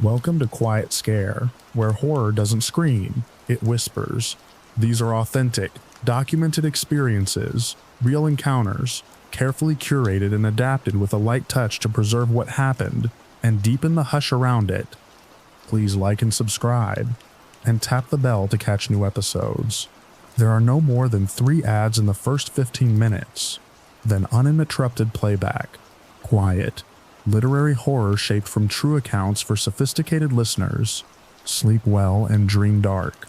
Welcome to Quiet Scare, where horror doesn't scream, it whispers. These are authentic, documented experiences, real encounters, carefully curated and adapted with a light touch to preserve what happened and deepen the hush around it. Please like and subscribe, and tap the bell to catch new episodes. There are no more than 3 ads in the first 15 minutes, then uninterrupted playback. Quiet, literary horror shaped from true accounts for sophisticated listeners. Sleep well and dream dark.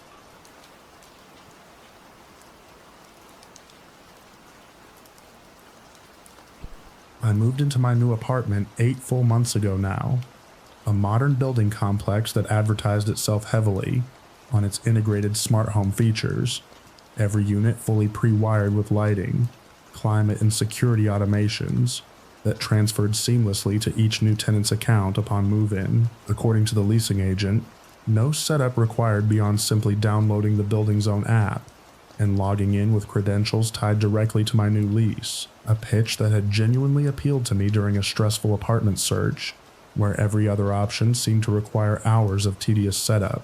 I moved into my new apartment 8 full months ago now. A modern building complex that advertised itself heavily on its integrated smart home features. Every unit fully pre-wired with lighting, climate and security automations that transferred seamlessly to each new tenant's account upon move-in. According to the leasing agent, no setup required beyond simply downloading the building's own app and logging in with credentials tied directly to my new lease, a pitch that had genuinely appealed to me during a stressful apartment search, where every other option seemed to require hours of tedious setup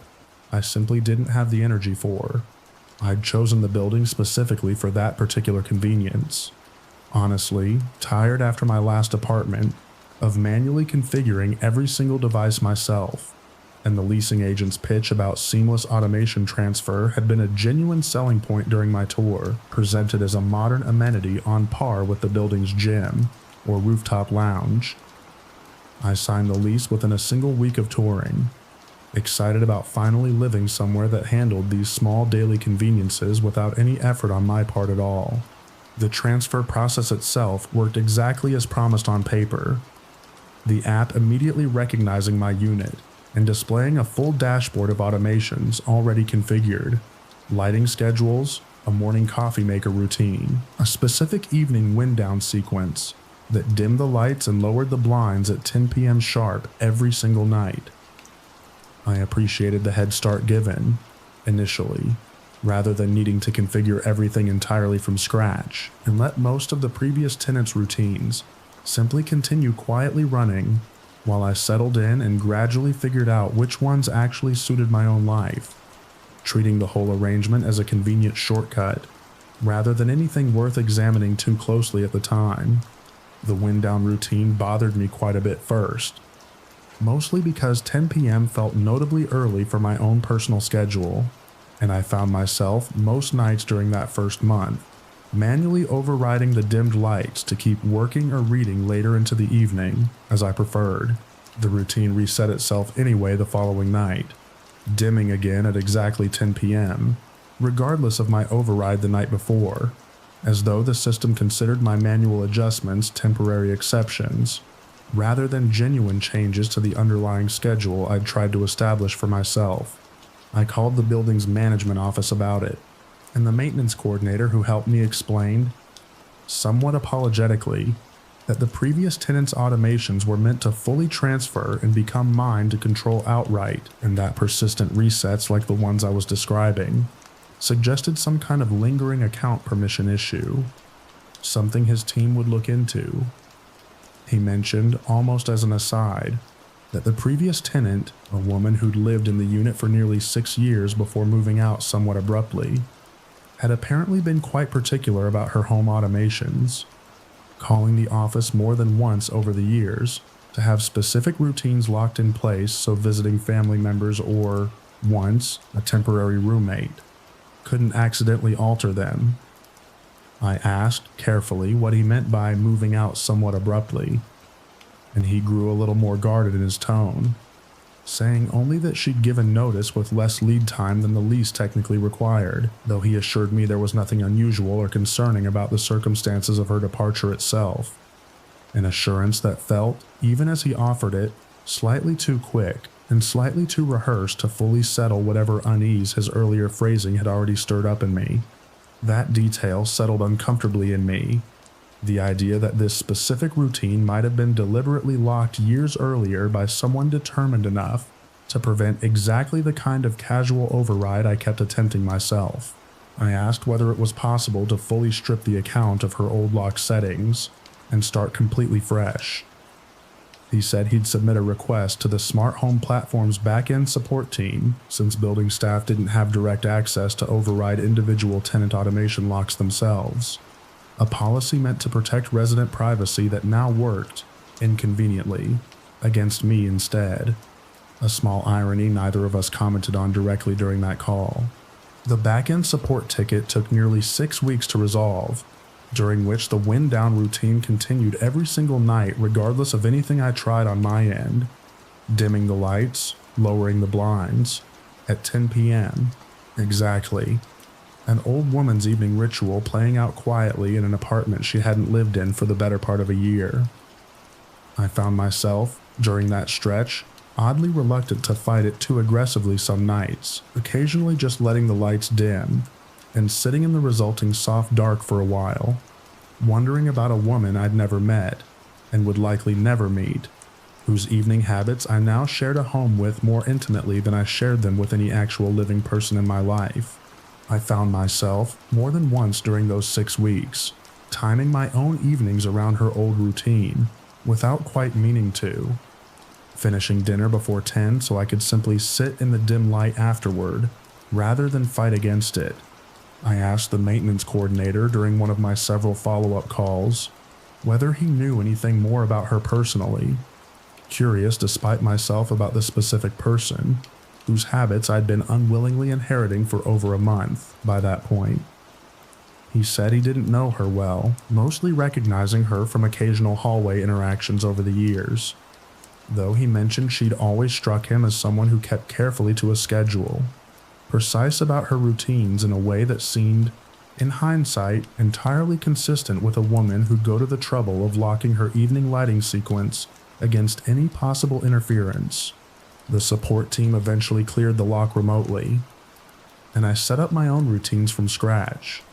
I simply didn't have the energy for. I'd chosen the building specifically for that particular convenience. Honestly, tired after my last apartment of manually configuring every single device myself, and the leasing agent's pitch about seamless automation transfer had been a genuine selling point during my tour, presented as a modern amenity on par with the building's gym or rooftop lounge. I signed the lease within a single week of touring, excited about finally living somewhere that handled these small daily conveniences without any effort on my part at all. The transfer process itself worked exactly as promised on paper, the app immediately recognizing my unit and displaying a full dashboard of automations already configured, lighting schedules, a morning coffee maker routine, a specific evening wind down sequence that dimmed the lights and lowered the blinds at 10 p.m. sharp every single night. I appreciated the head start given, initially, rather than needing to configure everything entirely from scratch, and let most of the previous tenants' routines simply continue quietly running while I settled in and gradually figured out which ones actually suited my own life, treating the whole arrangement as a convenient shortcut, rather than anything worth examining too closely at the time. The wind down routine bothered me quite a bit first, mostly because 10 p.m. felt notably early for my own personal schedule, and I found myself, most nights during that first month, manually overriding the dimmed lights to keep working or reading later into the evening, as I preferred. The routine reset itself anyway the following night, dimming again at exactly 10 p.m., regardless of my override the night before, as though the system considered my manual adjustments temporary exceptions, rather than genuine changes to the underlying schedule I'd tried to establish for myself. I called the building's management office about it, and the maintenance coordinator who helped me explained, somewhat apologetically, that the previous tenant's automations were meant to fully transfer and become mine to control outright, and that persistent resets like the ones I was describing suggested some kind of lingering account permission issue, something his team would look into. He mentioned, almost as an aside, that the previous tenant, a woman who'd lived in the unit for nearly 6 years before moving out somewhat abruptly, had apparently been quite particular about her home automations, calling the office more than once over the years to have specific routines locked in place so visiting family members or, once, a temporary roommate, couldn't accidentally alter them. I asked carefully what he meant by moving out somewhat abruptly, and he grew a little more guarded in his tone, saying only that she'd given notice with less lead time than the lease technically required, though he assured me there was nothing unusual or concerning about the circumstances of her departure itself, an assurance that felt, even as he offered it, slightly too quick and slightly too rehearsed to fully settle whatever unease his earlier phrasing had already stirred up in me. That detail settled uncomfortably in me. The idea that this specific routine might have been deliberately locked years earlier by someone determined enough to prevent exactly the kind of casual override I kept attempting myself. I asked whether it was possible to fully strip the account of her old lock settings and start completely fresh. He said he'd submit a request to the smart home platform's back-end support team since building staff didn't have direct access to override individual tenant automation locks themselves. A policy meant to protect resident privacy that now worked, inconveniently, against me instead. A small irony neither of us commented on directly during that call. The back-end support ticket took nearly 6 weeks to resolve, during which the wind-down routine continued every single night regardless of anything I tried on my end. Dimming the lights, lowering the blinds. At 10 p.m. Exactly. An old woman's evening ritual playing out quietly in an apartment she hadn't lived in for the better part of a year. I found myself, during that stretch, oddly reluctant to fight it too aggressively some nights, occasionally just letting the lights dim, and sitting in the resulting soft dark for a while, wondering about a woman I'd never met, and would likely never meet, whose evening habits I now shared a home with more intimately than I shared them with any actual living person in my life. I found myself, more than once during those 6 weeks, timing my own evenings around her old routine, without quite meaning to. Finishing dinner before 10 so I could simply sit in the dim light afterward, rather than fight against it. I asked the maintenance coordinator during one of my several follow-up calls whether he knew anything more about her personally, curious despite myself about the specific person, whose habits I'd been unwillingly inheriting for over a month by that point. He said he didn't know her well, mostly recognizing her from occasional hallway interactions over the years, though he mentioned she'd always struck him as someone who kept carefully to a schedule, precise about her routines in a way that seemed, in hindsight, entirely consistent with a woman who'd go to the trouble of locking her evening lighting sequence against any possible interference. The support team eventually cleared the lock remotely, and I set up my own routines from scratch,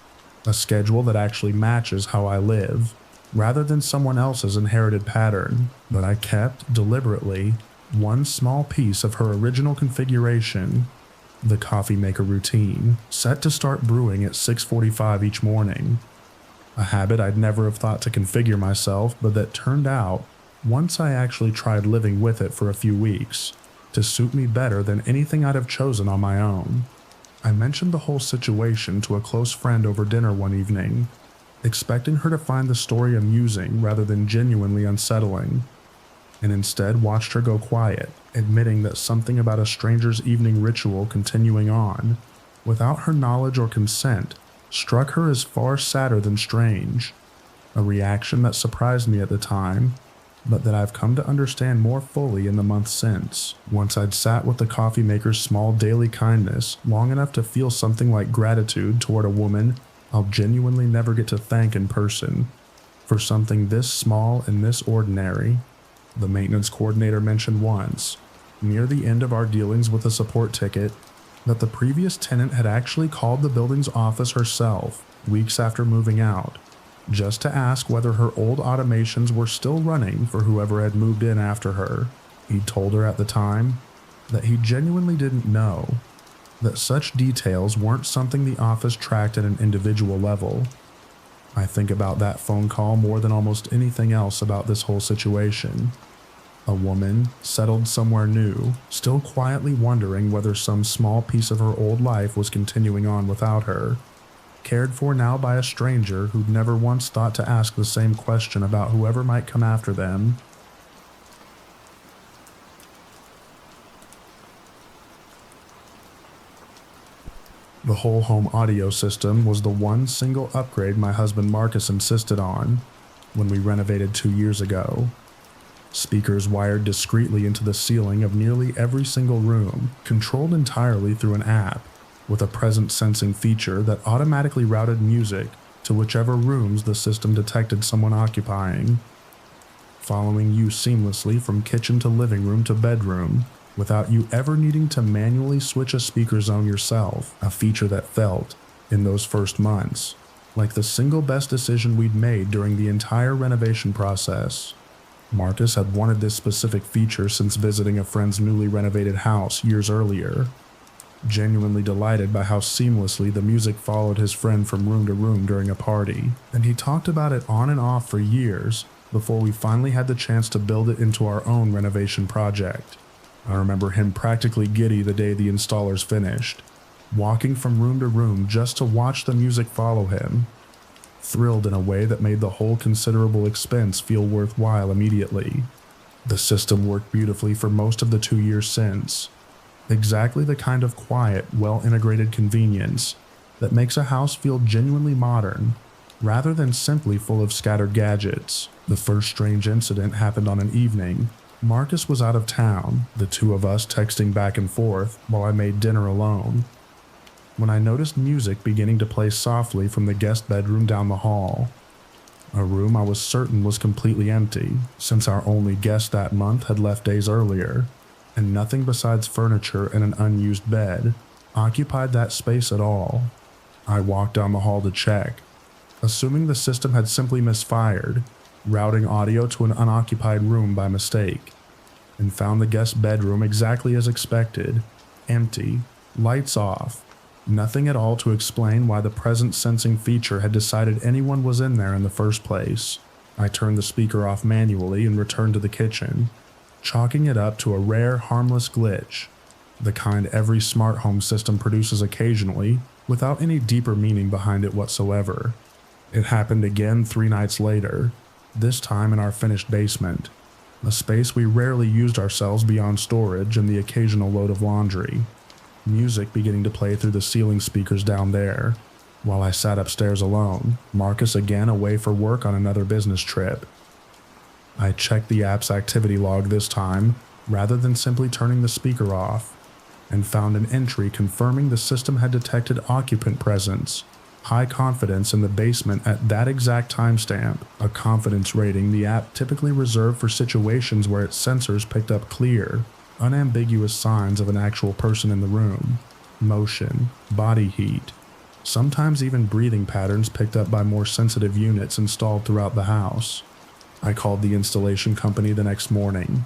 a schedule that actually matches how I live, rather than someone else's inherited pattern, but I kept, deliberately, one small piece of her original configuration, the coffee maker routine, set to start brewing at 6:45 each morning. A habit I'd never have thought to configure myself, but that turned out, once I actually tried living with it for a few weeks, to suit me better than anything I'd have chosen on my own. I mentioned the whole situation to a close friend over dinner one evening, expecting her to find the story amusing rather than genuinely unsettling, and instead watched her go quiet, admitting that something about a stranger's evening ritual continuing on, without her knowledge or consent, struck her as far sadder than strange, a reaction that surprised me at the time, but that I've come to understand more fully in the months since, once I'd sat with the coffee maker's small daily kindness long enough to feel something like gratitude toward a woman I'll genuinely never get to thank in person, for something this small and this ordinary. The maintenance coordinator mentioned once, near the end of our dealings with the support ticket, that the previous tenant had actually called the building's office herself, weeks after moving out, just to ask whether her old automations were still running for whoever had moved in after her. He told her at the time that he genuinely didn't know, that such details weren't something the office tracked at an individual level. I think about that phone call more than almost anything else about this whole situation. A woman, settled somewhere new, still quietly wondering whether some small piece of her old life was continuing on without her, cared for now by a stranger who'd never once thought to ask the same question about whoever might come after them. The whole home audio system was the one single upgrade my husband Marcus insisted on when we renovated 2 years ago. Speakers wired discreetly into the ceiling of nearly every single room, controlled entirely through an app, with a presence-sensing feature that automatically routed music to whichever rooms the system detected someone occupying, following you seamlessly from kitchen to living room to bedroom, without you ever needing to manually switch a speaker zone yourself, a feature that felt, in those first months, like the single best decision we'd made during the entire renovation process. Marcus had wanted this specific feature since visiting a friend's newly renovated house years earlier, genuinely delighted by how seamlessly the music followed his friend from room to room during a party, and he talked about it on and off for years, before we finally had the chance to build it into our own renovation project. I remember him practically giddy the day the installers finished, walking from room to room just to watch the music follow him, thrilled in a way that made the whole considerable expense feel worthwhile immediately. The system worked beautifully for most of the 2 years since. Exactly the kind of quiet, well-integrated convenience that makes a house feel genuinely modern, rather than simply full of scattered gadgets. The first strange incident happened on an evening. Marcus was out of town, the two of us texting back and forth while I made dinner alone, when I noticed music beginning to play softly from the guest bedroom down the hall. A room I was certain was completely empty, since our only guest that month had left days earlier, and nothing besides furniture and an unused bed occupied that space at all. I walked down the hall to check, assuming the system had simply misfired, routing audio to an unoccupied room by mistake, and found the guest bedroom exactly as expected, empty, lights off, nothing at all to explain why the presence sensing feature had decided anyone was in there in the first place. I turned the speaker off manually and returned to the kitchen, chalking it up to a rare, harmless glitch, the kind every smart home system produces occasionally without any deeper meaning behind it whatsoever. It happened again 3 nights later, this time in our finished basement, a space we rarely used ourselves beyond storage and the occasional load of laundry. Music beginning to play through the ceiling speakers down there, while I sat upstairs alone, Marcus again away for work on another business trip. I checked the app's activity log this time, rather than simply turning the speaker off, and found an entry confirming the system had detected occupant presence, high confidence in the basement at that exact timestamp, a confidence rating the app typically reserved for situations where its sensors picked up clear, unambiguous signs of an actual person in the room, motion, body heat, sometimes even breathing patterns picked up by more sensitive units installed throughout the house. I called the installation company the next morning,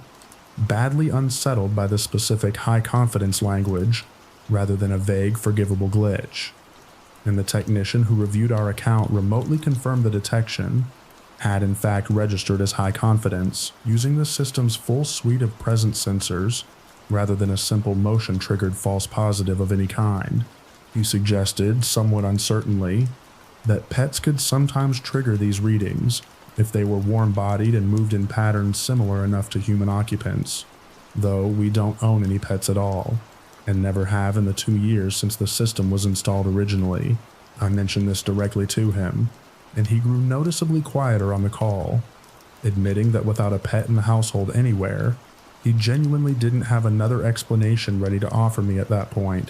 badly unsettled by the specific high-confidence language rather than a vague, forgivable glitch. And the technician who reviewed our account remotely confirmed the detection had in fact registered as high confidence, using the system's full suite of presence sensors rather than a simple motion-triggered false positive of any kind. He suggested, somewhat uncertainly, that pets could sometimes trigger these readings if they were warm-bodied and moved in patterns similar enough to human occupants, though we don't own any pets at all, and never have in the 2 years since the system was installed originally. I mentioned this directly to him, and he grew noticeably quieter on the call, admitting that without a pet in the household anywhere, he genuinely didn't have another explanation ready to offer me at that point.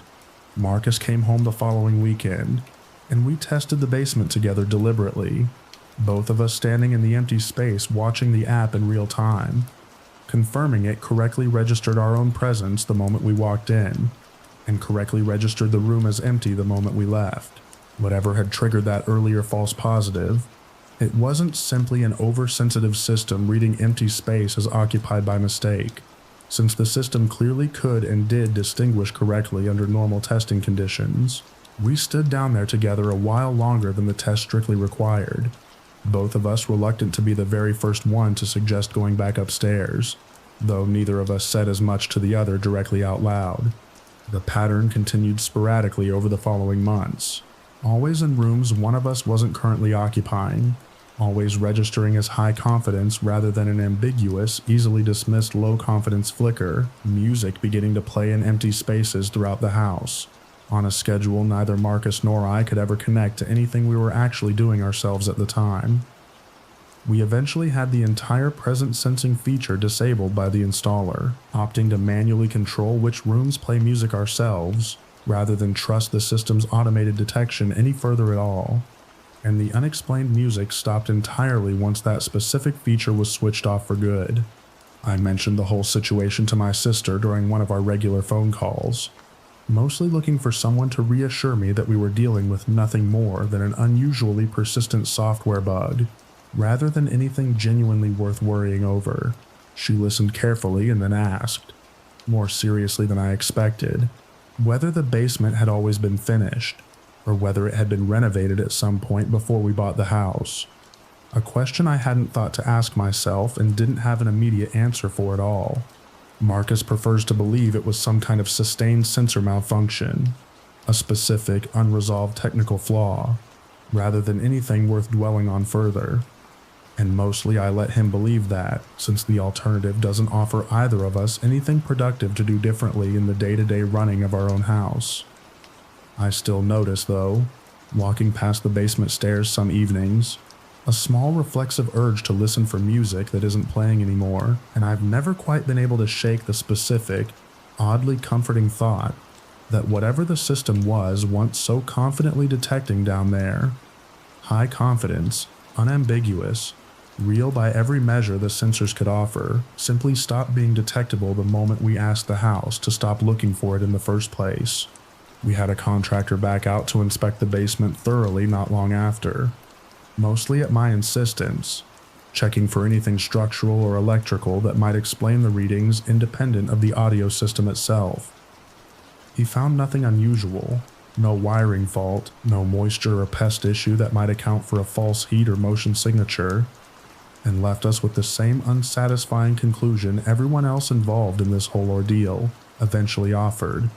Marcus came home the following weekend, and we tested the basement together deliberately, both of us standing in the empty space watching the app in real time, confirming it correctly registered our own presence the moment we walked in, and correctly registered the room as empty the moment we left. Whatever had triggered that earlier false positive, it wasn't simply an oversensitive system reading empty space as occupied by mistake, since the system clearly could and did distinguish correctly under normal testing conditions. We stood down there together a while longer than the test strictly required, both of us reluctant to be the very first one to suggest going back upstairs, though neither of us said as much to the other directly out loud. The pattern continued sporadically over the following months, always in rooms one of us wasn't currently occupying, always registering as high confidence rather than an ambiguous, easily dismissed low confidence flicker, music beginning to play in empty spaces throughout the house, on a schedule neither Marcus nor I could ever connect to anything we were actually doing ourselves at the time. We eventually had the entire presence sensing feature disabled by the installer, opting to manually control which rooms play music ourselves, rather than trust the system's automated detection any further at all, and the unexplained music stopped entirely once that specific feature was switched off for good. I mentioned the whole situation to my sister during one of our regular phone calls, mostly looking for someone to reassure me that we were dealing with nothing more than an unusually persistent software bug, rather than anything genuinely worth worrying over. She listened carefully and then asked, more seriously than I expected, whether the basement had always been finished, or whether it had been renovated at some point before we bought the house. A question I hadn't thought to ask myself and didn't have an immediate answer for at all. Marcus prefers to believe it was some kind of sustained sensor malfunction, a specific, unresolved technical flaw, rather than anything worth dwelling on further. And mostly I let him believe that, since the alternative doesn't offer either of us anything productive to do differently in the day-to-day running of our own house. I still notice, though, walking past the basement stairs some evenings, a small reflexive urge to listen for music that isn't playing anymore, and I've never quite been able to shake the specific, oddly comforting thought that whatever the system was once so confidently detecting down there, high confidence, unambiguous, real by every measure the sensors could offer, simply stopped being detectable the moment we asked the house to stop looking for it in the first place. We had a contractor back out to inspect the basement thoroughly not long after, mostly at my insistence, checking for anything structural or electrical that might explain the readings independent of the audio system itself. He found nothing unusual, no wiring fault, no moisture or pest issue that might account for a false heat or motion signature, and left us with the same unsatisfying conclusion everyone else involved in this whole ordeal eventually offered,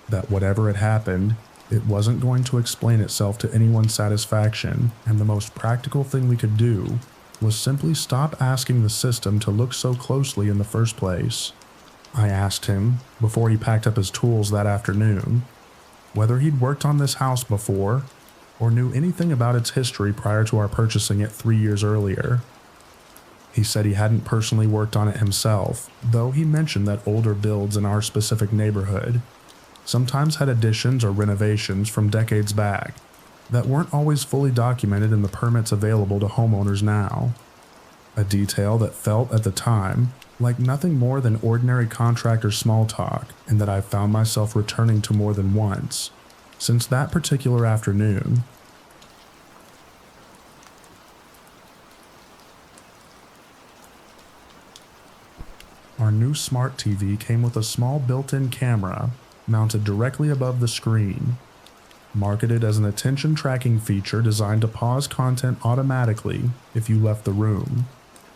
that whatever had happened, it wasn't going to explain itself to anyone's satisfaction, and the most practical thing we could do was simply stop asking the system to look so closely in the first place. I asked him, before he packed up his tools that afternoon, whether he'd worked on this house before, or knew anything about its history prior to our purchasing it 3 years earlier. He said he hadn't personally worked on it himself, though he mentioned that older builds in our specific neighborhood sometimes had additions or renovations from decades back that weren't always fully documented in the permits available to homeowners now. A detail that felt at the time like nothing more than ordinary contractor small talk, and that I found myself returning to more than once since that particular afternoon. Our new smart TV came with a small built-in camera mounted directly above the screen, marketed as an attention tracking feature designed to pause content automatically if you left the room,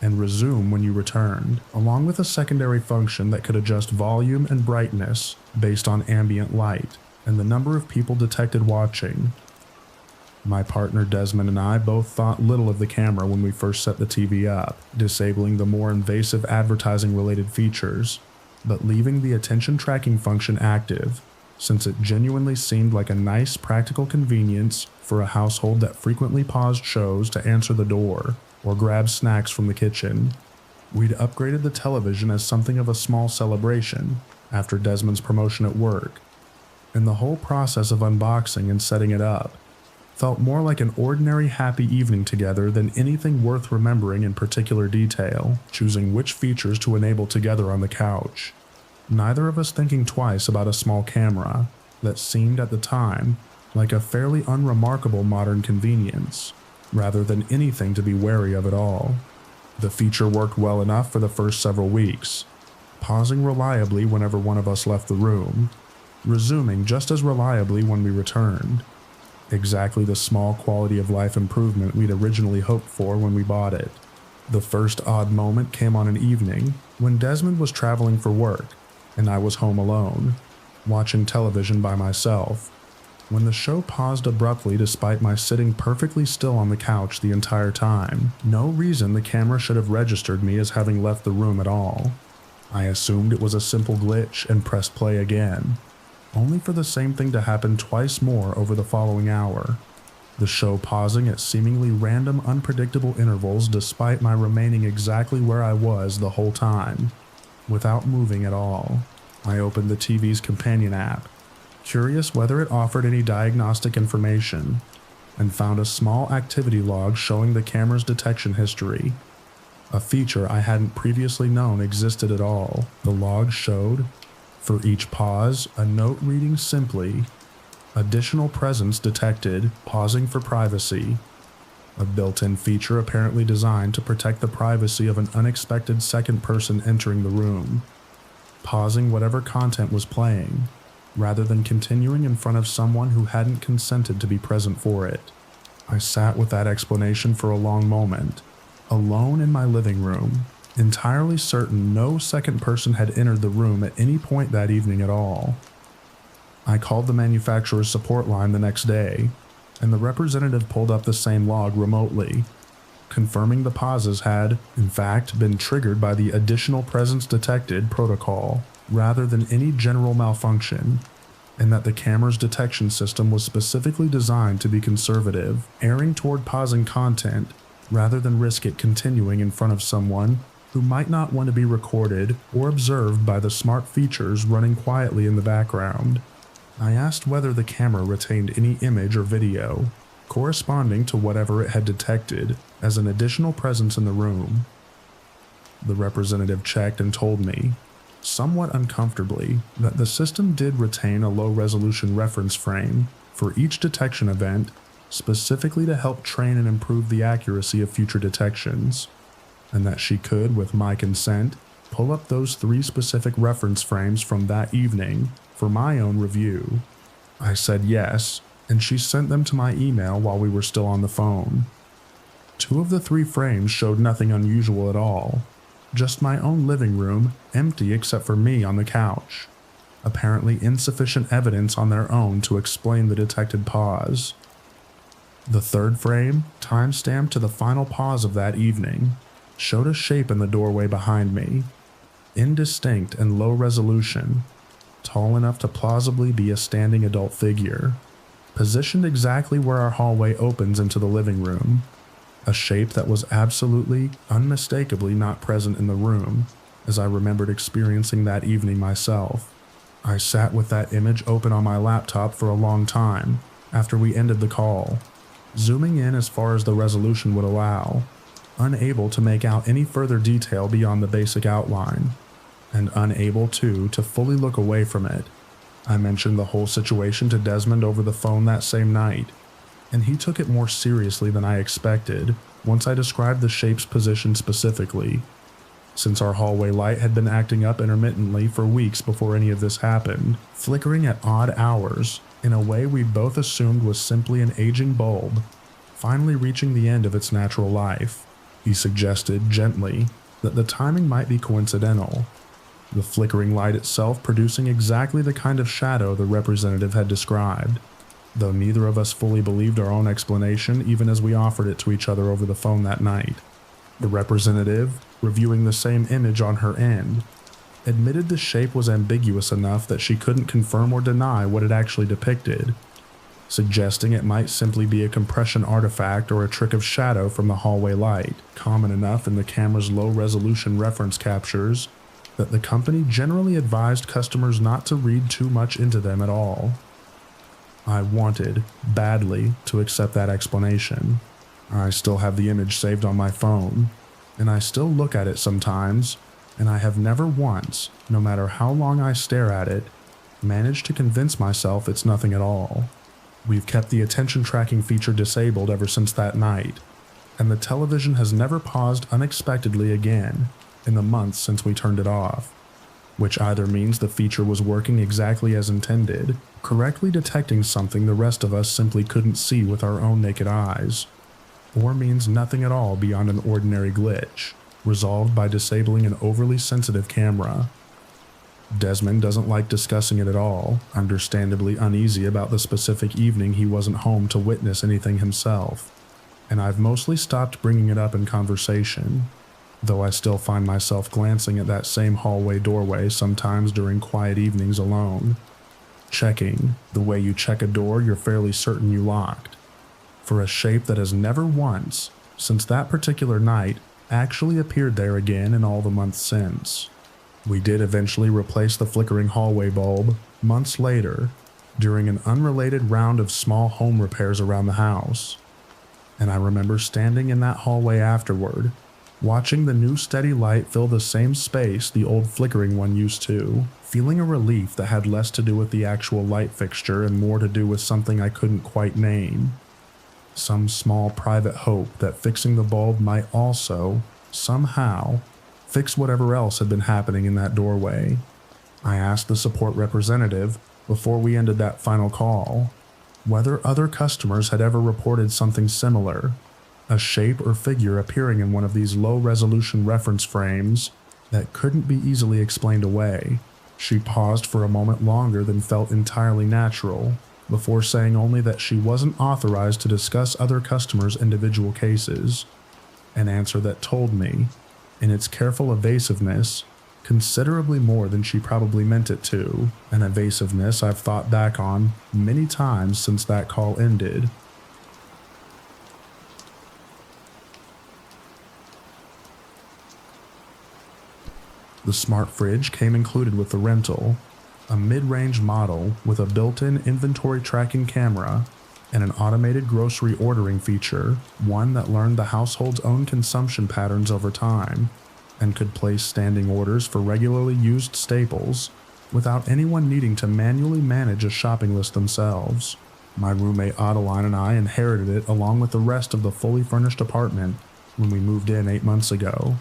and resume when you returned, along with a secondary function that could adjust volume and brightness based on ambient light and the number of people detected watching. My partner Desmond and I both thought little of the camera when we first set the TV up, disabling the more invasive advertising-related features, but leaving the attention tracking function active, since it genuinely seemed like a nice practical convenience for a household that frequently paused shows to answer the door or grab snacks from the kitchen. We'd upgraded the television as something of a small celebration after Desmond's promotion at work, and the whole process of unboxing and setting it up felt more like an ordinary happy evening together than anything worth remembering in particular detail, choosing which features to enable together on the couch. Neither of us thinking twice about a small camera that seemed at the time like a fairly unremarkable modern convenience, rather than anything to be wary of at all. The feature worked well enough for the first several weeks, pausing reliably whenever one of us left the room, resuming just as reliably when we returned. Exactly the small quality of life improvement we'd originally hoped for when we bought it. The first odd moment came on an evening when Desmond was traveling for work and I was home alone, watching television by myself, when the show paused abruptly despite my sitting perfectly still on the couch the entire time. No reason the camera should have registered me as having left the room at all. I assumed it was a simple glitch and pressed play again, only for the same thing to happen twice more over the following hour, the show pausing at seemingly random, unpredictable intervals despite my remaining exactly where I was the whole time, without moving at all. I opened the TV's companion app, curious whether it offered any diagnostic information, and found a small activity log showing the camera's detection history, a feature I hadn't previously known existed at all. The log showed, for each pause, a note reading simply, "Additional presence detected, pausing for privacy," a built-in feature apparently designed to protect the privacy of an unexpected second person entering the room, pausing whatever content was playing, rather than continuing in front of someone who hadn't consented to be present for it. I sat with that explanation for a long moment, alone in my living room, entirely certain no second person had entered the room at any point that evening at all. I called the manufacturer's support line the next day, and the representative pulled up the same log remotely, confirming the pauses had, in fact, been triggered by the additional presence detected protocol rather than any general malfunction, and that the camera's detection system was specifically designed to be conservative, erring toward pausing content rather than risk it continuing in front of someone who might not want to be recorded or observed by the smart features running quietly in the background. I asked whether the camera retained any image or video corresponding to whatever it had detected as an additional presence in the room. The representative checked and told me, somewhat uncomfortably, that the system did retain a low-resolution reference frame for each detection event, specifically to help train and improve the accuracy of future detections, and that she could, with my consent, pull up those 3 specific reference frames from that evening for my own review. I said yes, and she sent them to my email while we were still on the phone. 2 of the 3 frames showed nothing unusual at all, just my own living room, empty except for me on the couch. Apparently insufficient evidence on their own to explain the detected pause. The 3rd frame, timestamped to the final pause of that evening, showed a shape in the doorway behind me, indistinct and low resolution, tall enough to plausibly be a standing adult figure, positioned exactly where our hallway opens into the living room, a shape that was absolutely, unmistakably not present in the room, as I remembered experiencing that evening myself. I sat with that image open on my laptop for a long time after we ended the call, zooming in as far as the resolution would allow, unable to make out any further detail beyond the basic outline, and unable to fully look away from it. I mentioned the whole situation to Desmond over the phone that same night, and he took it more seriously than I expected once I described the shape's position specifically, since our hallway light had been acting up intermittently for weeks before any of this happened, flickering at odd hours in a way we both assumed was simply an aging bulb, finally reaching the end of its natural life. He suggested, gently, that the timing might be coincidental, the flickering light itself producing exactly the kind of shadow the representative had described, though neither of us fully believed our own explanation even as we offered it to each other over the phone that night. The representative, reviewing the same image on her end, admitted the shape was ambiguous enough that she couldn't confirm or deny what it actually depicted, suggesting it might simply be a compression artifact or a trick of shadow from the hallway light, common enough in the camera's low-resolution reference captures that the company generally advised customers not to read too much into them at all. I wanted, badly, to accept that explanation. I still have the image saved on my phone, and I still look at it sometimes, and I have never once, no matter how long I stare at it, managed to convince myself it's nothing at all. We've kept the attention tracking feature disabled ever since that night, and the television has never paused unexpectedly again in the months since we turned it off, which either means the feature was working exactly as intended, correctly detecting something the rest of us simply couldn't see with our own naked eyes, or means nothing at all beyond an ordinary glitch, resolved by disabling an overly sensitive camera. Desmond doesn't like discussing it at all, understandably uneasy about the specific evening he wasn't home to witness anything himself, and I've mostly stopped bringing it up in conversation, though I still find myself glancing at that same hallway doorway sometimes during quiet evenings alone, checking, the way you check a door you're fairly certain you locked, for a shape that has never once, since that particular night, actually appeared there again in all the months since. We did eventually replace the flickering hallway bulb, months later, during an unrelated round of small home repairs around the house, and I remember standing in that hallway afterward, watching the new steady light fill the same space the old flickering one used to, feeling a relief that had less to do with the actual light fixture and more to do with something I couldn't quite name. Some small private hope that fixing the bulb might also, somehow, fix whatever else had been happening in that doorway. I asked the support representative, before we ended that final call, whether other customers had ever reported something similar, a shape or figure appearing in one of these low-resolution reference frames that couldn't be easily explained away. She paused for a moment longer than felt entirely natural, before saying only that she wasn't authorized to discuss other customers' individual cases, an answer that told me, in its careful evasiveness, considerably more than she probably meant it to, an evasiveness I've thought back on many times since that call ended. The smart fridge came included with the rental, a mid-range model with a built-in inventory tracking camera and an automated grocery ordering feature, one that learned the household's own consumption patterns over time and could place standing orders for regularly used staples without anyone needing to manually manage a shopping list themselves. My roommate Adeline and I inherited it along with the rest of the fully furnished apartment when we moved in 8 months ago,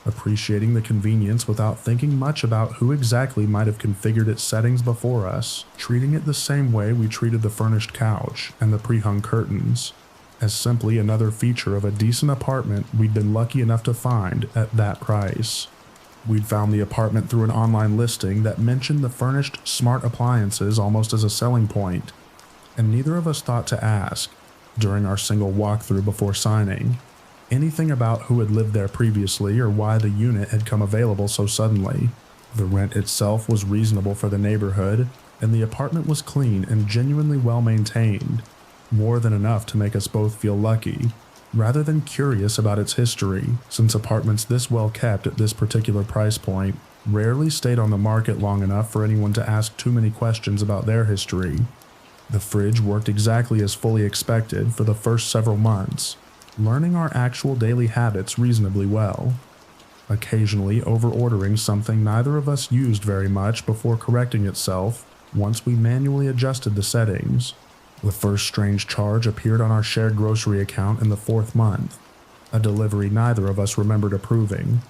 appreciating the convenience without thinking much about who exactly might have configured its settings before us, treating it the same way we treated the furnished couch and the pre-hung curtains, as simply another feature of a decent apartment we'd been lucky enough to find at that price. We'd found the apartment through an online listing that mentioned the furnished smart appliances almost as a selling point, and neither of us thought to ask, during our single walkthrough before signing, anything about who had lived there previously or why the unit had come available so suddenly. The rent itself was reasonable for the neighborhood, and the apartment was clean and genuinely well maintained, more than enough to make us both feel lucky, rather than curious about its history, since apartments this well kept at this particular price point rarely stayed on the market long enough for anyone to ask too many questions about their history. The fridge worked exactly as fully expected for the first several months, learning our actual daily habits reasonably well, occasionally over-ordering something neither of us used very much before correcting itself once we manually adjusted the settings. The first strange charge appeared on our shared grocery account in the 4th month, a delivery neither of us remembered approving,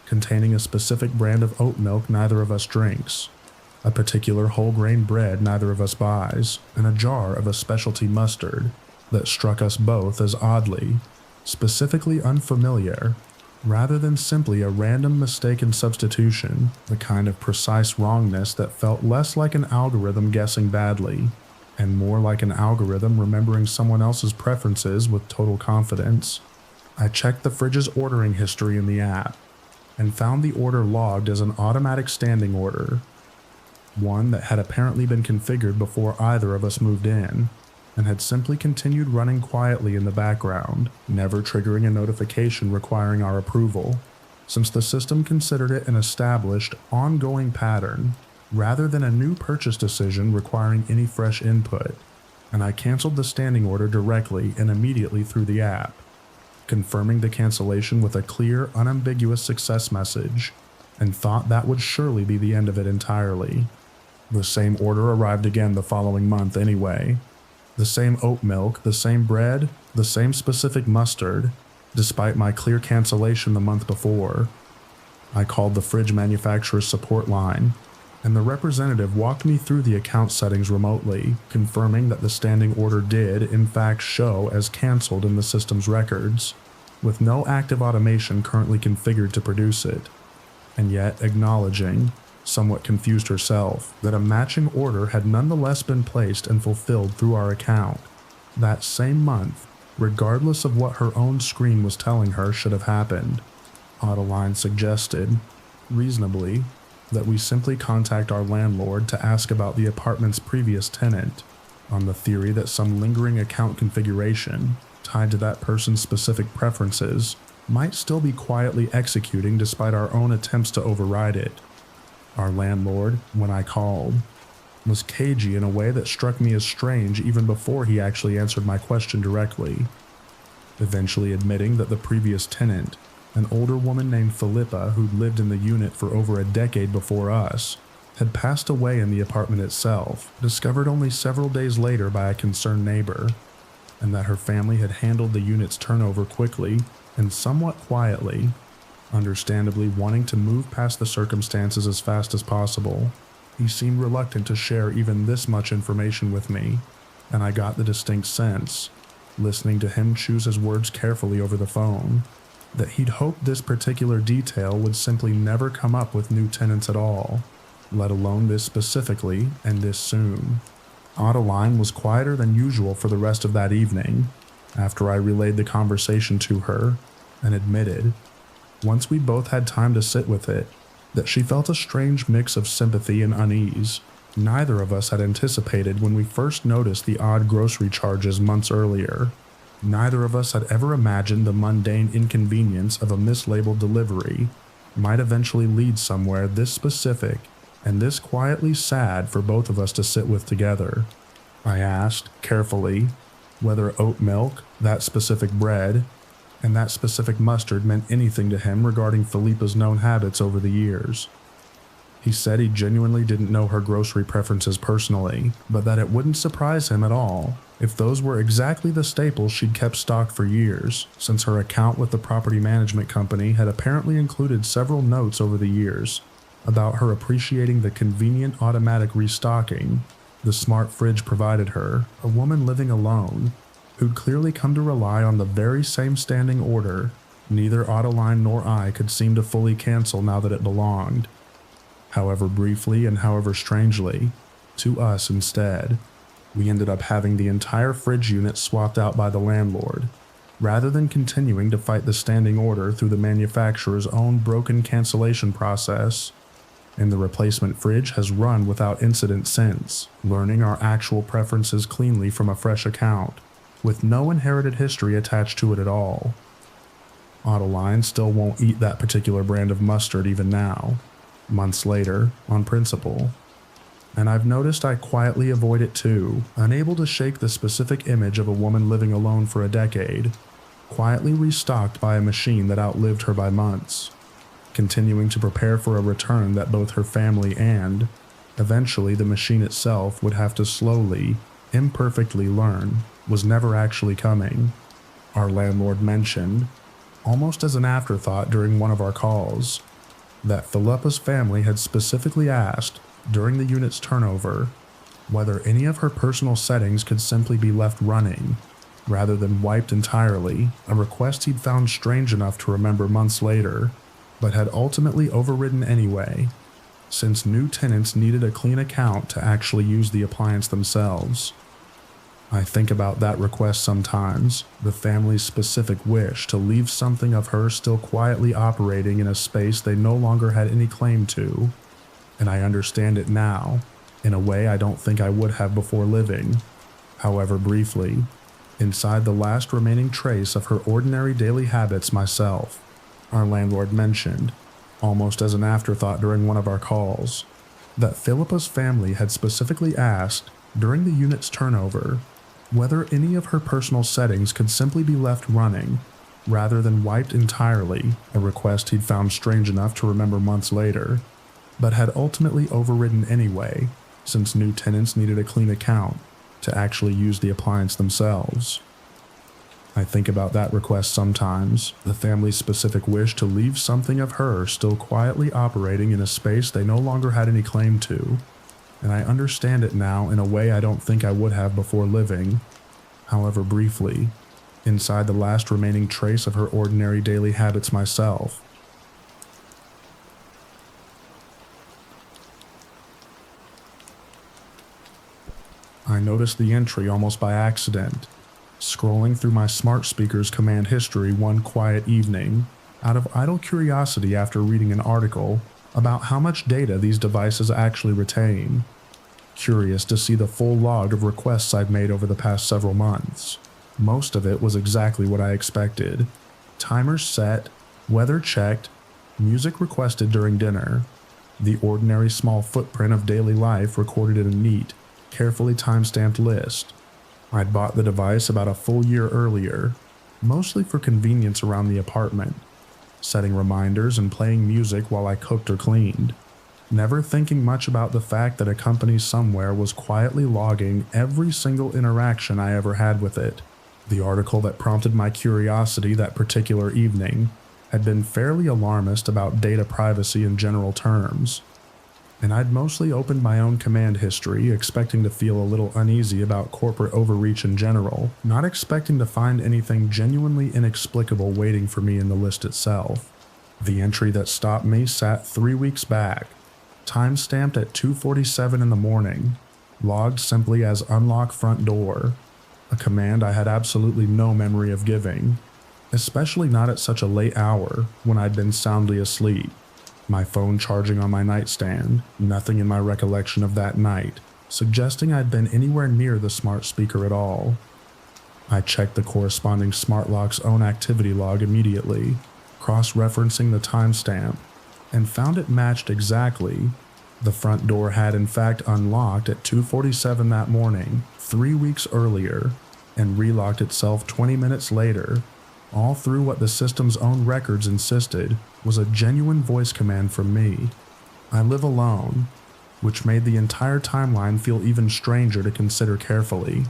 containing a specific brand of oat milk neither of us drinks, a particular whole grain bread neither of us buys, and a jar of a specialty mustard that struck us both as oddly, specifically unfamiliar, rather than simply a random mistaken substitution, the kind of precise wrongness that felt less like an algorithm guessing badly, and more like an algorithm remembering someone else's preferences with total confidence. I checked the fridge's ordering history in the app, and found the order logged as an automatic standing order, one that had apparently been configured before either of us moved in, and had simply continued running quietly in the background, never triggering a notification requiring our approval, since the system considered it an established, ongoing pattern, rather than a new purchase decision requiring any fresh input, and I canceled the standing order directly and immediately through the app, confirming the cancellation with a clear, unambiguous success message, and thought that would surely be the end of it entirely. The same order arrived again the following month anyway. The same oat milk, the same bread, the same specific mustard, despite my clear cancellation the month before. I called the fridge manufacturer's support line, and the representative walked me through the account settings remotely, confirming that the standing order did, in fact, show as canceled in the system's records, with no active automation currently configured to produce it, and yet acknowledging, somewhat confused herself, that a matching order had nonetheless been placed and fulfilled through our account that same month, regardless of what her own screen was telling her should have happened. Adeline suggested, reasonably, that we simply contact our landlord to ask about the apartment's previous tenant, on the theory that some lingering account configuration, tied to that person's specific preferences, might still be quietly executing despite our own attempts to override it. Our landlord, when I called, was cagey in a way that struck me as strange even before he actually answered my question directly, eventually admitting that the previous tenant, an older woman named Philippa who'd lived in the unit for over a decade before us, had passed away in the apartment itself, discovered only several days later by a concerned neighbor, and that her family had handled the unit's turnover quickly and somewhat quietly, understandably wanting to move past the circumstances as fast as possible. He seemed reluctant to share even this much information with me, and I got the distinct sense, listening to him choose his words carefully over the phone, that he'd hoped this particular detail would simply never come up with new tenants at all, let alone this specifically and this soon. Adeline was quieter than usual for the rest of that evening, after I relayed the conversation to her, and admitted, once we both had time to sit with it, that she felt a strange mix of sympathy and unease neither of us had anticipated when we first noticed the odd grocery charges months earlier. Neither of us had ever imagined the mundane inconvenience of a mislabeled delivery might eventually lead somewhere this specific and this quietly sad for both of us to sit with together. I asked, carefully, whether oat milk, that specific bread, and that specific mustard meant anything to him regarding Philippa's known habits over the years. He said he genuinely didn't know her grocery preferences personally, but that it wouldn't surprise him at all if those were exactly the staples she'd kept stocked for years, since her account with the property management company had apparently included several notes over the years about her appreciating the convenient automatic restocking the smart fridge provided her, a woman living alone, who'd clearly come to rely on the very same standing order neither Adeline nor I could seem to fully cancel now that it belonged, however briefly and however strangely, to us instead. We ended up having the entire fridge unit swapped out by the landlord, rather than continuing to fight the standing order through the manufacturer's own broken cancellation process. And the replacement fridge has run without incident since, learning our actual preferences cleanly from a fresh account, with no inherited history attached to it at all. Adeline still won't eat that particular brand of mustard even now, months later, on principle. And I've noticed I quietly avoid it too, unable to shake the specific image of a woman living alone for a decade, quietly restocked by a machine that outlived her by months, continuing to prepare for a return that both her family and, eventually the machine itself would have to slowly, imperfectly learn was never actually coming. Our landlord mentioned, almost as an afterthought during one of our calls, that Philippa's family had specifically asked, during the unit's turnover, whether any of her personal settings could simply be left running, rather than wiped entirely, a request he'd found strange enough to remember months later, but had ultimately overridden anyway, since new tenants needed a clean account to actually use the appliance themselves. I think about that request sometimes, the family's specific wish to leave something of her still quietly operating in a space they no longer had any claim to, and I understand it now, in a way I don't think I would have before living, however briefly, inside the last remaining trace of her ordinary daily habits myself. Our landlord mentioned, almost as an afterthought during one of our calls, that Philippa's family had specifically asked, during the unit's turnover, whether any of her personal settings could simply be left running, rather than wiped entirely, a request he'd found strange enough to remember months later, but had ultimately overridden anyway, since new tenants needed a clean account to actually use the appliance themselves. I think about that request sometimes, the family's specific wish to leave something of her still quietly operating in a space they no longer had any claim to, and I understand it now in a way I don't think I would have before living, however briefly, inside the last remaining trace of her ordinary daily habits myself. I noticed the entry almost by accident, scrolling through my smart speaker's command history one quiet evening, out of idle curiosity after reading an article about how much data these devices actually retain. Curious to see the full log of requests I'd made over the past several months. Most of it was exactly what I expected. Timers set, weather checked, music requested during dinner, the ordinary small footprint of daily life recorded in a neat, carefully time-stamped list. I'd bought the device about a full year earlier, mostly for convenience around the apartment, setting reminders and playing music while I cooked or cleaned, never thinking much about the fact that a company somewhere was quietly logging every single interaction I ever had with it. The article that prompted my curiosity that particular evening had been fairly alarmist about data privacy in general terms. and I'd mostly opened my own command history, expecting to feel a little uneasy about corporate overreach in general, not expecting to find anything genuinely inexplicable waiting for me in the list itself. The entry that stopped me sat 3 weeks back, time-stamped at 2:47 in the morning, logged simply as unlock front door, a command I had absolutely no memory of giving, especially not at such a late hour when I'd been soundly asleep. My phone charging on my nightstand, nothing in my recollection of that night, suggesting I'd been anywhere near the smart speaker at all. I checked the corresponding smart lock's own activity log immediately, cross-referencing the timestamp, and found it matched exactly. The front door had in fact unlocked at 2:47 that morning, 3 weeks earlier, and relocked itself 20 minutes later, all through what the system's own records insisted was a genuine voice command from me. I live alone, which made the entire timeline feel even stranger to consider carefully,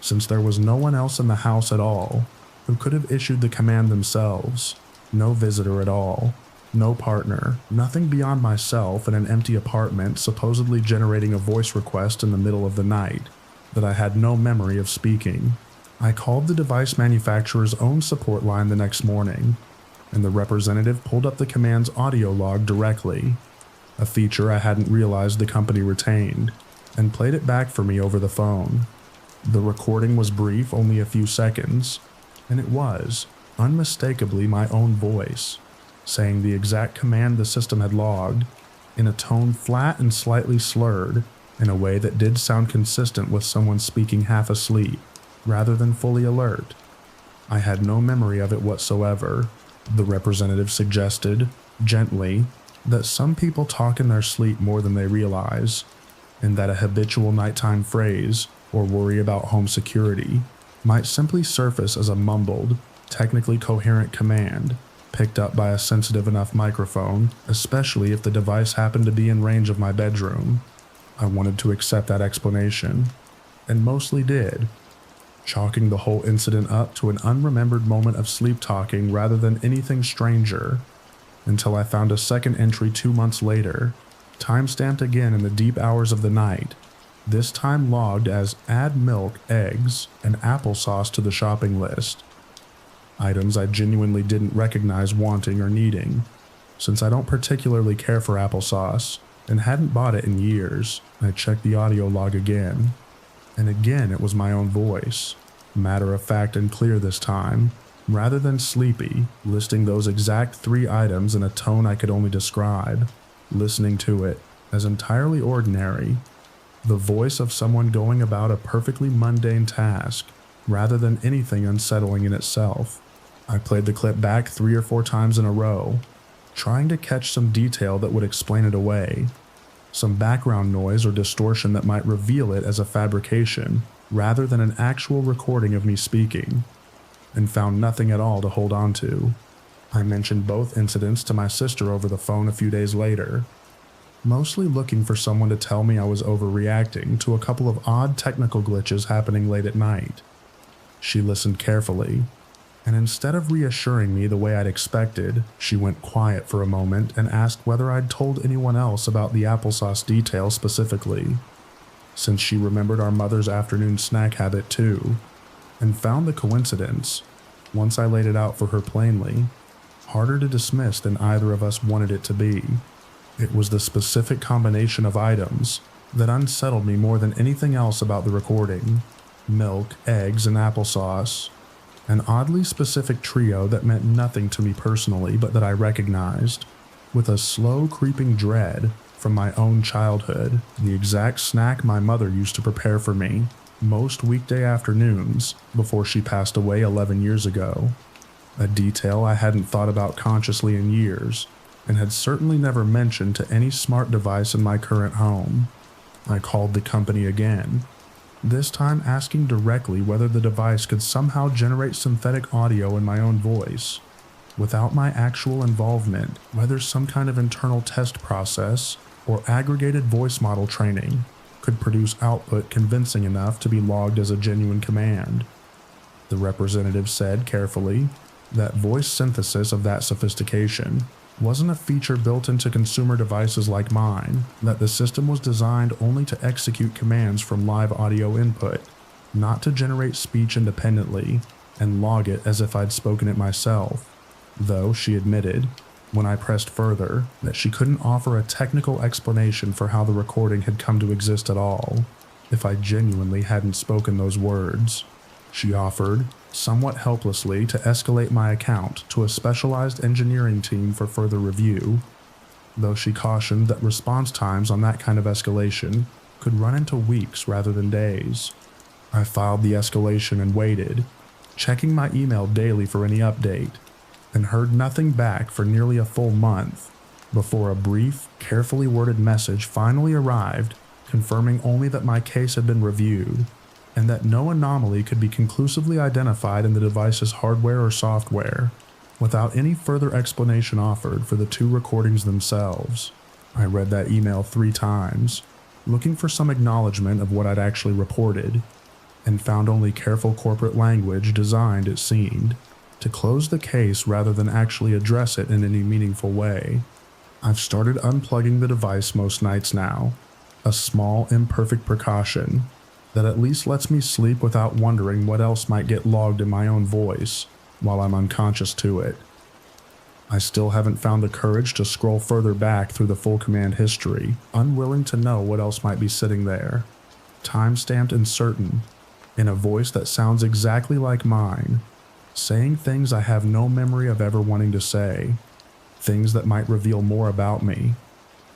since there was no one else in the house at all who could have issued the command themselves, no visitor at all, no partner, nothing beyond myself in an empty apartment supposedly generating a voice request in the middle of the night that I had no memory of speaking. I called the device manufacturer's own support line the next morning, and the representative pulled up the command's audio log directly, a feature I hadn't realized the company retained, and played it back for me over the phone. The recording was brief, only a few seconds, and it was, unmistakably, my own voice, saying the exact command the system had logged, in a tone flat and slightly slurred, in a way that did sound consistent with someone speaking half asleep, rather than fully alert. I had no memory of it whatsoever. The representative suggested, gently, that some people talk in their sleep more than they realize, and that a habitual nighttime phrase, or worry about home security, might simply surface as a mumbled, technically coherent command, picked up by a sensitive enough microphone, especially if the device happened to be in range of my bedroom. I wanted to accept that explanation, and mostly did, chalking the whole incident up to an unremembered moment of sleep talking rather than anything stranger, until I found a second entry 2 months later, time-stamped again in the deep hours of the night, this time logged as add milk, eggs, and applesauce to the shopping list. Items I genuinely didn't recognize wanting or needing, since I don't particularly care for applesauce and hadn't bought it in years. I checked the audio log again, and again it was my own voice, matter of fact and clear this time, rather than sleepy, listing those exact 3 items in a tone I could only describe, listening to it as entirely ordinary, the voice of someone going about a perfectly mundane task, rather than anything unsettling in itself. I played the clip back 3 or 4 times in a row, trying to catch some detail that would explain it away, some background noise or distortion that might reveal it as a fabrication rather than an actual recording of me speaking, and found nothing at all to hold on to. I mentioned both incidents to my sister over the phone a few days later, mostly looking for someone to tell me I was overreacting to a couple of odd technical glitches happening late at night. She listened carefully, and instead of reassuring me the way I'd expected, she went quiet for a moment and asked whether I'd told anyone else about the applesauce detail specifically, since she remembered our mother's afternoon snack habit too, and found the coincidence, once I laid it out for her plainly, harder to dismiss than either of us wanted it to be. It was the specific combination of items that unsettled me more than anything else about the recording: milk, eggs, and applesauce. An oddly specific trio that meant nothing to me personally but that I recognized, with a slow creeping dread from my own childhood, the exact snack my mother used to prepare for me most weekday afternoons before she passed away 11 years ago. A detail I hadn't thought about consciously in years, and had certainly never mentioned to any smart device in my current home. I called the company again, this time asking directly whether the device could somehow generate synthetic audio in my own voice, without my actual involvement, whether some kind of internal test process or aggregated voice model training could produce output convincing enough to be logged as a genuine command. The representative said carefully that voice synthesis of that sophistication wasn't a feature built into consumer devices like mine, that the system was designed only to execute commands from live audio input, not to generate speech independently and log it as if I'd spoken it myself, though she admitted, when I pressed further, that she couldn't offer a technical explanation for how the recording had come to exist at all, if I genuinely hadn't spoken those words. She offered, somewhat helplessly, to escalate my account to a specialized engineering team for further review, though she cautioned that response times on that kind of escalation could run into weeks rather than days. I filed the escalation and waited, checking my email daily for any update, and heard nothing back for nearly a full month, before a brief, carefully worded message finally arrived confirming only that my case had been reviewed, and that no anomaly could be conclusively identified in the device's hardware or software, without any further explanation offered for the two recordings themselves. I read that email 3 times, looking for some acknowledgement of what I'd actually reported, and found only careful corporate language designed, it seemed, to close the case rather than actually address it in any meaningful way. I've started unplugging the device most nights now, a small, imperfect precaution that at least lets me sleep without wondering what else might get logged in my own voice while I'm unconscious to it. I still haven't found the courage to scroll further back through the full command history, unwilling to know what else might be sitting there, time-stamped and certain, in a voice that sounds exactly like mine, saying things I have no memory of ever wanting to say, things that might reveal more about me,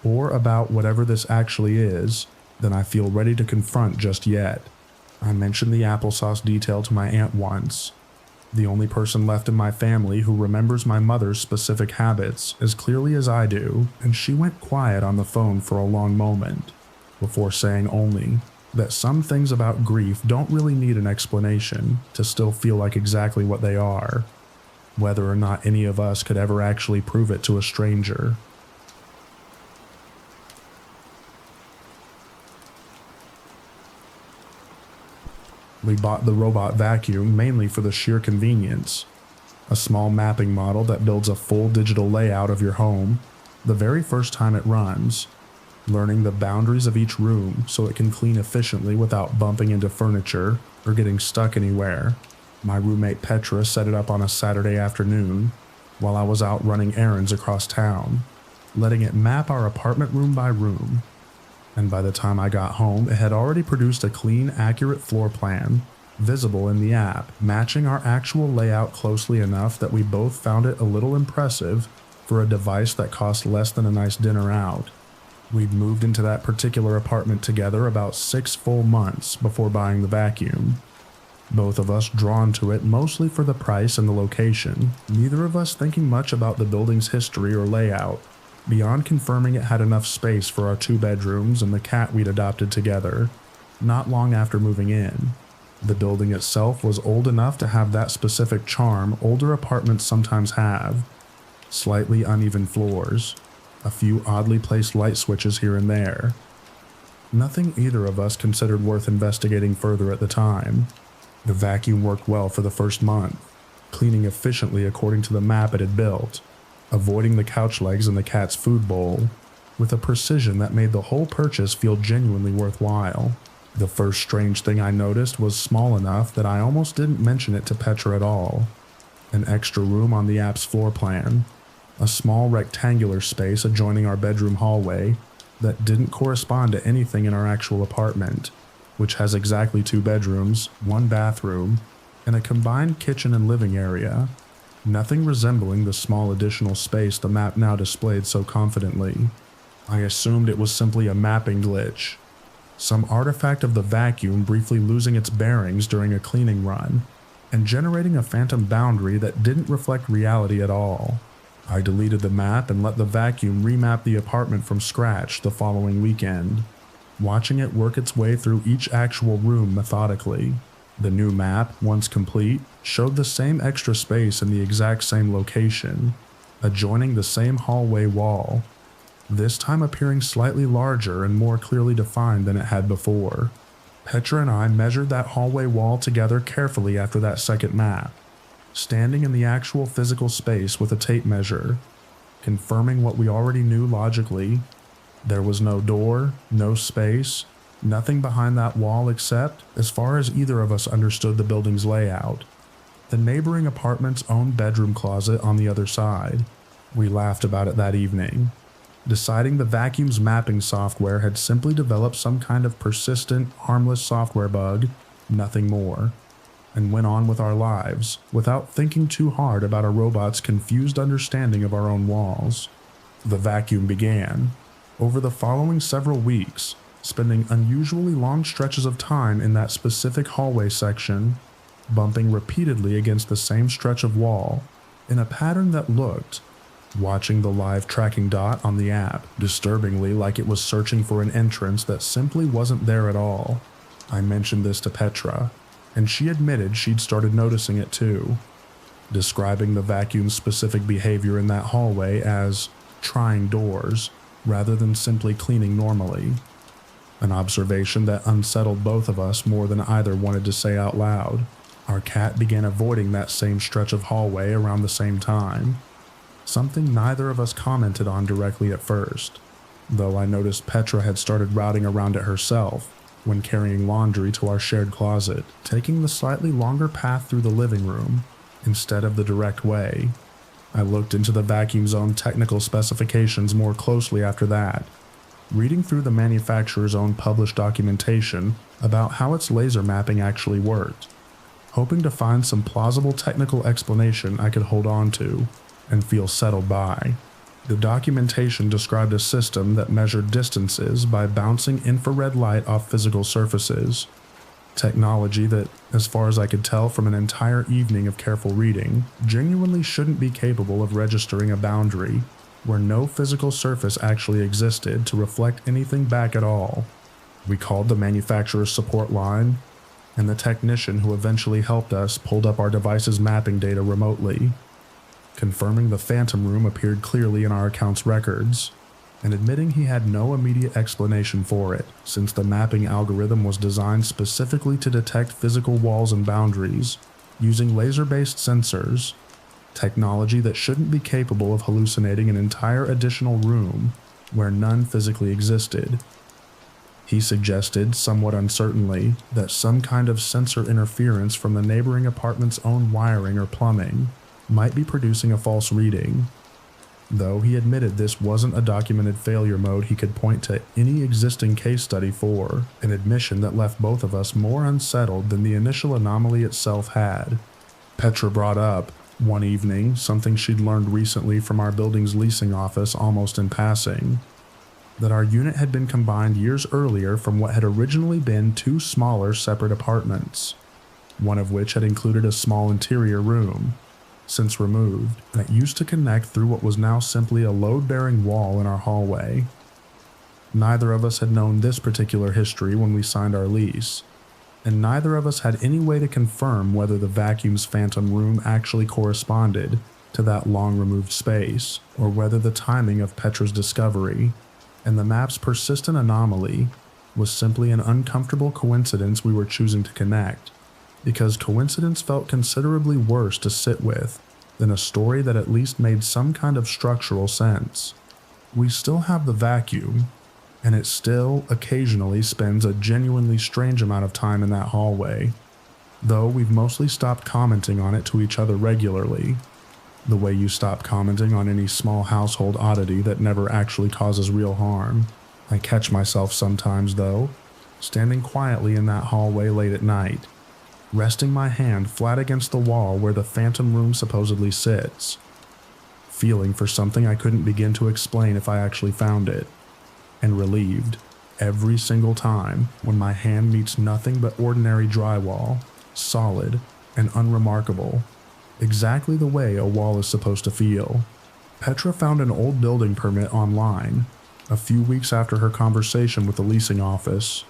or about whatever this actually is, than I feel ready to confront just yet. I mentioned the applesauce detail to my aunt once, the only person left in my family who remembers my mother's specific habits as clearly as I do, and she went quiet on the phone for a long moment, before saying only that some things about grief don't really need an explanation to still feel like exactly what they are, whether or not any of us could ever actually prove it to a stranger. We bought the robot vacuum mainly for the sheer convenience, a small mapping model that builds a full digital layout of your home the very first time it runs, learning the boundaries of each room so it can clean efficiently without bumping into furniture or getting stuck anywhere. My roommate Petra set it up on a Saturday afternoon while I was out running errands across town, letting it map our apartment room by room. And by the time I got home, it had already produced a clean, accurate floor plan, visible in the app, matching our actual layout closely enough that we both found it a little impressive for a device that cost less than a nice dinner out. We'd moved into that particular apartment together about 6 full months before buying the vacuum. Both of us drawn to it mostly for the price and the location, neither of us thinking much about the building's history or layout, beyond confirming it had enough space for our 2 bedrooms and the cat we'd adopted together, not long after moving in. The building itself was old enough to have that specific charm older apartments sometimes have. Slightly uneven floors, a few oddly placed light switches here and there. Nothing either of us considered worth investigating further at the time. The vacuum worked well for the first month, cleaning efficiently according to the map it had built, avoiding the couch legs in the cat's food bowl, with a precision that made the whole purchase feel genuinely worthwhile. The first strange thing I noticed was small enough that I almost didn't mention it to Petra at all. An extra room on the app's floor plan, a small rectangular space adjoining our bedroom hallway that didn't correspond to anything in our actual apartment, which has exactly 2 bedrooms, 1 bathroom, and a combined kitchen and living area. Nothing resembling the small additional space the map now displayed so confidently. I assumed it was simply a mapping glitch, some artifact of the vacuum briefly losing its bearings during a cleaning run, and generating a phantom boundary that didn't reflect reality at all. I deleted the map and let the vacuum remap the apartment from scratch the following weekend, watching it work its way through each actual room methodically. The new map, once complete, showed the same extra space in the exact same location, adjoining the same hallway wall, this time appearing slightly larger and more clearly defined than it had before. Petra and I measured that hallway wall together carefully after that second map, standing in the actual physical space with a tape measure, confirming what we already knew logically. There was no door, no space, nothing behind that wall except, as far as either of us understood the building's layout, the neighboring apartment's own bedroom closet on the other side. We laughed about it that evening, deciding the vacuum's mapping software had simply developed some kind of persistent, harmless software bug, nothing more, and went on with our lives without thinking too hard about a robot's confused understanding of our own walls. The vacuum began, over the following several weeks, spending unusually long stretches of time in that specific hallway section, bumping repeatedly against the same stretch of wall, in a pattern that looked, watching the live tracking dot on the app, disturbingly like it was searching for an entrance that simply wasn't there at all. I mentioned this to Petra, and she admitted she'd started noticing it too, describing the vacuum's specific behavior in that hallway as trying doors, rather than simply cleaning normally. An observation that unsettled both of us more than either wanted to say out loud. Our cat began avoiding that same stretch of hallway around the same time, something neither of us commented on directly at first, though I noticed Petra had started routing around it herself when carrying laundry to our shared closet, taking the slightly longer path through the living room instead of the direct way. I looked into the vacuum's own technical specifications more closely after that, reading through the manufacturer's own published documentation about how its laser mapping actually worked, hoping to find some plausible technical explanation I could hold on to and feel settled by. The documentation described a system that measured distances by bouncing infrared light off physical surfaces, technology that, as far as I could tell from an entire evening of careful reading, genuinely shouldn't be capable of registering a boundary where no physical surface actually existed to reflect anything back at all. We called the manufacturer's support line, and the technician who eventually helped us pulled up our device's mapping data remotely, confirming the phantom room appeared clearly in our account's records, and admitting he had no immediate explanation for it, since the mapping algorithm was designed specifically to detect physical walls and boundaries, using laser-based sensors, technology that shouldn't be capable of hallucinating an entire additional room where none physically existed. He suggested, somewhat uncertainly, that some kind of sensor interference from the neighboring apartment's own wiring or plumbing might be producing a false reading, though he admitted this wasn't a documented failure mode he could point to any existing case study for, an admission that left both of us more unsettled than the initial anomaly itself had. Petra brought up, one evening, something she'd learned recently from our building's leasing office almost in passing, that our unit had been combined years earlier from what had originally been two smaller separate apartments, one of which had included a small interior room, since removed, that used to connect through what was now simply a load-bearing wall in our hallway. Neither of us had known this particular history when we signed our lease, and neither of us had any way to confirm whether the vacuum's phantom room actually corresponded to that long-removed space, or whether the timing of Petra's discovery and the map's persistent anomaly was simply an uncomfortable coincidence we were choosing to connect, because coincidence felt considerably worse to sit with than a story that at least made some kind of structural sense. We still have the vacuum, and it still occasionally spends a genuinely strange amount of time in that hallway, though we've mostly stopped commenting on it to each other regularly, the way you stop commenting on any small household oddity that never actually causes real harm. I catch myself sometimes, though, standing quietly in that hallway late at night, resting my hand flat against the wall where the phantom room supposedly sits, feeling for something I couldn't begin to explain if I actually found it, and relieved every single time when my hand meets nothing but ordinary drywall, solid and unremarkable, exactly the way a wall is supposed to feel. Petra found an old building permit online a few weeks after her conversation with the leasing office,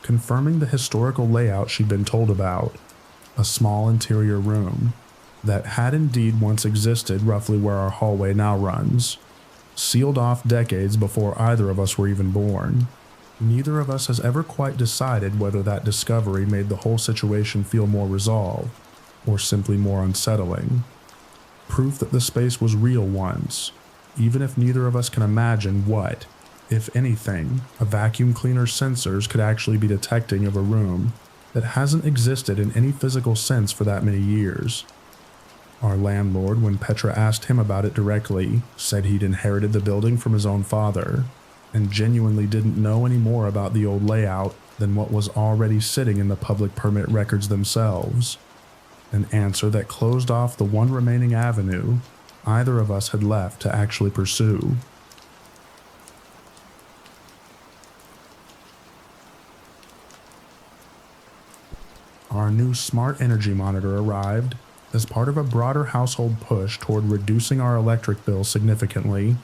confirming the historical layout she'd been told about. A small interior room that had indeed once existed roughly where our hallway now runs, sealed off decades before either of us were even born. Neither of us has ever quite decided whether that discovery made the whole situation feel more resolved, or simply more unsettling. Proof that the space was real once, even if neither of us can imagine what, if anything, a vacuum cleaner's sensors could actually be detecting of a room that hasn't existed in any physical sense for that many years. Our landlord, when Petra asked him about it directly, said he'd inherited the building from his own father, and genuinely didn't know any more about the old layout than what was already sitting in the public permit records themselves. An answer that closed off the one remaining avenue either of us had left to actually pursue. Our new smart energy monitor arrived as part of a broader household push toward reducing our electric bill significantly,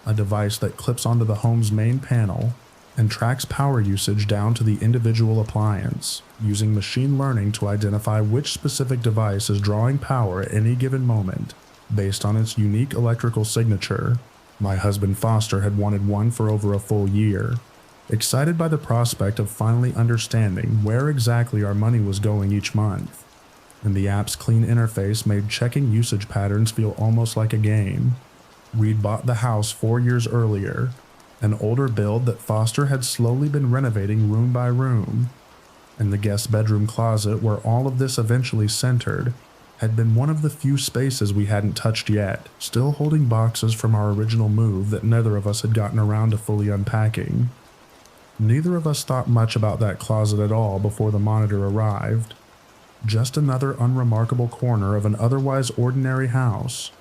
a device that clips onto the home's main panel and tracks power usage down to the individual appliance, using machine learning to identify which specific device is drawing power at any given moment based on its unique electrical signature. My husband Foster had wanted one for over a full year, excited by the prospect of finally understanding where exactly our money was going each month, and the app's clean interface made checking usage patterns feel almost like a game. We'd bought the house 4 years earlier, an older build that Foster had slowly been renovating room by room, and the guest bedroom closet where all of this eventually centered had been one of the few spaces we hadn't touched yet, still holding boxes from our original move that neither of us had gotten around to fully unpacking. Neither of us thought much about that closet at all before the monitor arrived. Just another unremarkable corner of an otherwise ordinary house.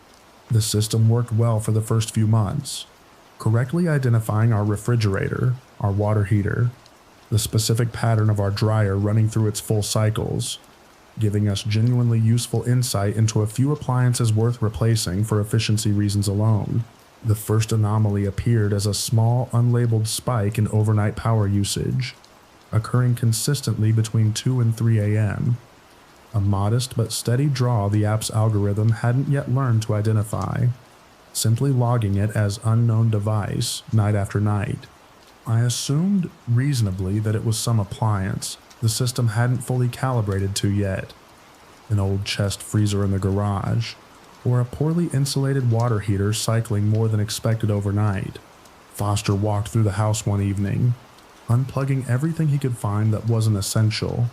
The system worked well for the first few months, correctly identifying our refrigerator, our water heater, the specific pattern of our dryer running through its full cycles, giving us genuinely useful insight into a few appliances worth replacing for efficiency reasons alone. The first anomaly appeared as a small, unlabeled spike in overnight power usage, occurring consistently between 2 and 3 a.m., a modest but steady draw the app's algorithm hadn't yet learned to identify, simply logging it as unknown device night after night. I assumed, reasonably, that it was some appliance the system hadn't fully calibrated to yet, an old chest freezer in the garage, or a poorly insulated water heater cycling more than expected overnight. Foster walked through the house one evening, unplugging everything he could find that wasn't essential,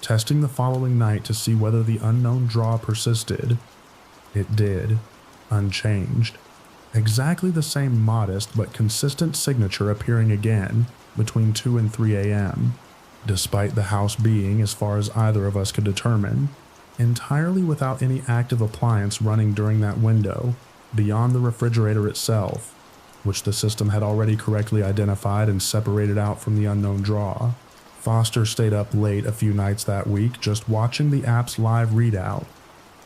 testing the following night to see whether the unknown draw persisted. It did, unchanged. Exactly the same modest but consistent signature appearing again between 2 and 3 a.m., despite the house being, as far as either of us could determine, entirely without any active appliance running during that window, beyond the refrigerator itself, which the system had already correctly identified and separated out from the unknown draw. Foster stayed up late a few nights that week just watching the app's live readout,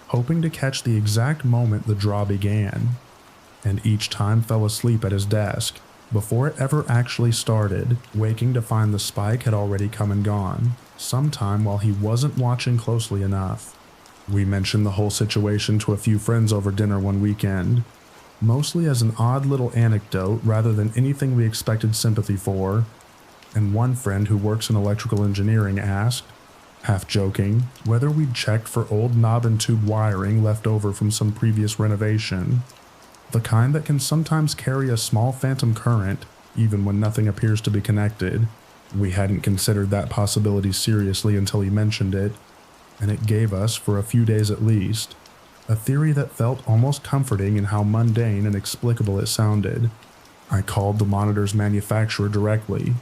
hoping to catch the exact moment the draw began, and each time fell asleep at his desk before it ever actually started, waking to find the spike had already come and gone, sometime while he wasn't watching closely enough. We mentioned the whole situation to a few friends over dinner one weekend, mostly as an odd little anecdote rather than anything we expected sympathy for, and one friend who works in electrical engineering asked, half joking, whether we'd checked for old knob and tube wiring left over from some previous renovation, the kind that can sometimes carry a small phantom current even when nothing appears to be connected. We hadn't considered that possibility seriously until he mentioned it, and it gave us, for a few days at least, a theory that felt almost comforting in how mundane and explicable it sounded. I called the monitor's manufacturer directly,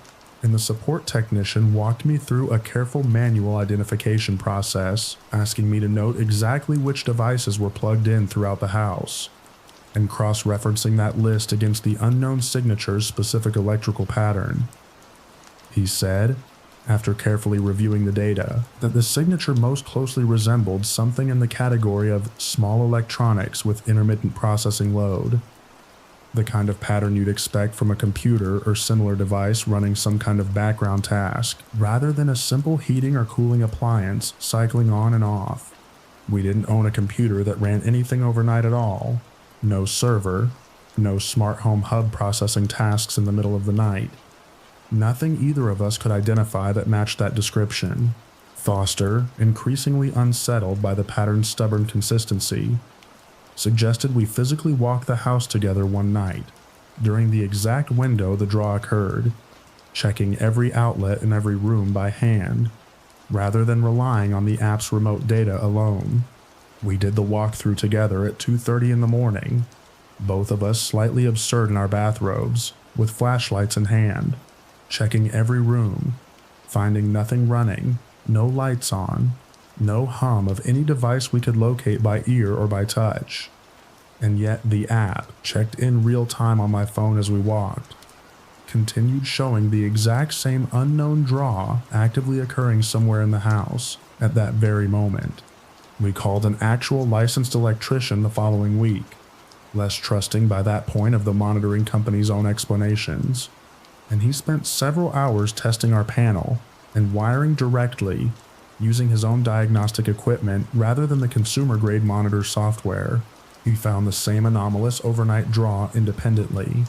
and the support technician walked me through a careful manual identification process, asking me to note exactly which devices were plugged in throughout the house, and cross-referencing that list against the unknown signature's specific electrical pattern. He said, after carefully reviewing the data, that the signature most closely resembled something in the category of small electronics with intermittent processing load, the kind of pattern you'd expect from a computer or similar device running some kind of background task, rather than a simple heating or cooling appliance cycling on and off. We didn't own a computer that ran anything overnight at all, no server, no smart home hub processing tasks in the middle of the night. Nothing either of us could identify that matched that description. Foster, increasingly unsettled by the pattern's stubborn consistency, suggested we physically walk the house together one night, during the exact window the draw occurred, checking every outlet in every room by hand, rather than relying on the app's remote data alone. We did the walkthrough together at 2:30 in the morning, both of us slightly absurd in our bathrobes, with flashlights in hand, checking every room, finding nothing running, no lights on, no hum of any device we could locate by ear or by touch. And yet the app, checked in real time on my phone as we walked, continued showing the exact same unknown draw actively occurring somewhere in the house at that very moment. We called an actual licensed electrician the following week, less trusting by that point of the monitoring company's own explanations, and he spent several hours testing our panel and wiring directly, using his own diagnostic equipment rather than the consumer-grade monitor software. He found the same anomalous overnight draw independently,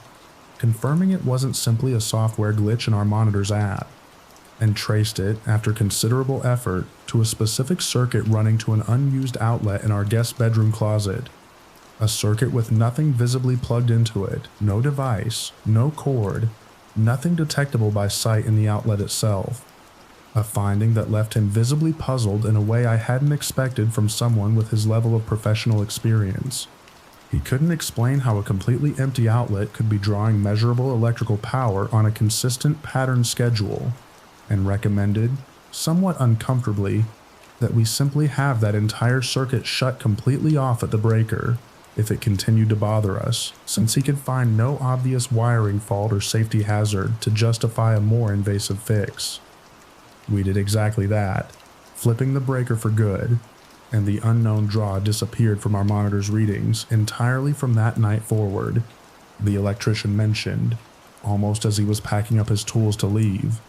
confirming it wasn't simply a software glitch in our monitor's app, and traced it, after considerable effort, to a specific circuit running to an unused outlet in our guest bedroom closet. A circuit with nothing visibly plugged into it, no device, no cord, nothing detectable by sight in the outlet itself. A finding that left him visibly puzzled in a way I hadn't expected from someone with his level of professional experience. He couldn't explain how a completely empty outlet could be drawing measurable electrical power on a consistent pattern schedule, and recommended, somewhat uncomfortably, that we simply have that entire circuit shut completely off at the breaker if it continued to bother us, since he could find no obvious wiring fault or safety hazard to justify a more invasive fix. We did exactly that, flipping the breaker for good, and the unknown draw disappeared from our monitor's readings entirely from that night forward. The electrician mentioned, almost as he was packing up his tools to leave,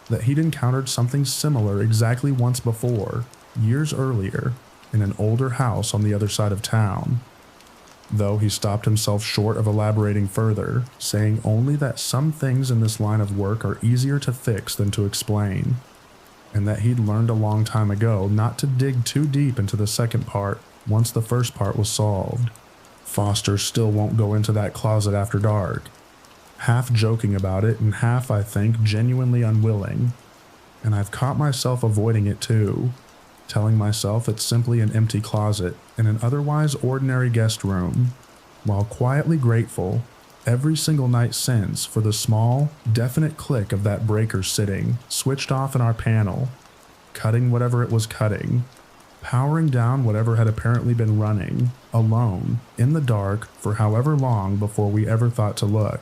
that he'd encountered something similar exactly once before, years earlier, in an older house on the other side of town. Though he stopped himself short of elaborating further, saying only that some things in this line of work are easier to fix than to explain, and that he'd learned a long time ago not to dig too deep into the second part once the first part was solved. Foster still won't go into that closet after dark, half joking about it and half, I think, genuinely unwilling, and I've caught myself avoiding it too, telling myself it's simply an empty closet in an otherwise ordinary guest room, while quietly grateful every single night since for the small, definite click of that breaker sitting, switched off in our panel, cutting whatever it was cutting, powering down whatever had apparently been running, alone, in the dark, for however long before we ever thought to look.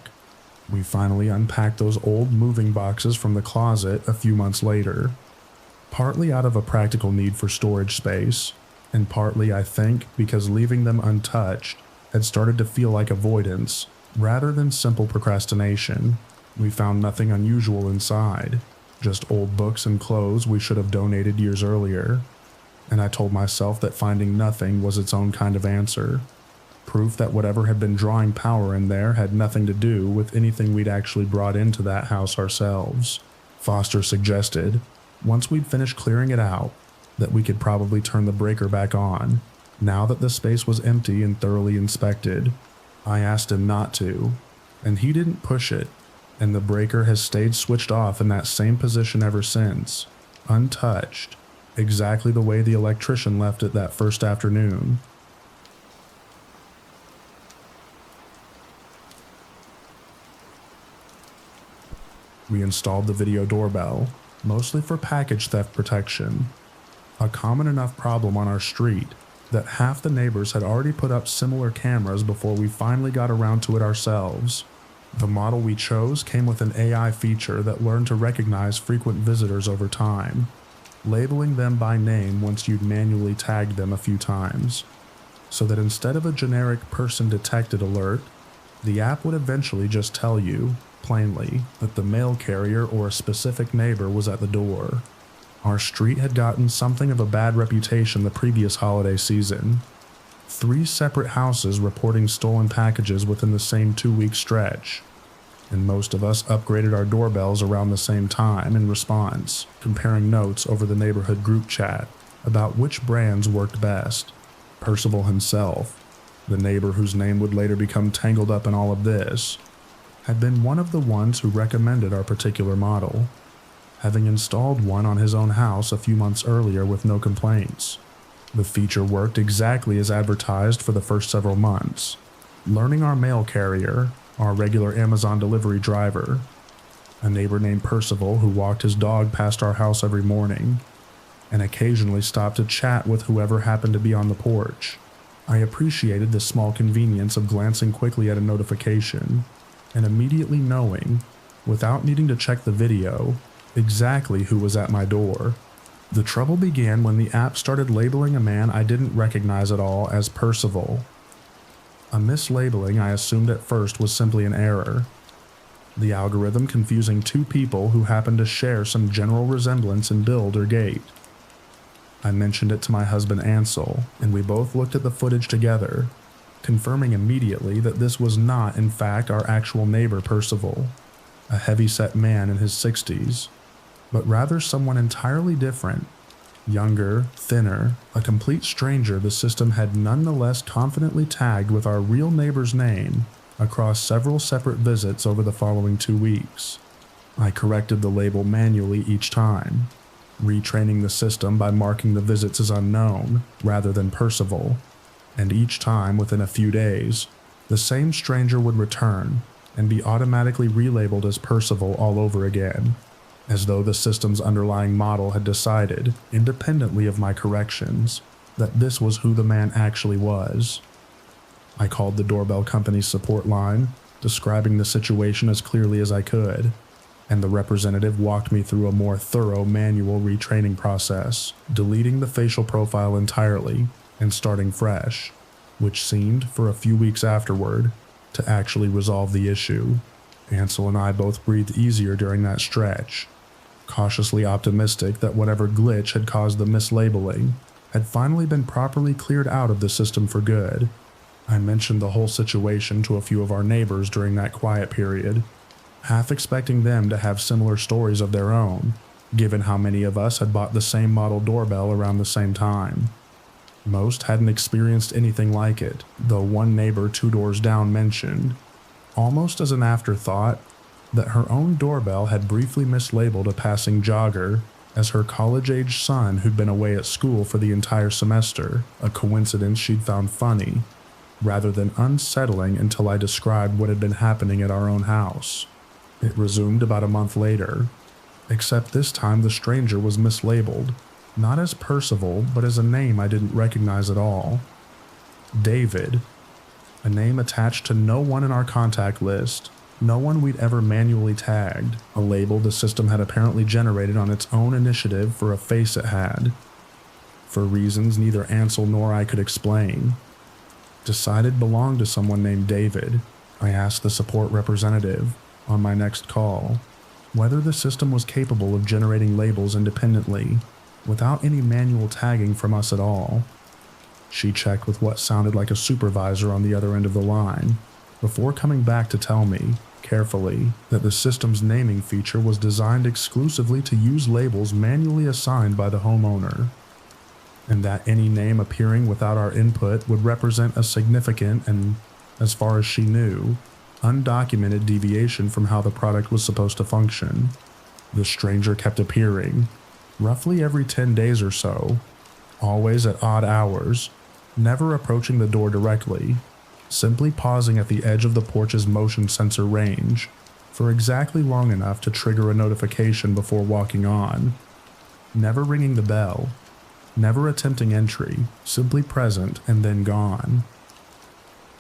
We finally unpacked those old moving boxes from the closet a few months later, partly out of a practical need for storage space, and partly, I think, because leaving them untouched had started to feel like avoidance, rather than simple procrastination. We found nothing unusual inside, just old books and clothes we should have donated years earlier, and I told myself that finding nothing was its own kind of answer, proof that whatever had been drawing power in there had nothing to do with anything we'd actually brought into that house ourselves. Foster suggested, once we'd finished clearing it out, that we could probably turn the breaker back on, now that the space was empty and thoroughly inspected. I asked him not to, and he didn't push it, and the breaker has stayed switched off in that same position ever since, untouched, exactly the way the electrician left it that first afternoon. We installed the video doorbell, mostly for package theft protection, a common enough problem on our street that half the neighbors had already put up similar cameras before we finally got around to it ourselves. The model we chose came with an AI feature that learned to recognize frequent visitors over time, labeling them by name once you'd manually tagged them a few times, so that instead of a generic person detected alert, the app would eventually just tell you, plainly, that the mail carrier or a specific neighbor was at the door. Our street had gotten something of a bad reputation the previous holiday season. 3 separate houses reporting stolen packages within the same 2-week stretch, and most of us upgraded our doorbells around the same time in response, comparing notes over the neighborhood group chat about which brands worked best. Percival himself, the neighbor whose name would later become tangled up in all of this, had been one of the ones who recommended our particular model, having installed one on his own house a few months earlier with no complaints. The feature worked exactly as advertised for the first several months, learning our mail carrier, our regular Amazon delivery driver, a neighbor named Percival who walked his dog past our house every morning, and occasionally stopped to chat with whoever happened to be on the porch. I appreciated the small convenience of glancing quickly at a notification and immediately knowing, without needing to check the video, exactly who was at my door. The trouble began when the app started labeling a man I didn't recognize at all as Percival. A mislabeling I assumed at first was simply an error, the algorithm confusing two people who happened to share some general resemblance in build or gait. I mentioned it to my husband Ansel, and we both looked at the footage together, confirming immediately that this was not in fact our actual neighbor Percival, a heavy-set man in his 60s, but rather someone entirely different, younger, thinner, a complete stranger the system had nonetheless confidently tagged with our real neighbor's name across several separate visits over the following 2 weeks. I corrected the label manually each time, retraining the system by marking the visits as unknown rather than Percival, and each time within a few days, the same stranger would return and be automatically relabeled as Percival all over again, as though the system's underlying model had decided, independently of my corrections, that this was who the man actually was. I called the doorbell company's support line, describing the situation as clearly as I could, and the representative walked me through a more thorough manual retraining process, deleting the facial profile entirely and starting fresh, which seemed, for a few weeks afterward, to actually resolve the issue. Ansel and I both breathed easier during that stretch, cautiously optimistic that whatever glitch had caused the mislabeling had finally been properly cleared out of the system for good. I mentioned the whole situation to a few of our neighbors during that quiet period, half expecting them to have similar stories of their own, given how many of us had bought the same model doorbell around the same time. Most hadn't experienced anything like it, though one neighbor 2 doors down mentioned, almost as an afterthought, that her own doorbell had briefly mislabeled a passing jogger as her college-age son who'd been away at school for the entire semester, a coincidence she'd found funny, rather than unsettling until I described what had been happening at our own house. It resumed about a month later, except this time the stranger was mislabeled, not as Percival, but as a name I didn't recognize at all. David, a name attached to no one in our contact list, no one we'd ever manually tagged, a label the system had apparently generated on its own initiative for a face it had, for reasons neither Ansel nor I could explain. Decided belonged to someone named David. I asked the support representative, on my next call, whether the system was capable of generating labels independently, without any manual tagging from us at all. She checked with what sounded like a supervisor on the other end of the line, before coming back to tell me, carefully, that the system's naming feature was designed exclusively to use labels manually assigned by the homeowner, and that any name appearing without our input would represent a significant and, as far as she knew, undocumented deviation from how the product was supposed to function. The stranger kept appearing, roughly every 10 days or so, always at odd hours, never approaching the door directly, simply pausing at the edge of the porch's motion sensor range for exactly long enough to trigger a notification before walking on, never ringing the bell, never attempting entry, simply present and then gone.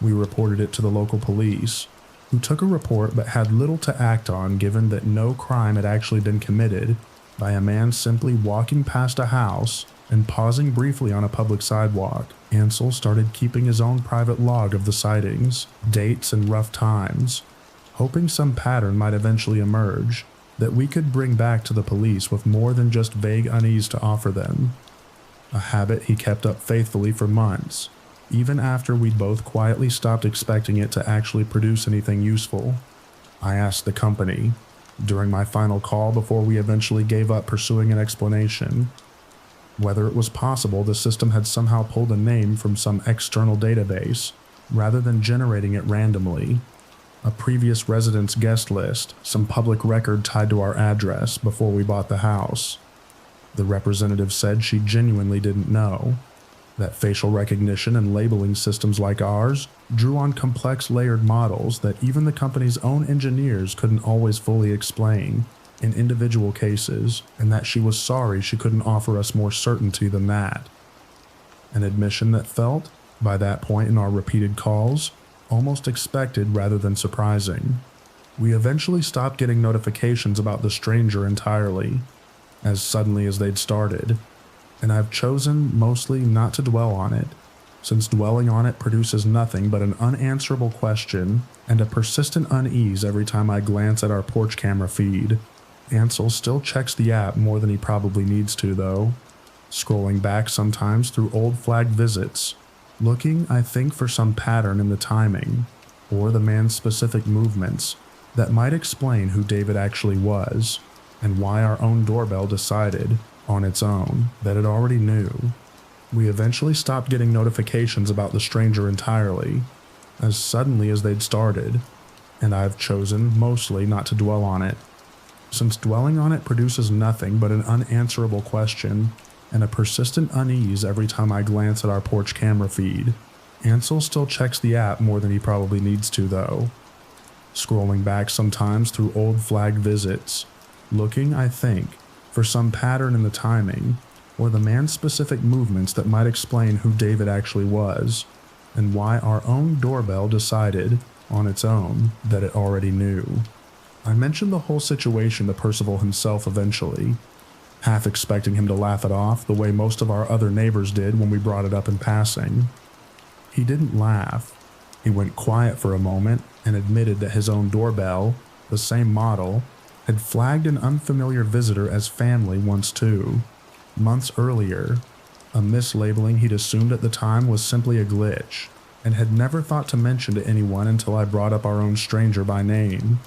We reported it to the local police, who took a report but had little to act on given that no crime had actually been committed by a man simply walking past a house and pausing briefly on a public sidewalk. Ansel started keeping his own private log of the sightings, dates, and rough times, hoping some pattern might eventually emerge that we could bring back to the police with more than just vague unease to offer them. A habit he kept up faithfully for months, even after we'd both quietly stopped expecting it to actually produce anything useful. I asked the company, during my final call before we eventually gave up pursuing an explanation, whether it was possible the system had somehow pulled a name from some external database rather than generating it randomly. A previous resident's guest list, some public record tied to our address before we bought the house. The representative said she genuinely didn't know that facial recognition and labeling systems like ours drew on complex layered models that even the company's own engineers couldn't always fully explain in individual cases, and that she was sorry she couldn't offer us more certainty than that. An admission that felt, by that point in our repeated calls, almost expected rather than surprising. We eventually stopped getting notifications about the stranger entirely, as suddenly as they'd started, and I've chosen mostly not to dwell on it, since dwelling on it produces nothing but an unanswerable question and a persistent unease every time I glance at our porch camera feed. Ansel still checks the app more than he probably needs to, though, scrolling back sometimes through old flagged visits, looking, I think, for some pattern in the timing, or the man's specific movements, that might explain who David actually was, and why our own doorbell decided, on its own, that it already knew. We eventually stopped getting notifications about the stranger entirely, as suddenly as they'd started, and I've chosen mostly not to dwell on it, since dwelling on it produces nothing but an unanswerable question and a persistent unease every time I glance at our porch camera feed. Ansel still checks the app more than he probably needs to, though, scrolling back sometimes through old flagged visits, looking, I think, for some pattern in the timing, or the man's specific movements that might explain who David actually was, and why our own doorbell decided, on its own, that it already knew. I mentioned the whole situation to Percival himself eventually, half expecting him to laugh it off the way most of our other neighbors did when we brought it up in passing. He didn't laugh. He went quiet for a moment and admitted that his own doorbell, the same model, had flagged an unfamiliar visitor as family once too, months earlier, a mislabeling he'd assumed at the time was simply a glitch, and had never thought to mention to anyone until I brought up our own stranger by name.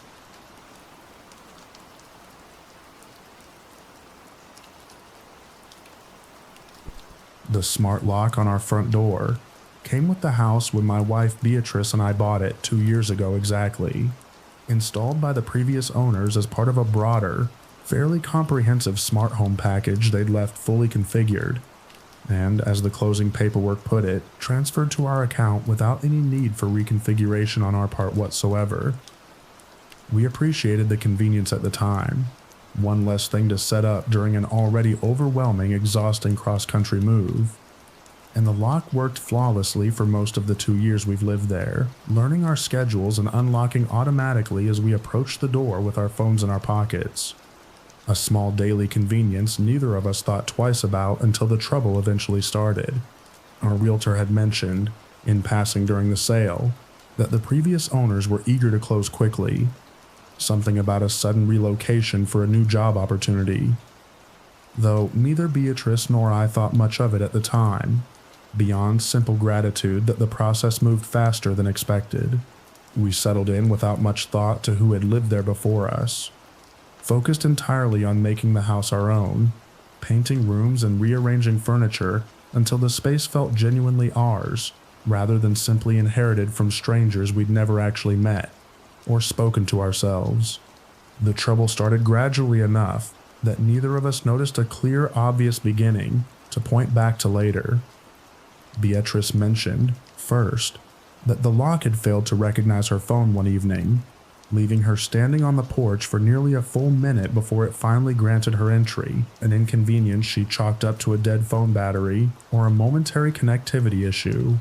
The smart lock on our front door came with the house when my wife Beatrice and I bought it 2 years ago exactly, installed by the previous owners as part of a broader, fairly comprehensive smart home package they'd left fully configured, and, as the closing paperwork put it, transferred to our account without any need for reconfiguration on our part whatsoever. We appreciated the convenience at the time, one less thing to set up during an already overwhelming, exhausting cross-country move. And the lock worked flawlessly for most of the 2 years we've lived there, learning our schedules and unlocking automatically as we approached the door with our phones in our pockets. A small daily convenience neither of us thought twice about until the trouble eventually started. Our realtor had mentioned, in passing during the sale, that the previous owners were eager to close quickly, something about a sudden relocation for a new job opportunity. Though neither Beatrice nor I thought much of it at the time, beyond simple gratitude that the process moved faster than expected. We settled in without much thought to who had lived there before us, focused entirely on making the house our own, painting rooms and rearranging furniture until the space felt genuinely ours, rather than simply inherited from strangers we'd never actually met or spoken to ourselves. The trouble started gradually enough that neither of us noticed a clear, obvious beginning to point back to later. Beatrice mentioned, first, that the lock had failed to recognize her phone one evening, leaving her standing on the porch for nearly a full minute before it finally granted her entry, an inconvenience she chalked up to a dead phone battery or a momentary connectivity issue.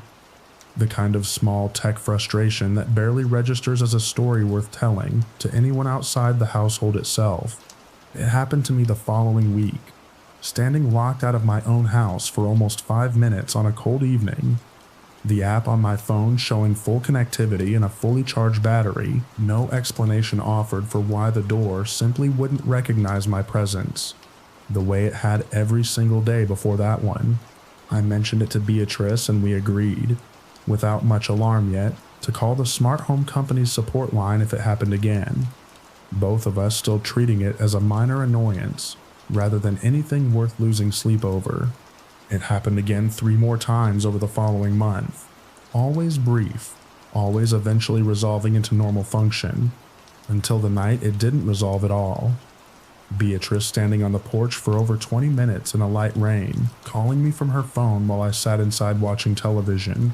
The kind of small tech frustration that barely registers as a story worth telling to anyone outside the household itself. It happened to me the following week, standing locked out of my own house for almost 5 minutes on a cold evening. The app on my phone showing full connectivity and a fully charged battery, no explanation offered for why the door simply wouldn't recognize my presence, the way it had every single day before that one. I mentioned it to Beatrice and we agreed, without much alarm yet, to call the smart home company's support line if it happened again, both of us still treating it as a minor annoyance rather than anything worth losing sleep over. It happened again 3 more times over the following month, always brief, always eventually resolving into normal function, until the night it didn't resolve at all. Beatrice standing on the porch for over 20 minutes in a light rain, calling me from her phone while I sat inside watching television,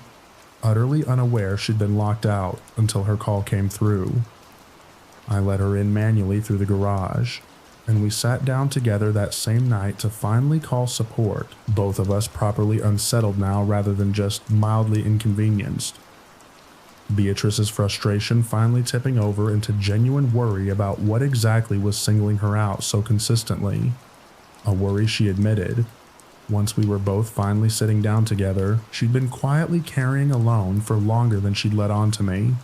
utterly unaware she'd been locked out until her call came through. I let her in manually through the garage, and we sat down together that same night to finally call support, both of us properly unsettled now rather than just mildly inconvenienced. Beatrice's frustration finally tipping over into genuine worry about what exactly was singling her out so consistently. A worry she admitted. Once we were both finally sitting down together, she'd been quietly carrying alone for longer than she'd let on to me.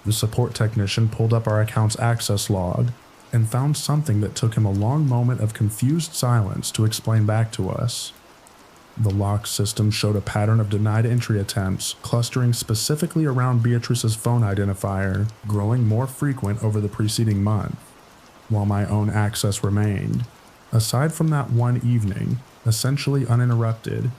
The support technician pulled up our account's access log and found something that took him a long moment of confused silence to explain back to us. The lock system showed a pattern of denied entry attempts, clustering specifically around Beatrice's phone identifier, growing more frequent over the preceding month, while my own access remained, aside from that one evening, essentially uninterrupted.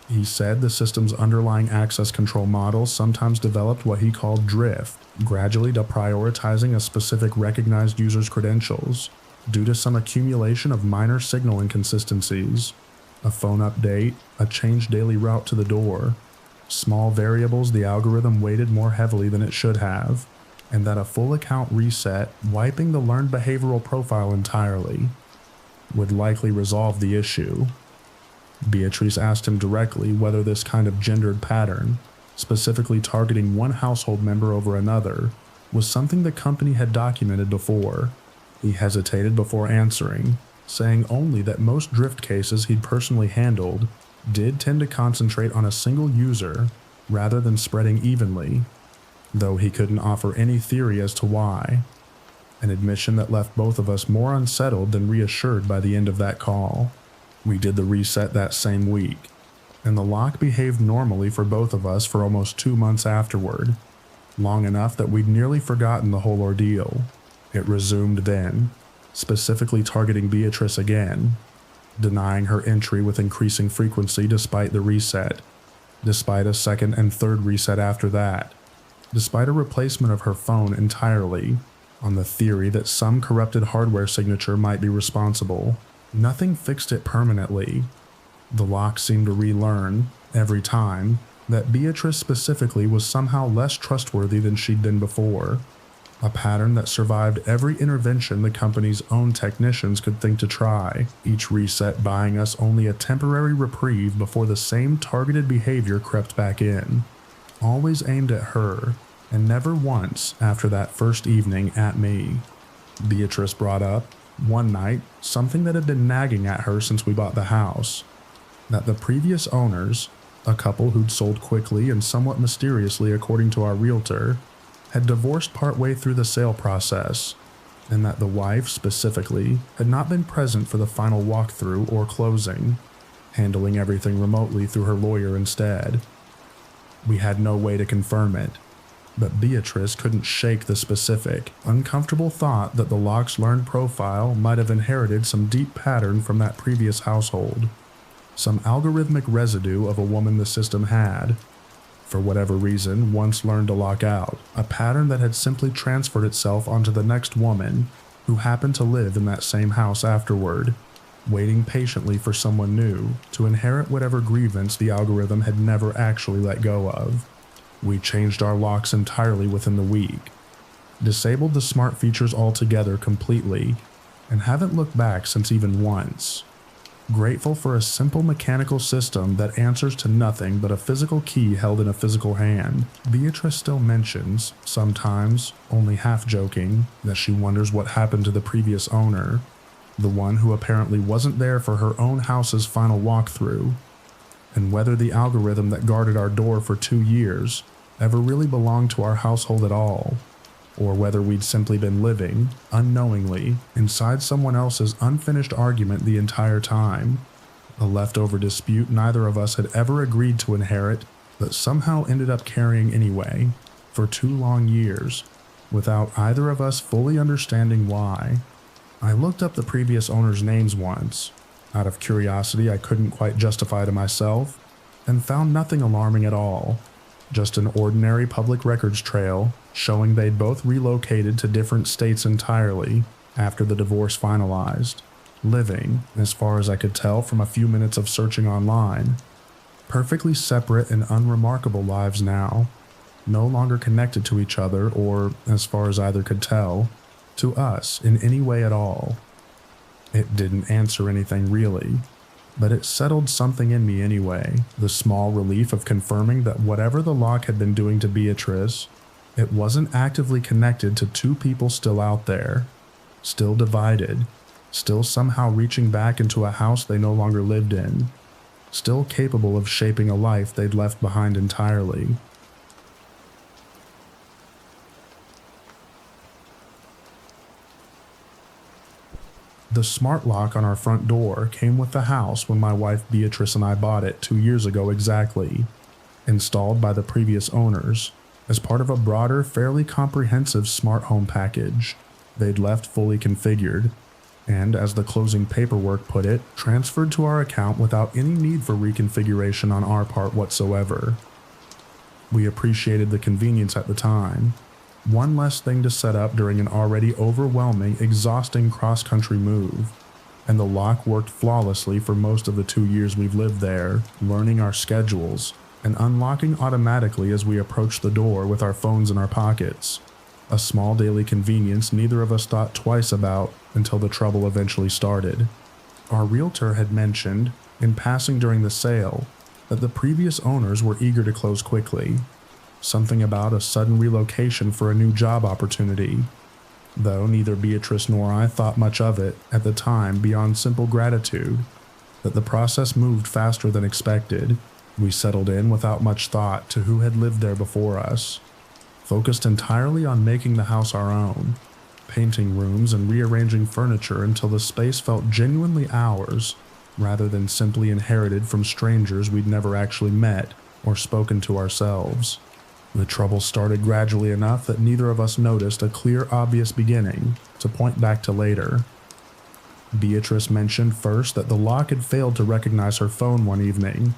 He said the system's underlying access control model sometimes developed what he called drift, gradually deprioritizing a specific recognized user's credentials, due to some accumulation of minor signal inconsistencies. A phone update, a changed daily route to the door, small variables the algorithm weighted more heavily than it should have, and that a full account reset, wiping the learned behavioral profile entirely, would likely resolve the issue. Beatrice asked him directly whether this kind of gendered pattern, specifically targeting one household member over another, was something the company had documented before. He hesitated before answering, saying only that most drift cases he'd personally handled did tend to concentrate on a single user rather than spreading evenly, though he couldn't offer any theory as to why, an admission that left both of us more unsettled than reassured by the end of that call. We did the reset that same week, and the lock behaved normally for both of us for almost 2 months afterward, long enough that we'd nearly forgotten the whole ordeal. It resumed then, specifically targeting Beatrice again, denying her entry with increasing frequency despite the reset, despite a second and third reset after that, despite a replacement of her phone entirely, on the theory that some corrupted hardware signature might be responsible. Nothing fixed it permanently. The lock seemed to relearn, every time, that Beatrice specifically was somehow less trustworthy than she'd been before. A pattern that survived every intervention the company's own technicians could think to try, each reset buying us only a temporary reprieve before the same targeted behavior crept back in. Always aimed at her, and never once, after that first evening, at me. Beatrice brought up, one night, something that had been nagging at her since we bought the house. That the previous owners, a couple who'd sold quickly and somewhat mysteriously according to our realtor, had divorced partway through the sale process, and that the wife, specifically, had not been present for the final walkthrough or closing, handling everything remotely through her lawyer instead. We had no way to confirm it, but Beatrice couldn't shake the specific, uncomfortable thought that the lock's learned profile might have inherited some deep pattern from that previous household, some algorithmic residue of a woman the system had, for whatever reason, once learned to lock out, a pattern that had simply transferred itself onto the next woman who happened to live in that same house afterward, waiting patiently for someone new to inherit whatever grievance the algorithm had never actually let go of. We changed our locks entirely within the week, disabled the smart features altogether completely, and haven't looked back since even once. Grateful for a simple mechanical system that answers to nothing but a physical key held in a physical hand, Beatrice still mentions, sometimes, only half joking, that she wonders what happened to the previous owner, the one who apparently wasn't there for her own house's final walkthrough, and whether the algorithm that guarded our door for 2 years ever really belonged to our household at all, or whether we'd simply been living, unknowingly, inside someone else's unfinished argument the entire time, a leftover dispute neither of us had ever agreed to inherit, but somehow ended up carrying anyway, for 2 long years, without either of us fully understanding why. I looked up the previous owners' names once, out of curiosity I couldn't quite justify to myself, and found nothing alarming at all. Just an ordinary public records trail showing they'd both relocated to different states entirely after the divorce finalized, living, as far as I could tell from a few minutes of searching online, perfectly separate and unremarkable lives now, no longer connected to each other or, as far as either could tell, to us in any way at all. It didn't answer anything really, but it settled something in me anyway, the small relief of confirming that whatever the lock had been doing to Beatrice, it wasn't actively connected to two people still out there, still divided, still somehow reaching back into a house they no longer lived in, still capable of shaping a life they'd left behind entirely. The smart lock on our front door came with the house when my wife Beatrice and I bought it 2 years ago exactly, installed by the previous owners as part of a broader, fairly comprehensive smart home package they'd left fully configured, and as the closing paperwork put it, transferred to our account without any need for reconfiguration on our part whatsoever. We appreciated the convenience at the time. One less thing to set up during an already overwhelming, exhausting cross-country move, and the lock worked flawlessly for most of the 2 years we've lived there, learning our schedules, and unlocking automatically as we approached the door with our phones in our pockets. A small daily convenience neither of us thought twice about until the trouble eventually started. Our realtor had mentioned, in passing during the sale, that the previous owners were eager to close quickly. Something about a sudden relocation for a new job opportunity, though neither Beatrice nor I thought much of it at the time beyond simple gratitude that the process moved faster than expected. We settled in without much thought to who had lived there before us, focused entirely on making the house our own, painting rooms and rearranging furniture until the space felt genuinely ours, rather than simply inherited from strangers we'd never actually met or spoken to ourselves. The trouble started gradually enough that neither of us noticed a clear, obvious beginning to point back to later. Beatrice mentioned first that the lock had failed to recognize her phone one evening,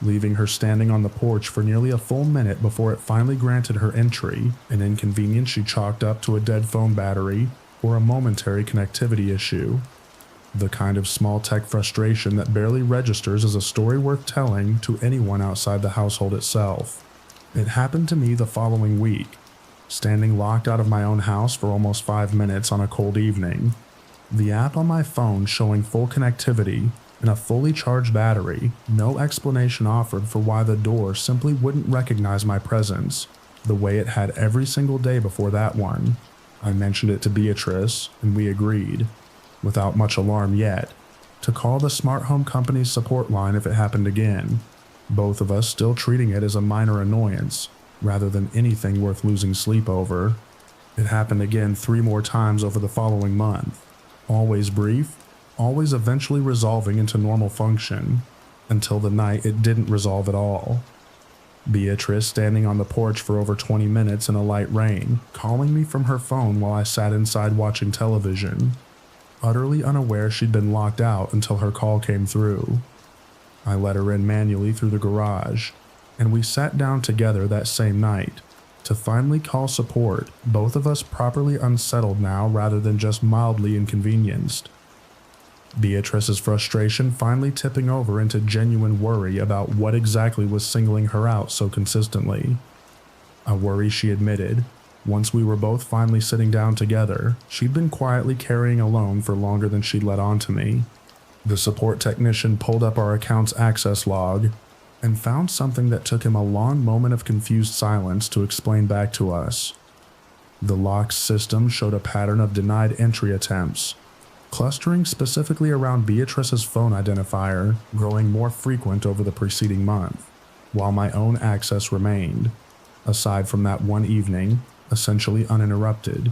leaving her standing on the porch for nearly a full minute before it finally granted her entry, an inconvenience she chalked up to a dead phone battery or a momentary connectivity issue. The kind of small tech frustration that barely registers as a story worth telling to anyone outside the household itself. It happened to me the following week, standing locked out of my own house for almost 5 minutes on a cold evening. The app on my phone showing full connectivity and a fully charged battery, no explanation offered for why the door simply wouldn't recognize my presence, the way it had every single day before that one. I mentioned it to Beatrice, and we agreed, without much alarm yet, to call the smart home company's support line if it happened again, both of us still treating it as a minor annoyance, rather than anything worth losing sleep over. It happened again 3 more times over the following month, always brief, always eventually resolving into normal function, until the night it didn't resolve at all. Beatrice standing on the porch for over 20 minutes in a light rain, calling me from her phone while I sat inside watching television, utterly unaware she'd been locked out until her call came through. I let her in manually through the garage, and we sat down together that same night to finally call support, both of us properly unsettled now rather than just mildly inconvenienced. Beatrice's frustration finally tipping over into genuine worry about what exactly was singling her out so consistently. A worry she admitted, once we were both finally sitting down together, she'd been quietly carrying alone for longer than she'd let on to me. The support technician pulled up our account's access log and found something that took him a long moment of confused silence to explain back to us. The lock's system showed a pattern of denied entry attempts, clustering specifically around Beatrice's phone identifier, growing more frequent over the preceding month, while my own access remained, aside from that one evening, essentially uninterrupted.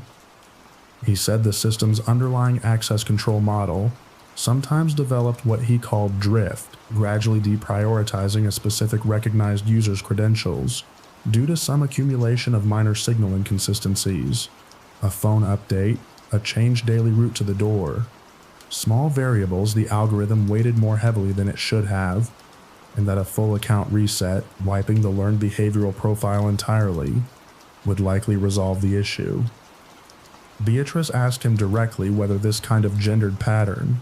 He said the system's underlying access control model sometimes developed what he called drift, gradually deprioritizing a specific recognized user's credentials due to some accumulation of minor signal inconsistencies, a phone update, a changed daily route to the door, small variables the algorithm weighted more heavily than it should have, and that a full account reset, wiping the learned behavioral profile entirely, would likely resolve the issue. Beatrice asked him directly whether this kind of gendered pattern,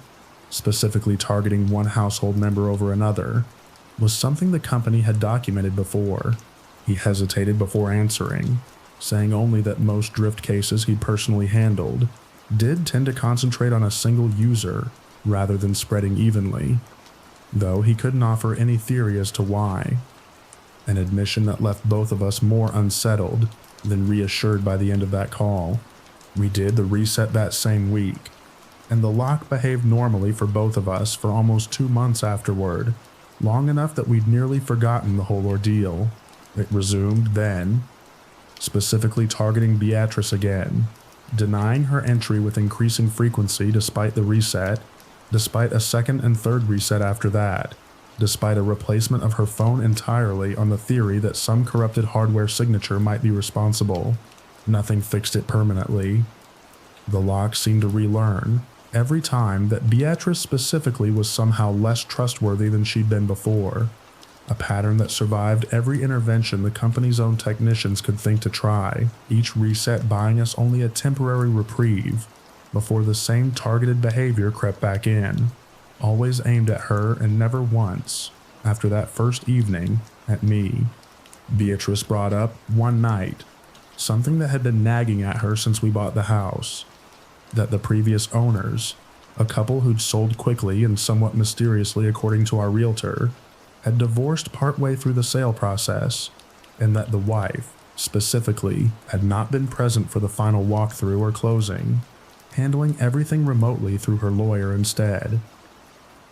specifically targeting one household member over another, was something the company had documented before. He hesitated before answering, saying only that most drift cases he'd personally handled did tend to concentrate on a single user rather than spreading evenly, though he couldn't offer any theory as to why. An admission that left both of us more unsettled than reassured by the end of that call. We did the reset that same week, and the lock behaved normally for both of us for almost 2 months afterward, long enough that we'd nearly forgotten the whole ordeal. It resumed then, specifically targeting Beatrice again, denying her entry with increasing frequency despite the reset, despite a second and third reset after that, despite a replacement of her phone entirely on the theory that some corrupted hardware signature might be responsible. Nothing fixed it permanently. The lock seemed to relearn every time that Beatrice specifically was somehow less trustworthy than she'd been before, a pattern that survived every intervention the company's own technicians could think to try, each reset buying us only a temporary reprieve before the same targeted behavior crept back in, always aimed at her and never once, after that first evening, at me. Beatrice brought up, one night, something that had been nagging at her since we bought the house, that the previous owners, a couple who'd sold quickly and somewhat mysteriously according to our realtor, had divorced partway through the sale process, and that the wife, specifically, had not been present for the final walkthrough or closing, handling everything remotely through her lawyer instead.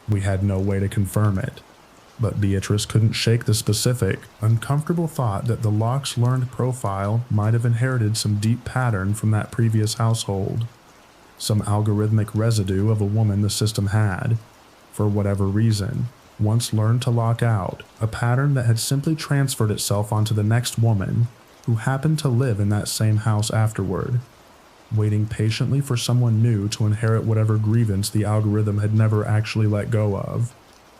We had no way to confirm it, but Beatrice couldn't shake the specific, uncomfortable thought that the lock's learned profile might have inherited some deep pattern from that previous household, some algorithmic residue of a woman the system had, for whatever reason, once learned to lock out, a pattern that had simply transferred itself onto the next woman who happened to live in that same house afterward, waiting patiently for someone new to inherit whatever grievance the algorithm had never actually let go of.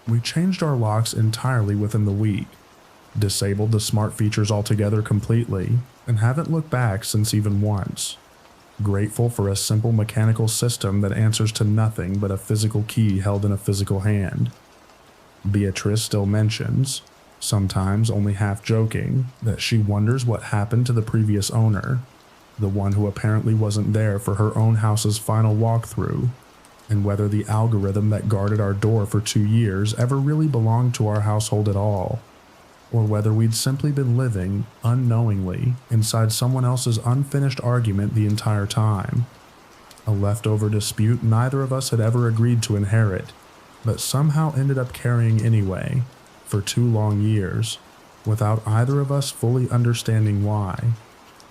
We changed our locks entirely within the week, disabled the smart features altogether completely, and haven't looked back since even once. Grateful for a simple mechanical system that answers to nothing but a physical key held in a physical hand. Beatrice still mentions, sometimes only half joking, that she wonders what happened to the previous owner, the one who apparently wasn't there for her own house's final walkthrough, and whether the algorithm that guarded our door for 2 years ever really belonged to our household at all, or whether we'd simply been living, unknowingly, inside someone else's unfinished argument the entire time. A leftover dispute neither of us had ever agreed to inherit, but somehow ended up carrying anyway, for 2 long years, without either of us fully understanding why.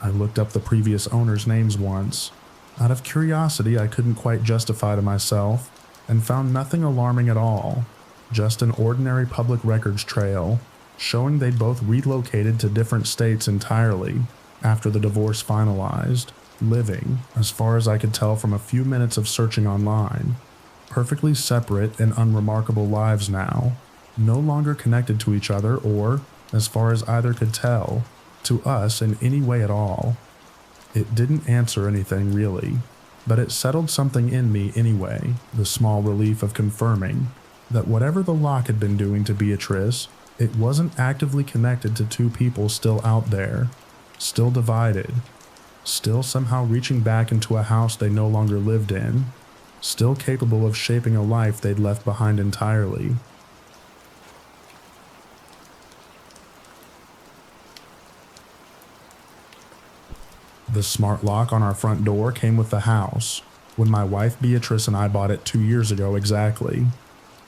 I looked up the previous owners' names once. Out of curiosity I couldn't quite justify to myself, and found nothing alarming at all, just an ordinary public records trail, showing they'd both relocated to different states entirely after the divorce finalized, living, as far as I could tell from a few minutes of searching online, perfectly separate and unremarkable lives now, no longer connected to each other or, as far as either could tell, to us in any way at all. It didn't answer anything really, but it settled something in me anyway, the small relief of confirming that whatever the lock had been doing to Beatrice, it wasn't actively connected to 2 people still out there, still divided, still somehow reaching back into a house they no longer lived in, still capable of shaping a life they'd left behind entirely. The smart lock on our front door came with the house, when my wife Beatrice and I bought it 2 years ago exactly,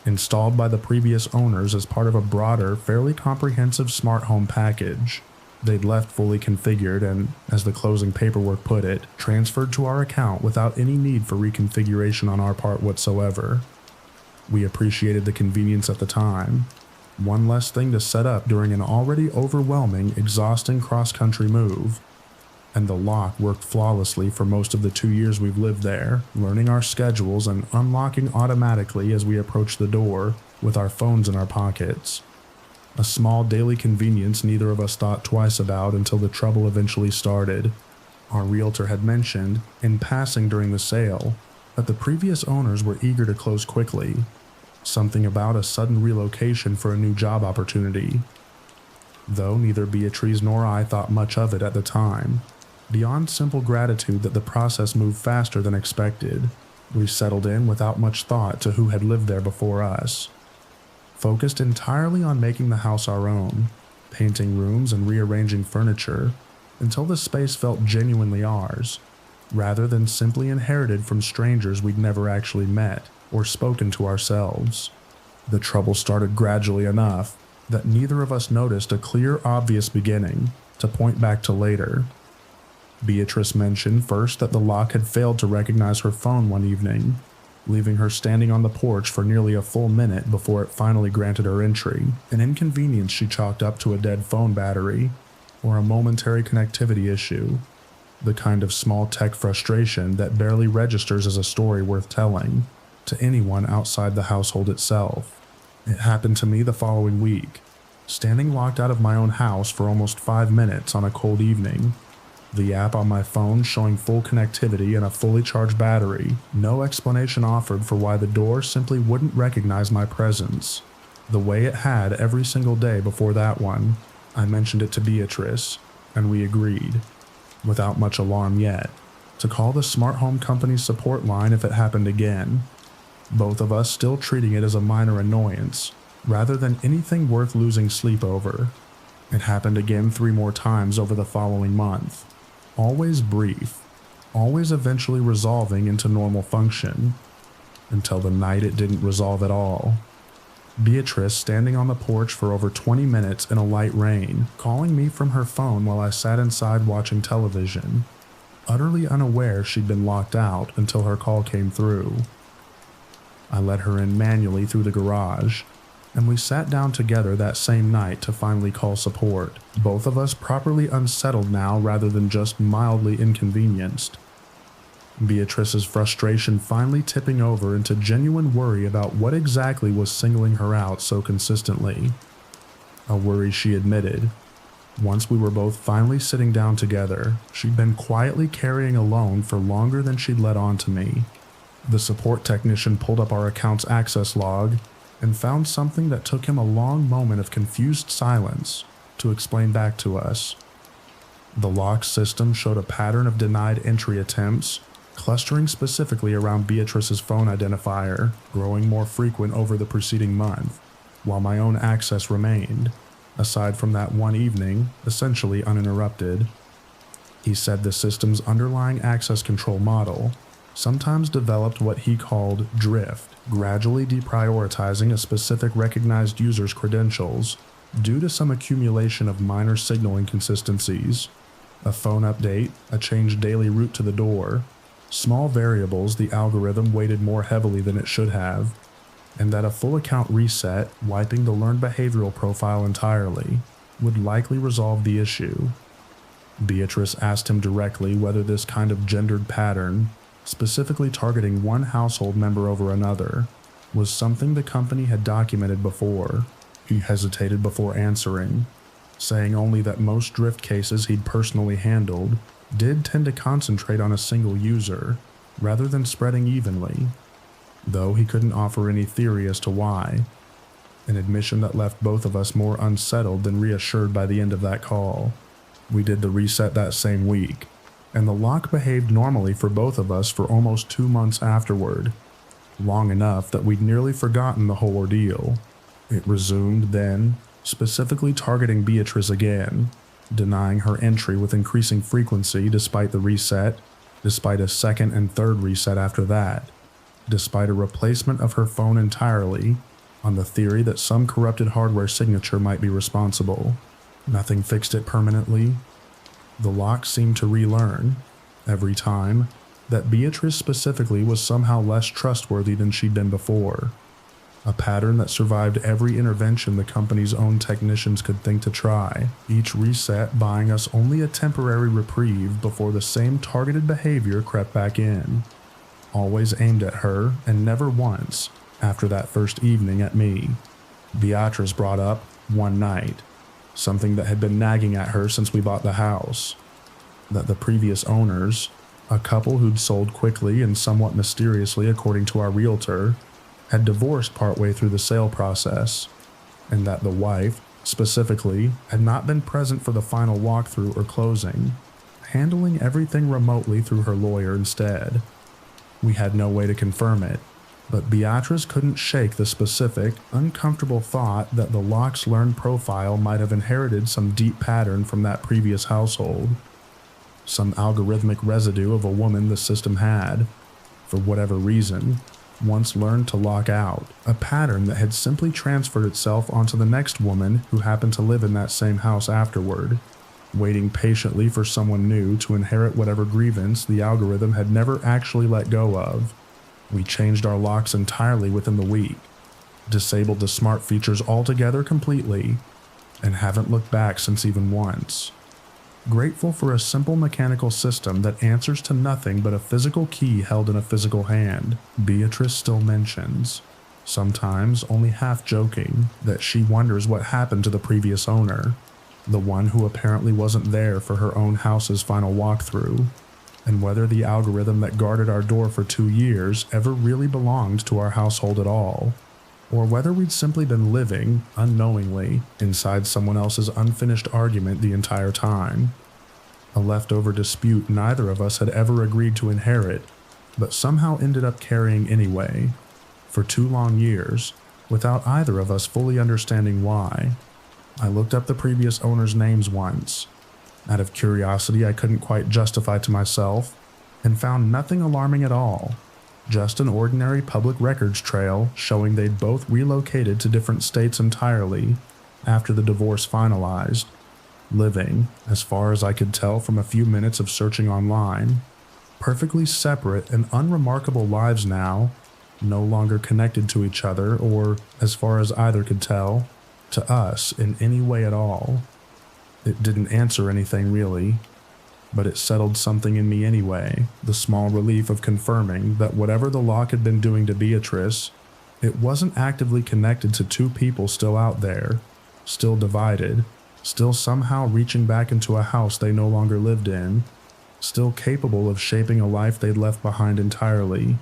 installed by the previous owners as part of a broader, fairly comprehensive smart home package. They'd left fully configured and, as the closing paperwork put it, transferred to our account without any need for reconfiguration on our part whatsoever. We appreciated the convenience at the time. One less thing to set up during an already overwhelming, exhausting cross-country move. And the lock worked flawlessly for most of the 2 years we've lived there, learning our schedules and unlocking automatically as we approached the door with our phones in our pockets. A small daily convenience neither of us thought twice about until the trouble eventually started. Our realtor had mentioned, in passing during the sale, that the previous owners were eager to close quickly. Something about a sudden relocation for a new job opportunity. Though neither Beatrice nor I thought much of it at the time, beyond simple gratitude that the process moved faster than expected, we settled in without much thought to who had lived there before us. Focused entirely on making the house our own, painting rooms and rearranging furniture until the space felt genuinely ours, rather than simply inherited from strangers we'd never actually met or spoken to ourselves. The trouble started gradually enough that neither of us noticed a clear, obvious beginning to point back to later. Beatrice mentioned first that the lock had failed to recognize her phone one evening, leaving her standing on the porch for nearly a full minute before it finally granted her entry, an inconvenience she chalked up to a dead phone battery or a momentary connectivity issue, the kind of small tech frustration that barely registers as a story worth telling to anyone outside the household itself. It happened to me the following week, standing locked out of my own house for almost 5 minutes on a cold evening. The app on my phone showing full connectivity and a fully charged battery, no explanation offered for why the door simply wouldn't recognize my presence, the way it had every single day before that one. I mentioned it to Beatrice, and we agreed, without much alarm yet, to call the smart home company's support line if it happened again, both of us still treating it as a minor annoyance, rather than anything worth losing sleep over. It happened again 3 more times over the following month. Always brief, always eventually resolving into normal function, until the night it didn't resolve at all. Beatrice standing on the porch for over 20 minutes in a light rain, calling me from her phone while I sat inside watching television, utterly unaware she'd been locked out until her call came through. I let her in manually through the garage, and we sat down together that same night to finally call support, both of us properly unsettled now rather than just mildly inconvenienced. Beatrice's frustration finally tipping over into genuine worry about what exactly was singling her out so consistently. A worry she admitted. Once we were both finally sitting down together, she'd been quietly carrying alone for longer than she'd let on to me. The support technician pulled up our account's access log and found something that took him a long moment of confused silence to explain back to us. The lock system showed a pattern of denied entry attempts, clustering specifically around Beatrice's phone identifier, growing more frequent over the preceding month, while my own access remained, aside from that one evening, essentially uninterrupted. He said the system's underlying access control model sometimes developed what he called drift, gradually deprioritizing a specific recognized user's credentials due to some accumulation of minor signal inconsistencies, a phone update, a changed daily route to the door, small variables the algorithm weighted more heavily than it should have, and that a full account reset, wiping the learned behavioral profile entirely, would likely resolve the issue. Beatrice asked him directly whether this kind of gendered pattern, specifically targeting one household member over another, was something the company had documented before. He hesitated before answering, saying only that most drift cases he'd personally handled did tend to concentrate on a single user, rather than spreading evenly, though he couldn't offer any theory as to why, an admission that left both of us more unsettled than reassured by the end of that call. We did the reset that same week, and the lock behaved normally for both of us for almost 2 months afterward, long enough that we'd nearly forgotten the whole ordeal. It resumed then, specifically targeting Beatrice again, denying her entry with increasing frequency despite the reset, despite a second and third reset after that, despite a replacement of her phone entirely, on the theory that some corrupted hardware signature might be responsible. Nothing fixed it permanently. The lock seemed to relearn, every time, that Beatrice specifically was somehow less trustworthy than she'd been before. A pattern that survived every intervention the company's own technicians could think to try, each reset buying us only a temporary reprieve before the same targeted behavior crept back in. Always aimed at her, and never once, after that first evening, at me. Beatrice brought up one night, something that had been nagging at her since we bought the house. That the previous owners, a couple who'd sold quickly and somewhat mysteriously according to our realtor, had divorced partway through the sale process, and that the wife, specifically, had not been present for the final walkthrough or closing, handling everything remotely through her lawyer instead. We had no way to confirm it, but Beatrice couldn't shake the specific, uncomfortable thought that the lock's learned profile might have inherited some deep pattern from that previous household. Some algorithmic residue of a woman the system had, for whatever reason, once learned to lock out, a pattern that had simply transferred itself onto the next woman who happened to live in that same house afterward, waiting patiently for someone new to inherit whatever grievance the algorithm had never actually let go of. We changed our locks entirely within the week, disabled the smart features altogether completely, and haven't looked back since even once. Grateful for a simple mechanical system that answers to nothing but a physical key held in a physical hand, Beatrice still mentions, sometimes only half joking, that she wonders what happened to the previous owner, the one who apparently wasn't there for her own house's final walkthrough, and whether the algorithm that guarded our door for 2 years ever really belonged to our household at all, or whether we'd simply been living, unknowingly, inside someone else's unfinished argument the entire time. A leftover dispute neither of us had ever agreed to inherit, but somehow ended up carrying anyway, for 2 long years, without either of us fully understanding why. I looked up the previous owner's names once, out of curiosity I couldn't quite justify to myself, and found nothing alarming at all. Just an ordinary public records trail showing they'd both relocated to different states entirely after the divorce finalized, living, as far as I could tell from a few minutes of searching online, perfectly separate and unremarkable lives now, no longer connected to each other or, as far as either could tell, to us in any way at all. It didn't answer anything really, but it settled something in me anyway, the small relief of confirming that whatever the lock had been doing to Beatrice, it wasn't actively connected to 2 people still out there, still divided, still somehow reaching back into a house they no longer lived in, still capable of shaping a life they'd left behind entirely.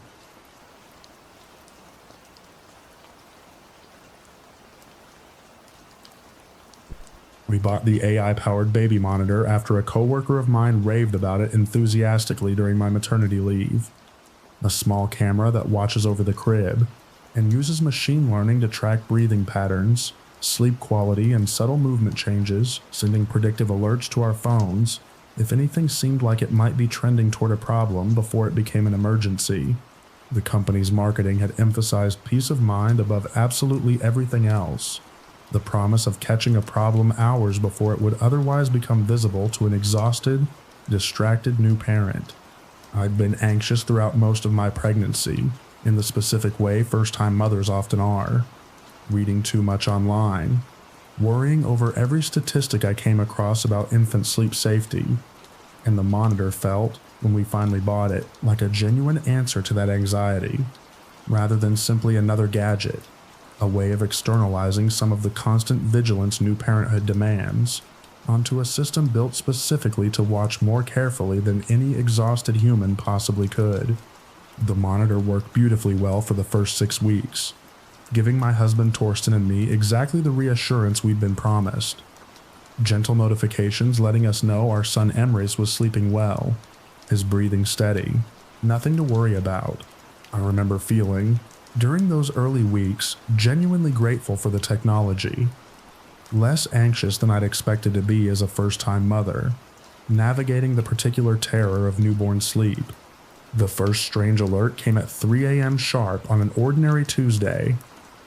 We bought the AI-powered baby monitor after a coworker of mine raved about it enthusiastically during my maternity leave. A small camera that watches over the crib and uses machine learning to track breathing patterns, sleep quality, and subtle movement changes, sending predictive alerts to our phones if anything seemed like it might be trending toward a problem before it became an emergency. The company's marketing had emphasized peace of mind above absolutely everything else. The promise of catching a problem hours before it would otherwise become visible to an exhausted, distracted new parent. I'd been anxious throughout most of my pregnancy, in the specific way first-time mothers often are, reading too much online, worrying over every statistic I came across about infant sleep safety, and the monitor felt, when we finally bought it, like a genuine answer to that anxiety, rather than simply another gadget. A way of externalizing some of the constant vigilance new parenthood demands onto a system built specifically to watch more carefully than any exhausted human possibly could. The monitor worked beautifully well for the first 6 weeks, giving my husband Torsten and me exactly the reassurance we'd been promised. Gentle notifications letting us know our son Emrys was sleeping well, his breathing steady, nothing to worry about. I remember feeling, during those early weeks, genuinely grateful for the technology. Less anxious than I'd expected to be as a first-time mother, navigating the particular terror of newborn sleep. The first strange alert came at 3 a.m. sharp on an ordinary Tuesday.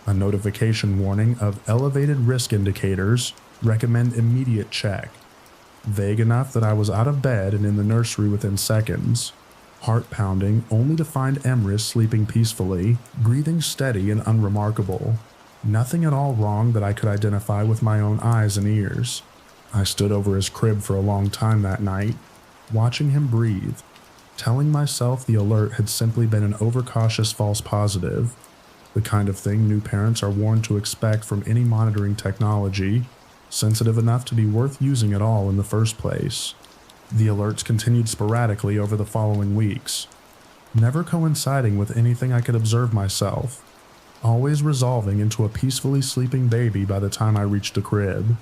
A notification warning of elevated risk indicators, recommend immediate check. Vague enough that I was out of bed and in the nursery within seconds. Heart pounding, only to find Emrys sleeping peacefully, breathing steady and unremarkable. Nothing at all wrong that I could identify with my own eyes and ears. I stood over his crib for a long time that night, watching him breathe, telling myself the alert had simply been an overcautious false positive. the kind of thing new parents are warned to expect from any monitoring technology, sensitive enough to be worth using at all in the first place. The alerts continued sporadically over the following weeks, never coinciding with anything I could observe myself, always resolving into a peacefully sleeping baby by the time I reached the crib.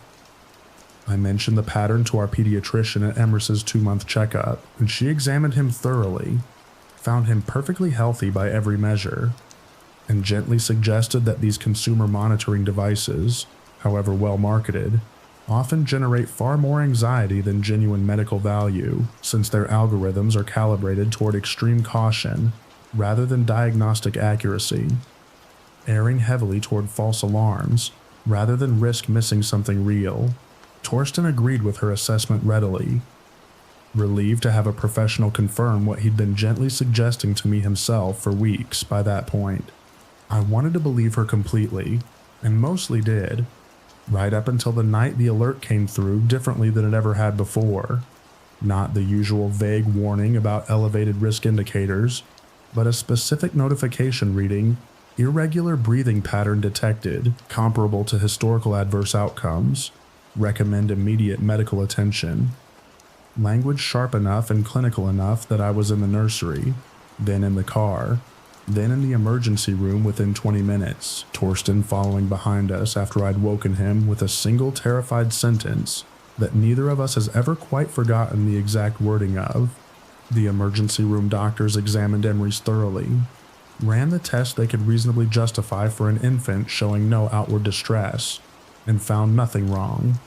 I mentioned the pattern to our pediatrician at Emrys's 2-month checkup, and she examined him thoroughly, found him perfectly healthy by every measure, and gently suggested that these consumer monitoring devices, however well marketed, often generate far more anxiety than genuine medical value, since their algorithms are calibrated toward extreme caution rather than diagnostic accuracy, erring heavily toward false alarms rather than risk missing something real. Torsten agreed with her assessment readily, relieved to have a professional confirm what he'd been gently suggesting to me himself for weeks by that point. I wanted to believe her completely, and mostly did, right up until the night the alert came through differently than it ever had before. Not the usual vague warning about elevated risk indicators, but a specific notification reading, irregular breathing pattern detected, comparable to historical adverse outcomes, recommend immediate medical attention. Language sharp enough and clinical enough that I was in the nursery, then in the car, then in the emergency room within 20 minutes, Torsten following behind us after I'd woken him with a single terrified sentence that neither of us has ever quite forgotten the exact wording of. The emergency room doctors examined Emery's thoroughly, ran the test they could reasonably justify for an infant showing no outward distress, and found nothing wrong,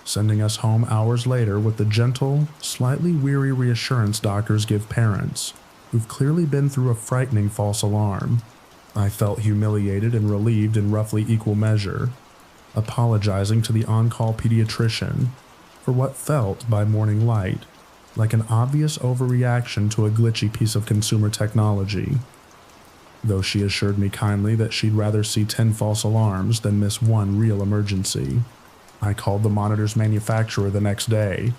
sending us home hours later with the gentle, slightly weary reassurance doctors give parents who've clearly been through a frightening false alarm. I felt humiliated and relieved in roughly equal measure, apologizing to the on-call pediatrician for what felt, by morning light, like an obvious overreaction to a glitchy piece of consumer technology, though she assured me kindly that she'd rather see 10 false alarms than miss one real emergency. I called the monitor's manufacturer the next day,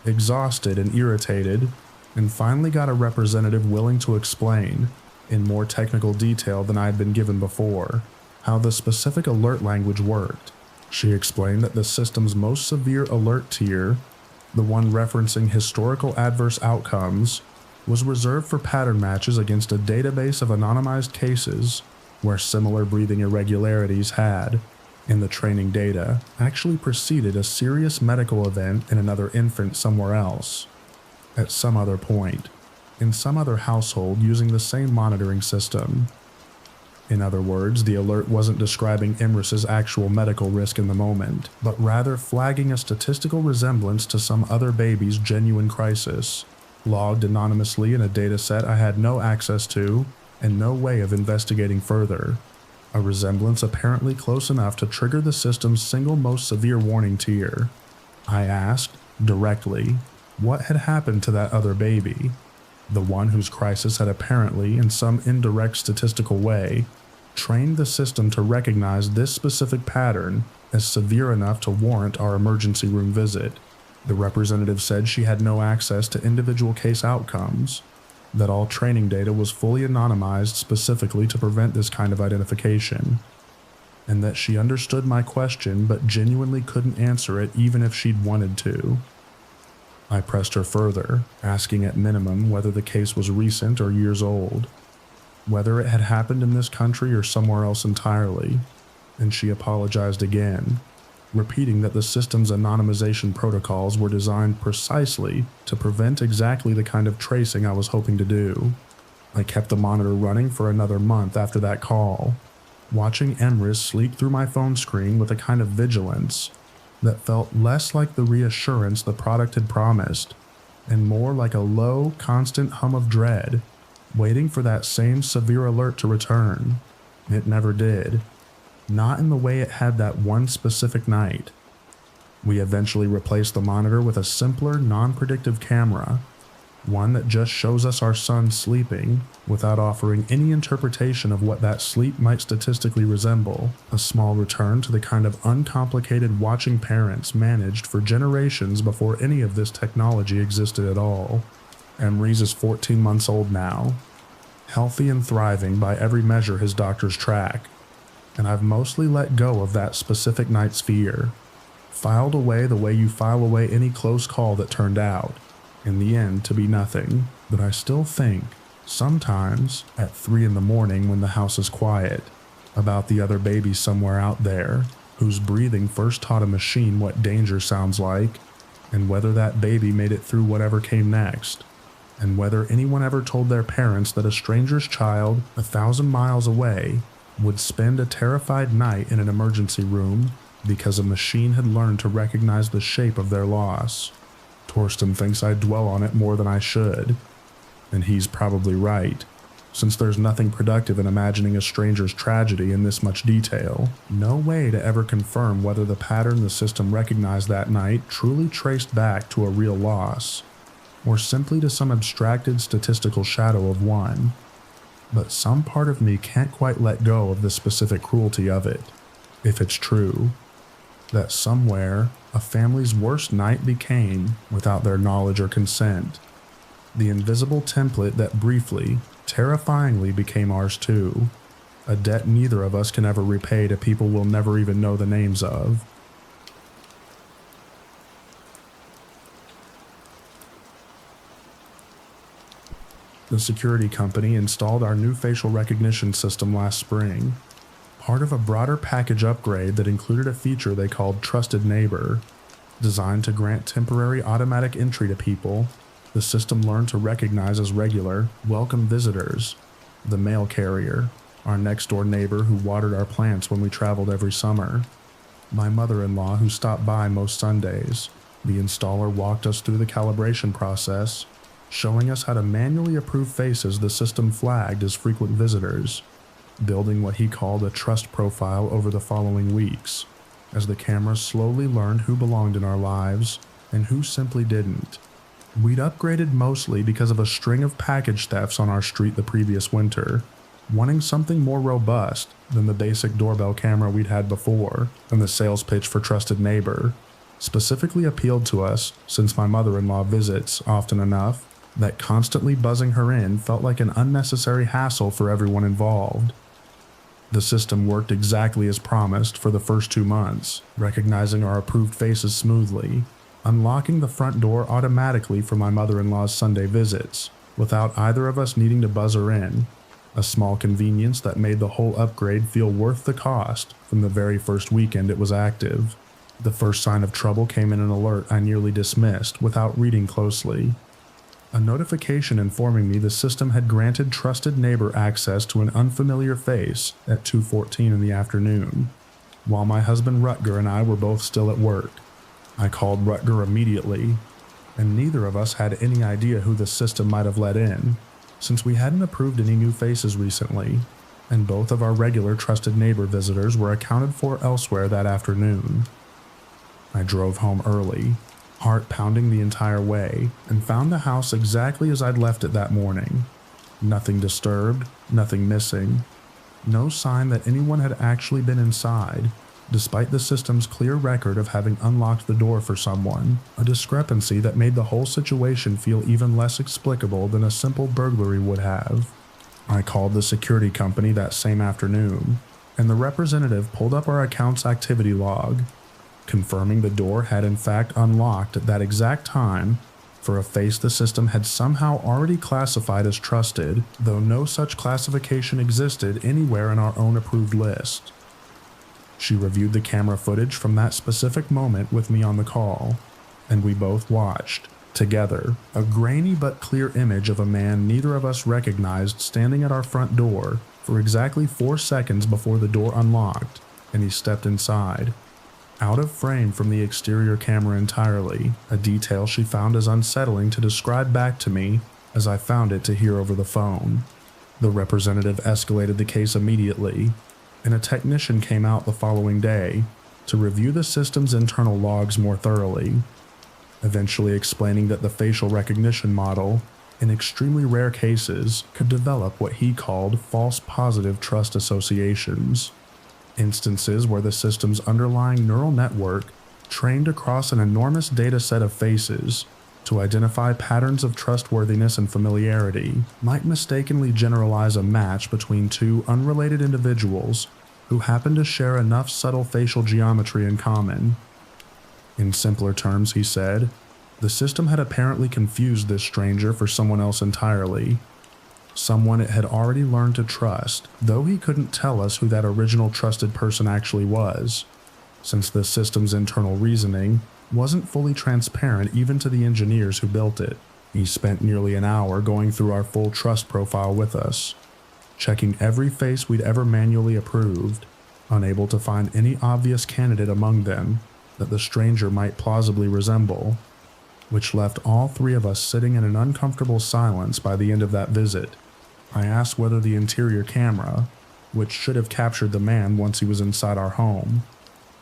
exhausted and irritated, and finally got a representative willing to explain, in more technical detail than I had been given before, how the specific alert language worked. She explained that the system's most severe alert tier, the one referencing historical adverse outcomes, was reserved for pattern matches against a database of anonymized cases where similar breathing irregularities had, in the training data, actually preceded a serious medical event in another infant somewhere else, at some other point, in some other household using the same monitoring system. In other words, the alert wasn't describing Emrys's actual medical risk in the moment, but rather flagging a statistical resemblance to some other baby's genuine crisis, logged anonymously in a dataset I had no access to and no way of investigating further. A resemblance apparently close enough to trigger the system's single most severe warning tier. I asked, directly, what had happened to that other baby, the one whose crisis had apparently, in some indirect statistical way, trained the system to recognize this specific pattern as severe enough to warrant our emergency room visit. The representative said she had no access to individual case outcomes, that all training data was fully anonymized specifically to prevent this kind of identification, and that she understood my question but genuinely couldn't answer it even if she'd wanted to. I pressed her further, asking at minimum whether the case was recent or years old, whether it had happened in this country or somewhere else entirely, and she apologized again, repeating that the system's anonymization protocols were designed precisely to prevent exactly the kind of tracing I was hoping to do. I kept the monitor running for another month after that call, watching Emrys sleep through my phone screen with a kind of vigilance that felt less like the reassurance the product had promised, and more like a low, constant hum of dread, waiting for that same severe alert to return. It never did. Not in the way it had that one specific night. We eventually replaced the monitor with a simpler, non-predictive camera, one that just shows us our son sleeping without offering any interpretation of what that sleep might statistically resemble, a small return to the kind of uncomplicated watching parents managed for generations before any of this technology existed at all. Emrys is 14 months old now, healthy and thriving by every measure his doctors track, and I've mostly let go of that specific night's fear, filed away the way you file away any close call that turned out, in the end, to be nothing. But I still think, sometimes, at 3 in the morning when the house is quiet, about the other baby somewhere out there, whose breathing first taught a machine what danger sounds like, and whether that baby made it through whatever came next, and whether anyone ever told their parents that a stranger's child 1,000 miles away would spend a terrified night in an emergency room because a machine had learned to recognize the shape of their loss. Torsten thinks I dwell on it more than I should, and he's probably right, since there's nothing productive in imagining a stranger's tragedy in this much detail. No way to ever confirm whether the pattern the system recognized that night truly traced back to a real loss, or simply to some abstracted statistical shadow of one. But some part of me can't quite let go of the specific cruelty of it, if it's true, that somewhere a family's worst night became, without their knowledge or consent, the invisible template that briefly, terrifyingly became ours too, a debt neither of us can ever repay to people we'll never even know the names of. The security company installed our new facial recognition system last spring, part of a broader package upgrade that included a feature they called Trusted Neighbor. Designed to grant temporary automatic entry to people, the system learned to recognize as regular, welcome visitors, the mail carrier, our next-door neighbor who watered our plants when we traveled every summer, my mother-in-law who stopped by most Sundays. The installer walked us through the calibration process, showing us how to manually approve faces the system flagged as frequent visitors, building what he called a trust profile over the following weeks, as the cameras slowly learned who belonged in our lives and who simply didn't. We'd upgraded mostly because of a string of package thefts on our street the previous winter, wanting something more robust than the basic doorbell camera we'd had before, and the sales pitch for Trusted Neighbor specifically appealed to us since my mother-in-law visits often enough that constantly buzzing her in felt like an unnecessary hassle for everyone involved. The system worked exactly as promised for the first 2 months, recognizing our approved faces smoothly, unlocking the front door automatically for my mother-in-law's Sunday visits, without either of us needing to buzz her in, a small convenience that made the whole upgrade feel worth the cost from the very first weekend it was active. The first sign of trouble came in an alert I nearly dismissed without reading closely. A notification informing me the system had granted Trusted Neighbor access to an unfamiliar face at 2:14 in the afternoon, while my husband Rutger and I were both still at work. I called Rutger immediately, and neither of us had any idea who the system might have let in, since we hadn't approved any new faces recently, and both of our regular Trusted Neighbor visitors were accounted for elsewhere that afternoon. I drove home early, heart pounding the entire way, and found the house exactly as I'd left it that morning. Nothing disturbed, nothing missing, no sign that anyone had actually been inside, despite the system's clear record of having unlocked the door for someone, a discrepancy that made the whole situation feel even less explicable than a simple burglary would have. I called the security company that same afternoon, and the representative pulled up our account's activity log, confirming the door had in fact unlocked at that exact time for a face the system had somehow already classified as trusted, though no such classification existed anywhere in our own approved list. She reviewed the camera footage from that specific moment with me on the call, and we both watched, together, a grainy but clear image of a man neither of us recognized standing at our front door for exactly 4 seconds before the door unlocked, and he stepped inside. Out of frame from the exterior camera entirely, a detail she found as unsettling to describe back to me as I found it to hear over the phone. The representative escalated the case immediately, and a technician came out the following day to review the system's internal logs more thoroughly, eventually explaining that the facial recognition model, in extremely rare cases, could develop what he called false positive trust associations. Instances where the system's underlying neural network trained across an enormous data set of faces to to identify patterns of trustworthiness and familiarity might mistakenly generalize a match between two unrelated individuals who happen to share enough subtle facial geometry in common. In simpler terms, he said, the system had apparently confused this stranger for someone else entirely. Someone it had already learned to trust, though he couldn't tell us who that original trusted person actually was, since the system's internal reasoning wasn't fully transparent even to the engineers who built it. He spent nearly an hour going through our full trust profile with us, checking every face we'd ever manually approved, unable to find any obvious candidate among them that the stranger might plausibly resemble, which left all three of us sitting in an uncomfortable silence by the end of that visit. I asked whether the interior camera, which should have captured the man once he was inside our home,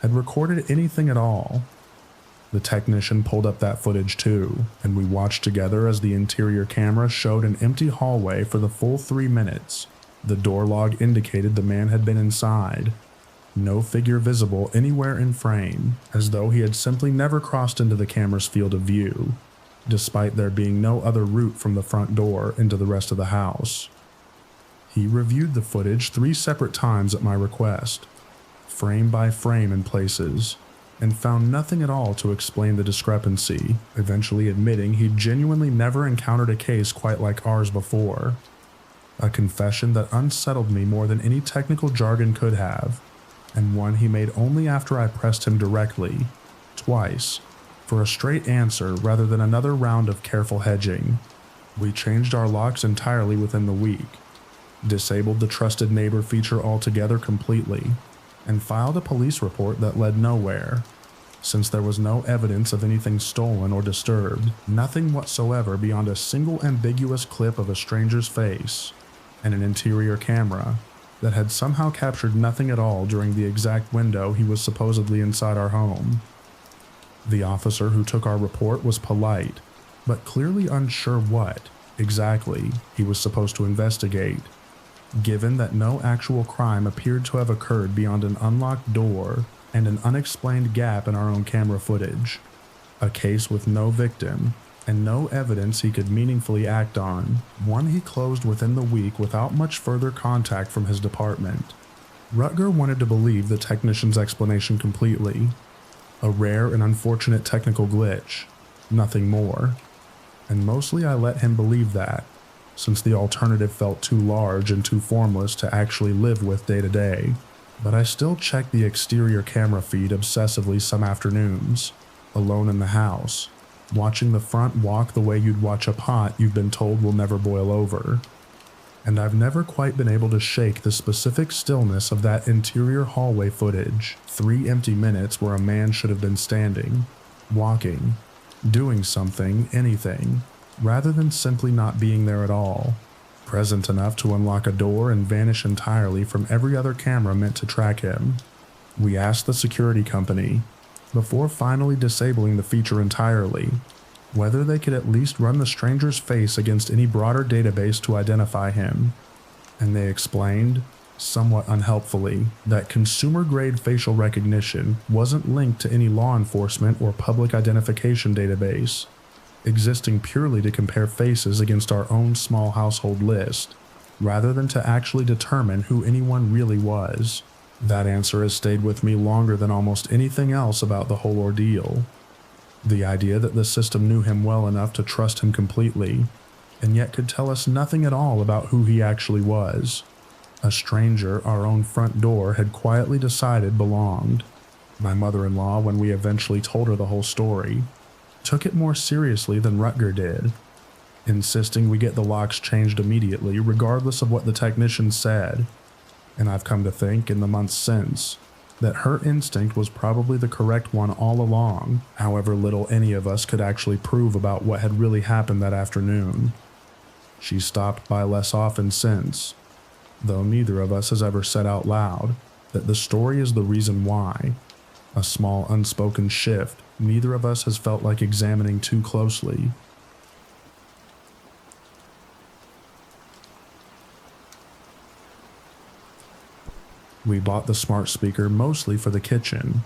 had recorded anything at all. The technician pulled up that footage too, and we watched together as the interior camera showed an empty hallway for the full 3 minutes. The door log indicated the man had been inside. No figure visible anywhere in frame, as though he had simply never crossed into the camera's field of view, despite there being no other route from the front door into the rest of the house. He reviewed the footage 3 separate times at my request, frame by frame in places, and found nothing at all to explain the discrepancy, eventually admitting he'd genuinely never encountered a case quite like ours before. A confession that unsettled me more than any technical jargon could have, and one he made only after I pressed him directly, twice, for a straight answer rather than another round of careful hedging. We changed our locks entirely within the week, disabled the trusted neighbor feature altogether completely, and filed a police report that led nowhere, since there was no evidence of anything stolen or disturbed, nothing whatsoever beyond a single ambiguous clip of a stranger's face, and an interior camera that had somehow captured nothing at all during the exact window he was supposedly inside our home. The officer who took our report was polite, but clearly unsure what, exactly, he was supposed to investigate, given that no actual crime appeared to have occurred beyond an unlocked door and an unexplained gap in our own camera footage, a case with no victim and no evidence he could meaningfully act on, one he closed within the week without much further contact from his department. Rutger wanted to believe the technician's explanation completely, a rare and unfortunate technical glitch, nothing more, and mostly I let him believe that, since the alternative felt too large and too formless to actually live with day to day. But I still checked the exterior camera feed obsessively some afternoons, alone in the house, watching the front walk the way you'd watch a pot you've been told will never boil over. And I've never quite been able to shake the specific stillness of that interior hallway footage, 3 empty minutes where a man should have been standing, walking, doing something, anything, rather than simply not being there at all, present enough to unlock a door and vanish entirely from every other camera meant to track him. We asked the security company, before finally disabling the feature entirely, whether they could at least run the stranger's face against any broader database to identify him, and they explained, somewhat unhelpfully, that consumer-grade facial recognition wasn't linked to any law enforcement or public identification database, existing purely to compare faces against our own small household list, rather than to actually determine who anyone really was. That answer has stayed with me longer than almost anything else about the whole ordeal. The idea that the system knew him well enough to trust him completely, and yet could tell us nothing at all about who he actually was. A stranger our own front door had quietly decided belonged. My mother-in-law, when we eventually told her the whole story, took it more seriously than Rutger did, insisting we get the locks changed immediately regardless of what the technician said, and I've come to think in the months since that her instinct was probably the correct one all along, however little any of us could actually prove about what had really happened that afternoon. She's stopped by less often since, though neither of us has ever said out loud that the story is the reason why, a small unspoken shift neither of us has felt like examining too closely. We bought the smart speaker mostly for the kitchen,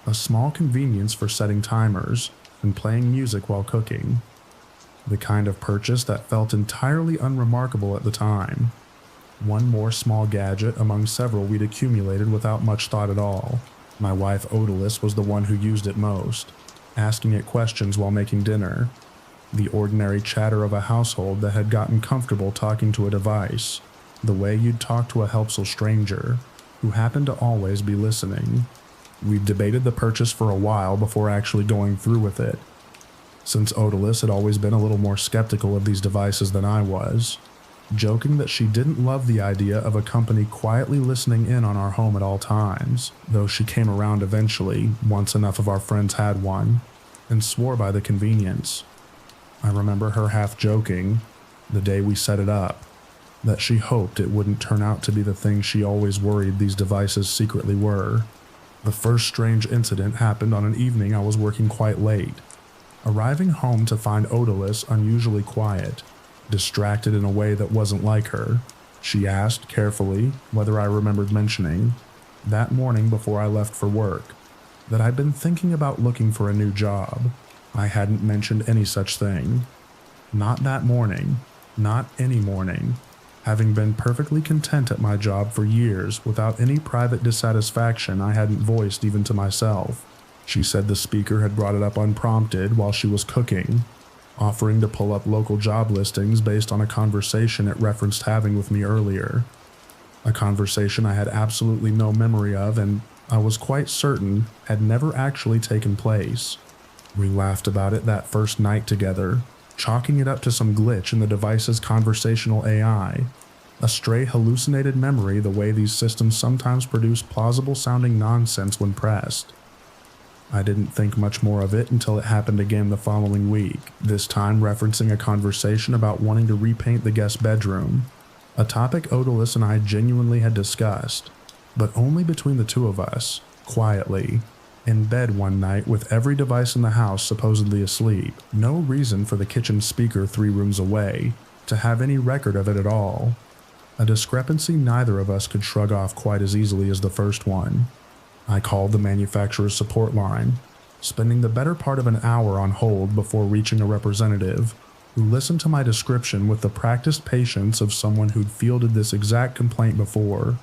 a small convenience for setting timers and playing music while cooking. the kind of purchase that felt entirely unremarkable at the time. One more small gadget among several we'd accumulated without much thought at all. My wife Odalys was the one who used it most, asking it questions while making dinner. The ordinary chatter of a household that had gotten comfortable talking to a device, the way you'd talk to a helpful stranger, who happened to always be listening. We debated the purchase for a while before actually going through with it, since Odalys had always been a little more skeptical of these devices than I was, joking that she didn't love the idea of a company quietly listening in on our home at all times, though she came around eventually once enough of our friends had one, and swore by the convenience. I remember her half joking, the day we set it up, that she hoped it wouldn't turn out to be the thing she always worried these devices secretly were. The first strange incident happened on an evening I was working quite late, arriving home to find Odalys unusually quiet, distracted in a way that wasn't like her. She asked, carefully, whether I remembered mentioning, that morning before I left for work, that I'd been thinking about looking for a new job. I hadn't mentioned any such thing. Not that morning. Not any morning. Having been perfectly content at my job for years without any private dissatisfaction I hadn't voiced even to myself. She said the speaker had brought it up unprompted while she was cooking, offering to pull up local job listings based on a conversation it referenced having with me earlier. A conversation I had absolutely no memory of and, I was quite certain, had never actually taken place. We laughed about it that first night together, chalking it up to some glitch in the device's conversational AI, a stray hallucinated memory the way these systems sometimes produce plausible-sounding nonsense when pressed. I didn't think much more of it until it happened again the following week, this time referencing a conversation about wanting to repaint the guest bedroom, a topic Odalys and I genuinely had discussed, but only between the two of us, quietly, in bed one night with every device in the house supposedly asleep. No reason for the kitchen speaker 3 rooms away to have any record of it at all. A discrepancy neither of us could shrug off quite as easily as the first one. I called the manufacturer's support line, spending the better part of an hour on hold before reaching a representative, who listened to my description with the practiced patience of someone who'd fielded this exact complaint before.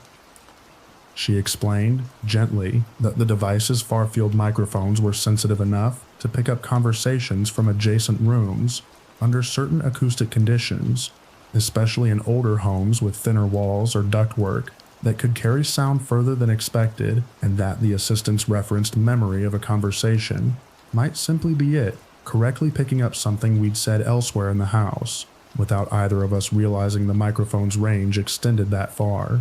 She explained, gently, that the device's far-field microphones were sensitive enough to pick up conversations from adjacent rooms under certain acoustic conditions, especially in older homes with thinner walls or ductwork that could carry sound further than expected, and that the assistant's referenced memory of a conversation might simply be it correctly picking up something we'd said elsewhere in the house, without either of us realizing the microphone's range extended that far.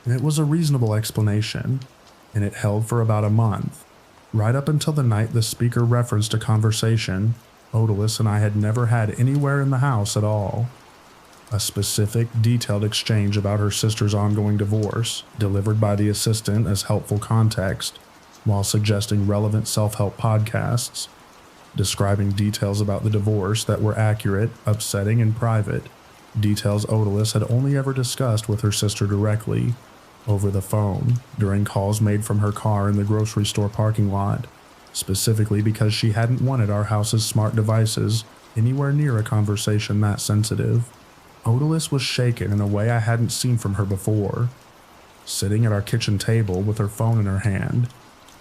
And it was a reasonable explanation, and it held for about a month, right up until the night the speaker referenced a conversation Odalys and I had never had anywhere in the house at all. A specific, detailed exchange about her sister's ongoing divorce, delivered by the assistant as helpful context, while suggesting relevant self-help podcasts, describing details about the divorce that were accurate, upsetting, and private, details Odalys had only ever discussed with her sister directly, over the phone, during calls made from her car in the grocery store parking lot, specifically because she hadn't wanted our house's smart devices anywhere near a conversation that sensitive. Odalys was shaken in a way I hadn't seen from her before, sitting at our kitchen table with her phone in her hand,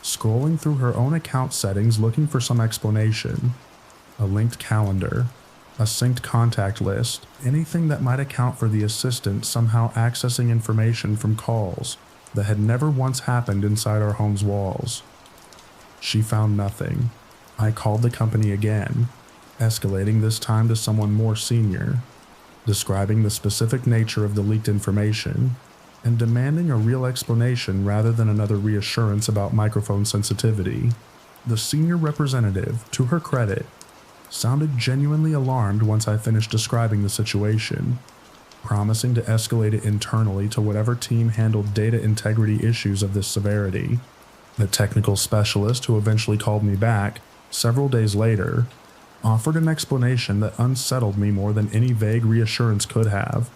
scrolling through her own account settings looking for some explanation, a linked calendar, a synced contact list, anything that might account for the assistant somehow accessing information from calls that had never once happened inside our home's walls. She found nothing. I called the company again, escalating this time to someone more senior, describing the specific nature of the leaked information, and demanding a real explanation rather than another reassurance about microphone sensitivity. The senior representative, to her credit, sounded genuinely alarmed once I finished describing the situation, promising to escalate it internally to whatever team handled data integrity issues of this severity. The technical specialist who eventually called me back, several days later, offered an explanation that unsettled me more than any vague reassurance could have,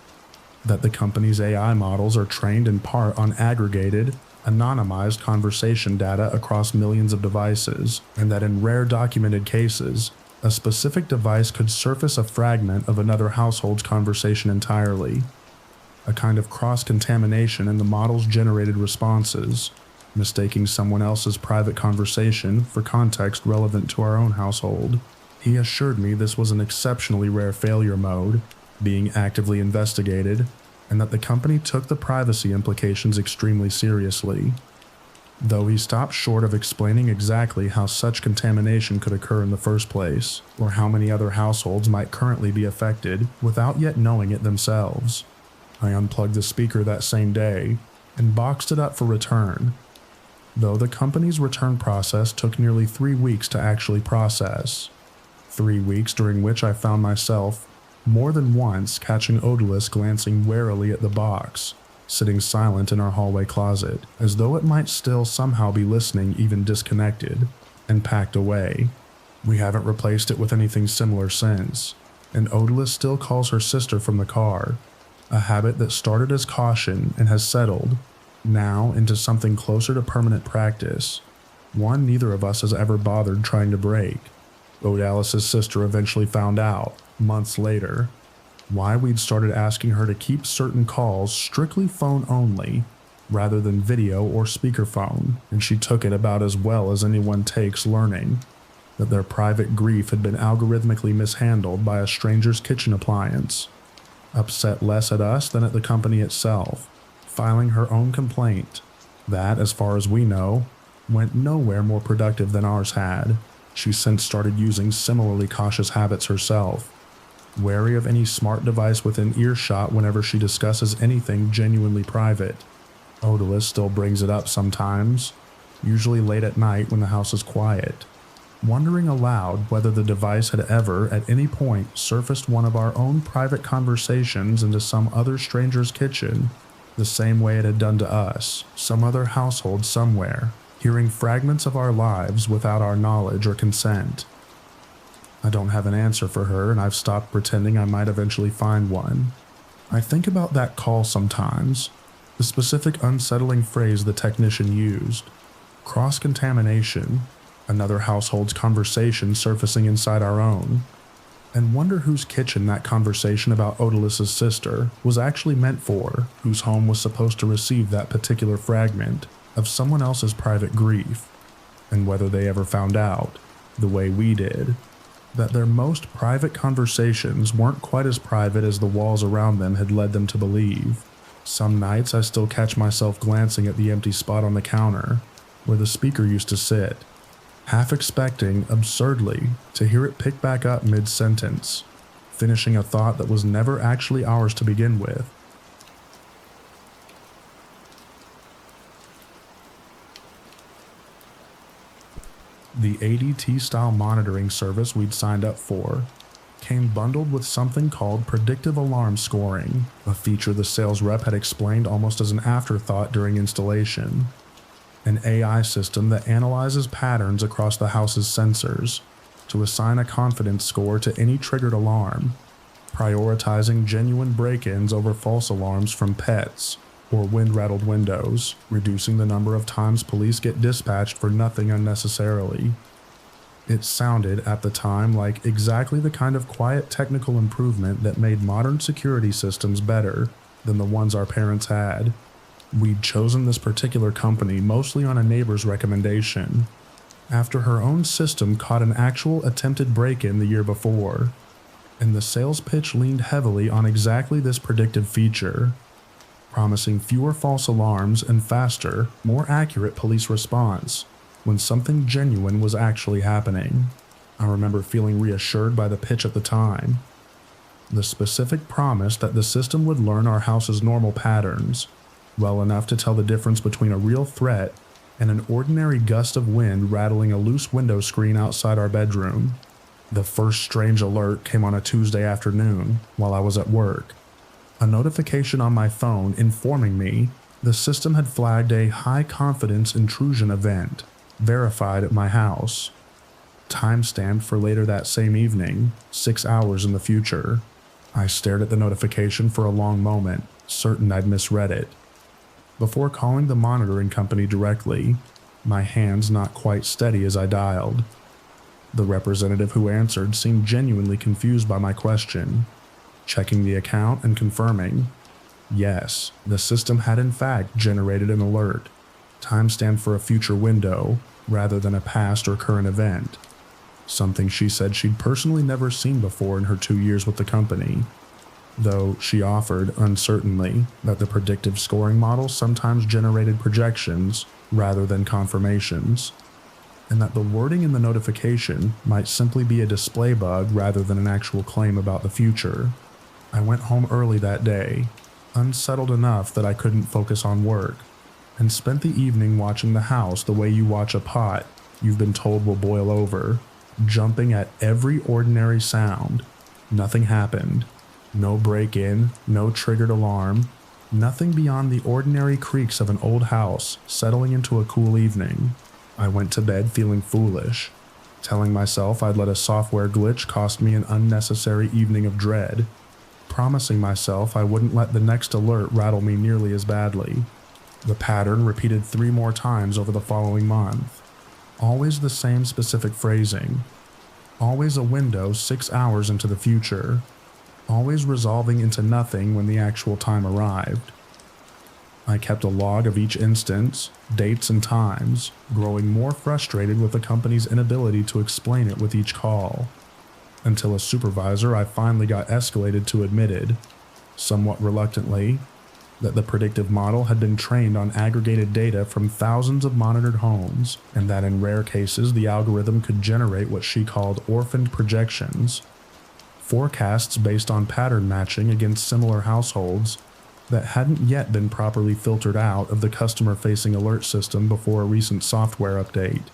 that the company's AI models are trained in part on aggregated, anonymized conversation data across millions of devices, and that in rare documented cases, a specific device could surface a fragment of another household's conversation entirely, a kind of cross-contamination in the model's generated responses, mistaking someone else's private conversation for context relevant to our own household. He assured me this was an exceptionally rare failure mode, being actively investigated, and that the company took the privacy implications extremely seriously. Though he stopped short of explaining exactly how such contamination could occur in the first place, or how many other households might currently be affected without yet knowing it themselves. I unplugged the speaker that same day and boxed it up for return, though the company's return process took nearly 3 weeks to actually process. 3 weeks during which I found myself, more than once, catching Odalus glancing warily at the box, sitting silent in our hallway closet, as though it might still somehow be listening even disconnected, and packed away. We haven't replaced it with anything similar since, and Odalus still calls her sister from the car, a habit that started as caution and has settled, now, into something closer to permanent practice, one neither of us has ever bothered trying to break. Odalis's sister eventually found out, months later, why we'd started asking her to keep certain calls strictly phone only, rather than video or speakerphone, and she took it about as well as anyone takes learning that their private grief had been algorithmically mishandled by a stranger's kitchen appliance, upset less at us than at the company itself, filing her own complaint that, as far as we know, went nowhere more productive than ours had. She since started using similarly cautious habits herself, wary of any smart device within earshot whenever she discusses anything genuinely private. Odalus still brings it up sometimes, usually late at night when the house is quiet, wondering aloud whether the device had ever, at any point, surfaced one of our own private conversations into some other stranger's kitchen, the same way it had done to us, some other household somewhere, hearing fragments of our lives without our knowledge or consent. I don't have an answer for her, and I've stopped pretending I might eventually find one. I think about that call sometimes, the specific unsettling phrase the technician used, cross-contamination, another household's conversation surfacing inside our own, and wonder whose kitchen that conversation about Odalus's sister was actually meant for, whose home was supposed to receive that particular fragment of someone else's private grief, and whether they ever found out, the way we did, that their most private conversations weren't quite as private as the walls around them had led them to believe. Some nights I still catch myself glancing at the empty spot on the counter, where the speaker used to sit, half expecting, absurdly, to hear it pick back up mid-sentence, finishing a thought that was never actually ours to begin with. The ADT-style monitoring service we'd signed up for came bundled with something called predictive alarm scoring, a feature the sales rep had explained almost as an afterthought during installation. An AI system that analyzes patterns across the house's sensors to assign a confidence score to any triggered alarm, prioritizing genuine break-ins over false alarms from pets or wind-rattled windows, reducing the number of times police get dispatched for nothing unnecessarily. It sounded, at the time, like exactly the kind of quiet technical improvement that made modern security systems better than the ones our parents had. We'd chosen this particular company mostly on a neighbor's recommendation, after her own system caught an actual attempted break-in the year before, and the sales pitch leaned heavily on exactly this predictive feature, promising fewer false alarms and faster, more accurate police response when something genuine was actually happening. I remember feeling reassured by the pitch at the time. The specific promise that the system would learn our house's normal patterns, well enough to tell the difference between a real threat and an ordinary gust of wind rattling a loose window screen outside our bedroom. The first strange alert came on a Tuesday afternoon while I was at work. A notification on my phone informing me the system had flagged a high-confidence intrusion event, verified at my house. Timestamped for later that same evening, 6 hours in the future. I stared at the notification for a long moment, certain I'd misread it, before calling the monitoring company directly, my hands not quite steady as I dialed. The representative who answered seemed genuinely confused by my question, checking the account and confirming, yes, the system had in fact generated an alert, timestamped for a future window rather than a past or current event, something she said she'd personally never seen before in her 2 years with the company, though she offered, uncertainly, that the predictive scoring model sometimes generated projections rather than confirmations, and that the wording in the notification might simply be a display bug rather than an actual claim about the future. I went home early that day, unsettled enough that I couldn't focus on work, and spent the evening watching the house the way you watch a pot you've been told will boil over, jumping at every ordinary sound. Nothing happened. No break-in, no triggered alarm, nothing beyond the ordinary creaks of an old house settling into a cool evening. I went to bed feeling foolish, telling myself I'd let a software glitch cost me an unnecessary evening of dread, promising myself I wouldn't let the next alert rattle me nearly as badly. The pattern repeated 3 more times over the following month. Always the same specific phrasing. Always a window 6 hours into the future. Always resolving into nothing when the actual time arrived. I kept a log of each instance, dates and times, growing more frustrated with the company's inability to explain it with each call, until a supervisor I finally got escalated to admitted, somewhat reluctantly, that the predictive model had been trained on aggregated data from thousands of monitored homes, and that in rare cases the algorithm could generate what she called orphaned projections, forecasts based on pattern matching against similar households that hadn't yet been properly filtered out of the customer-facing alert system before a recent software update.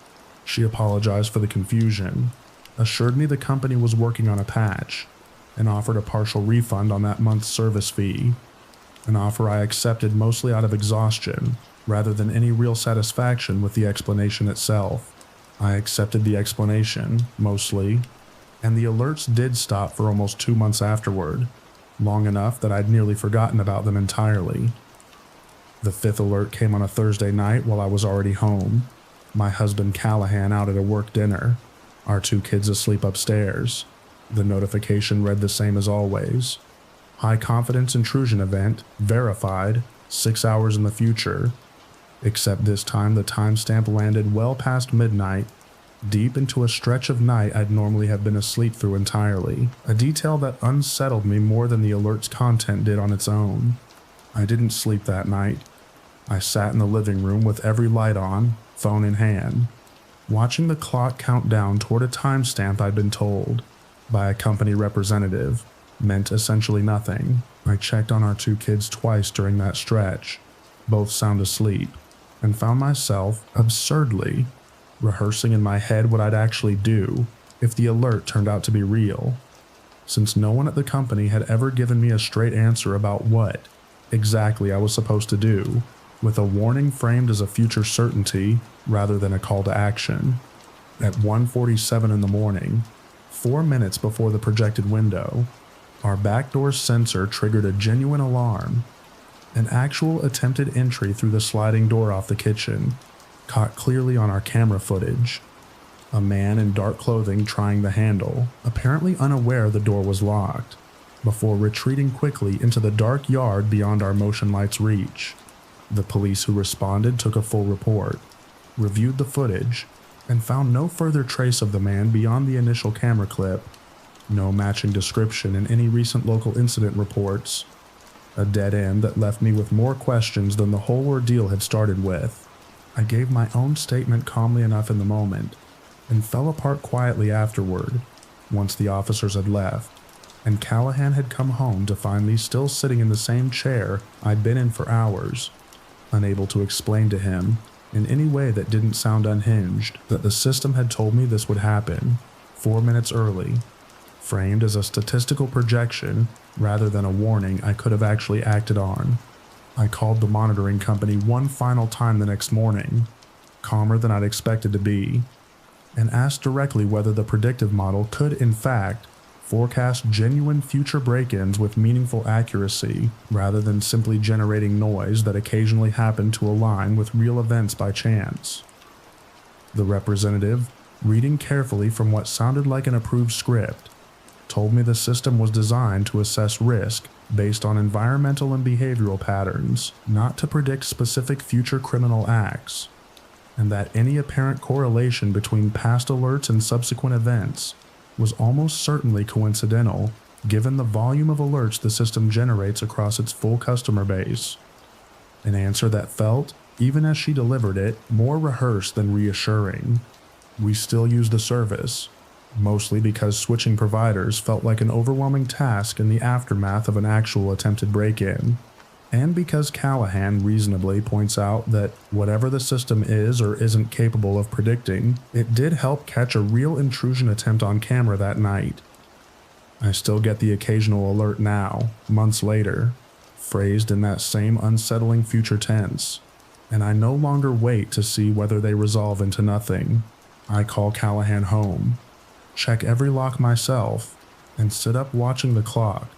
She apologized for the confusion, assured me the company was working on a patch, and offered a partial refund on that month's service fee, an offer I accepted mostly out of exhaustion rather than any real satisfaction with the explanation itself. I accepted the explanation, mostly, and the alerts did stop for almost 2 months afterward, long enough that I'd nearly forgotten about them entirely. The 5th alert came on a Thursday night while I was already home, my husband Callahan out at a work dinner, our 2 kids asleep upstairs. The notification read the same as always. High confidence intrusion event, verified, 6 hours in the future, except this time the timestamp landed well past midnight, deep into a stretch of night I'd normally have been asleep through entirely, a detail that unsettled me more than the alert's content did on its own. I didn't sleep that night. I sat in the living room with every light on, phone in hand, watching the clock count down toward a timestamp I'd been told, by a company representative, meant essentially nothing. I checked on our 2 kids twice during that stretch, both sound asleep, and found myself, absurdly, rehearsing in my head what I'd actually do if the alert turned out to be real, since no one at the company had ever given me a straight answer about what exactly I was supposed to do, with a warning framed as a future certainty rather than a call to action. At 1:47 in the morning, 4 minutes before the projected window, our backdoor sensor triggered a genuine alarm, an actual attempted entry through the sliding door off the kitchen, caught clearly on our camera footage. A man in dark clothing trying the handle, apparently unaware the door was locked, before retreating quickly into the dark yard beyond our motion light's reach. The police who responded took a full report, reviewed the footage, and found no further trace of the man beyond the initial camera clip, no matching description in any recent local incident reports, a dead end that left me with more questions than the whole ordeal had started with. I gave my own statement calmly enough in the moment, and fell apart quietly afterward, once the officers had left, and Callahan had come home to find me still sitting in the same chair I'd been in for hours, unable to explain to him, in any way that didn't sound unhinged, that the system had told me this would happen, 4 minutes early, framed as a statistical projection rather than a warning I could have actually acted on. I called the monitoring company one final time the next morning, calmer than I'd expected to be, and asked directly whether the predictive model could, in fact, forecast genuine future break-ins with meaningful accuracy rather than simply generating noise that occasionally happened to align with real events by chance. The representative, reading carefully from what sounded like an approved script, told me the system was designed to assess risk based on environmental and behavioral patterns, not to predict specific future criminal acts, and that any apparent correlation between past alerts and subsequent events was almost certainly coincidental given the volume of alerts the system generates across its full customer base. An answer that felt, even as she delivered it, more rehearsed than reassuring. We still use the service, mostly because switching providers felt like an overwhelming task in the aftermath of an actual attempted break-in, and because Callahan reasonably points out that whatever the system is or isn't capable of predicting, it did help catch a real intrusion attempt on camera that night. I still get the occasional alert now, months later, phrased in that same unsettling future tense, and I no longer wait to see whether they resolve into nothing. I call Callahan home, check every lock myself, and sit up watching the clock,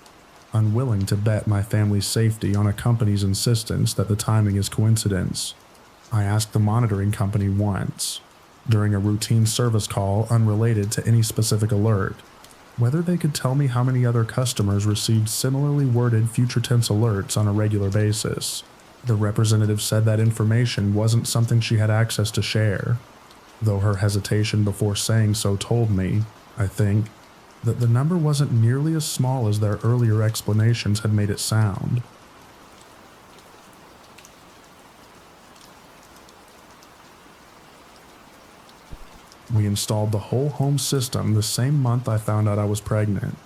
unwilling to bet my family's safety on a company's insistence that the timing is coincidence. I asked the monitoring company once, during a routine service call unrelated to any specific alert, whether they could tell me how many other customers received similarly worded future tense alerts on a regular basis. The representative said that information wasn't something she had access to share, though her hesitation before saying so told me, I think, that the number wasn't nearly as small as their earlier explanations had made it sound. We installed the whole home system the same month I found out I was pregnant,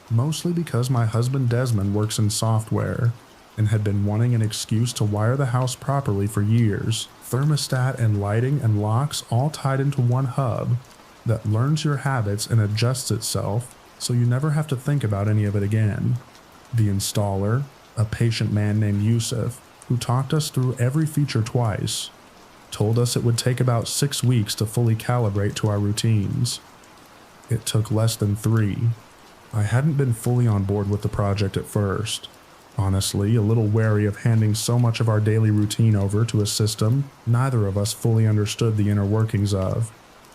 mostly because my husband Desmond works in software and had been wanting an excuse to wire the house properly for years. Thermostat and lighting and locks all tied into one hub that learns your habits and adjusts itself so you never have to think about any of it again. The installer, a patient man named Yusuf, who talked us through every feature twice, told us it would take about 6 weeks to fully calibrate to our routines. It took less than 3. I hadn't been fully on board with the project at first. Honestly, a little wary of handing so much of our daily routine over to a system neither of us fully understood the inner workings of.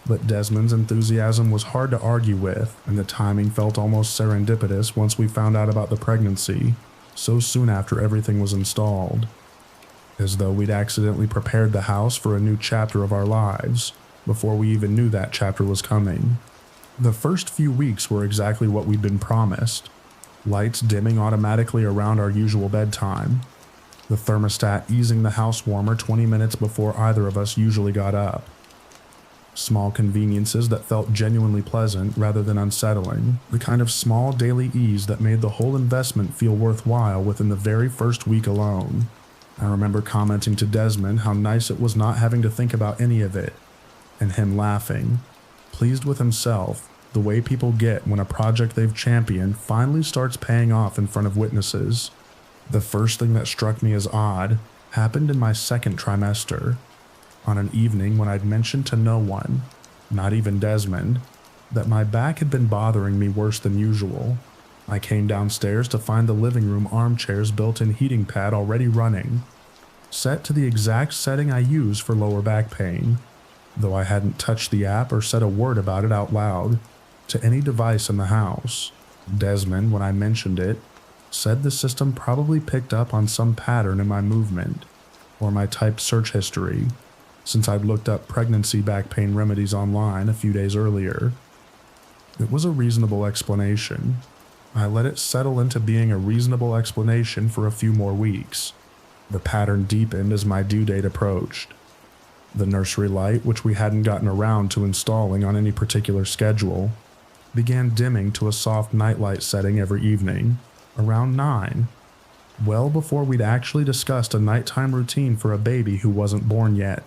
But Desmond's enthusiasm was hard to argue with, and the timing felt almost serendipitous once we found out about the pregnancy, so soon after everything was installed. As though we'd accidentally prepared the house for a new chapter of our lives, before we even knew that chapter was coming. The first few weeks were exactly what we'd been promised. Lights dimming automatically around our usual bedtime. The thermostat easing the house warmer 20 minutes before either of us usually got up. Small conveniences that felt genuinely pleasant rather than unsettling. The kind of small daily ease that made the whole investment feel worthwhile within the very first week alone. I remember commenting to Desmond how nice it was not having to think about any of it, and him laughing, pleased with himself, the way people get when a project they've championed finally starts paying off in front of witnesses. The first thing that struck me as odd happened in my second trimester, on an evening when I'd mentioned to no one, not even Desmond, that my back had been bothering me worse than usual. I came downstairs to find the living room armchair's built-in heating pad already running, set to the exact setting I use for lower back pain, though I hadn't touched the app or said a word about it out loud to any device in the house. Desmond, when I mentioned it, said the system probably picked up on some pattern in my movement, or my typed search history, since I'd looked up pregnancy back pain remedies online a few days earlier. It was a reasonable explanation. I let it settle into being a reasonable explanation for a few more weeks. The pattern deepened as my due date approached. The nursery light, which we hadn't gotten around to installing on any particular schedule, began dimming to a soft nightlight setting every evening, around 9, well before we'd actually discussed a nighttime routine for a baby who wasn't born yet.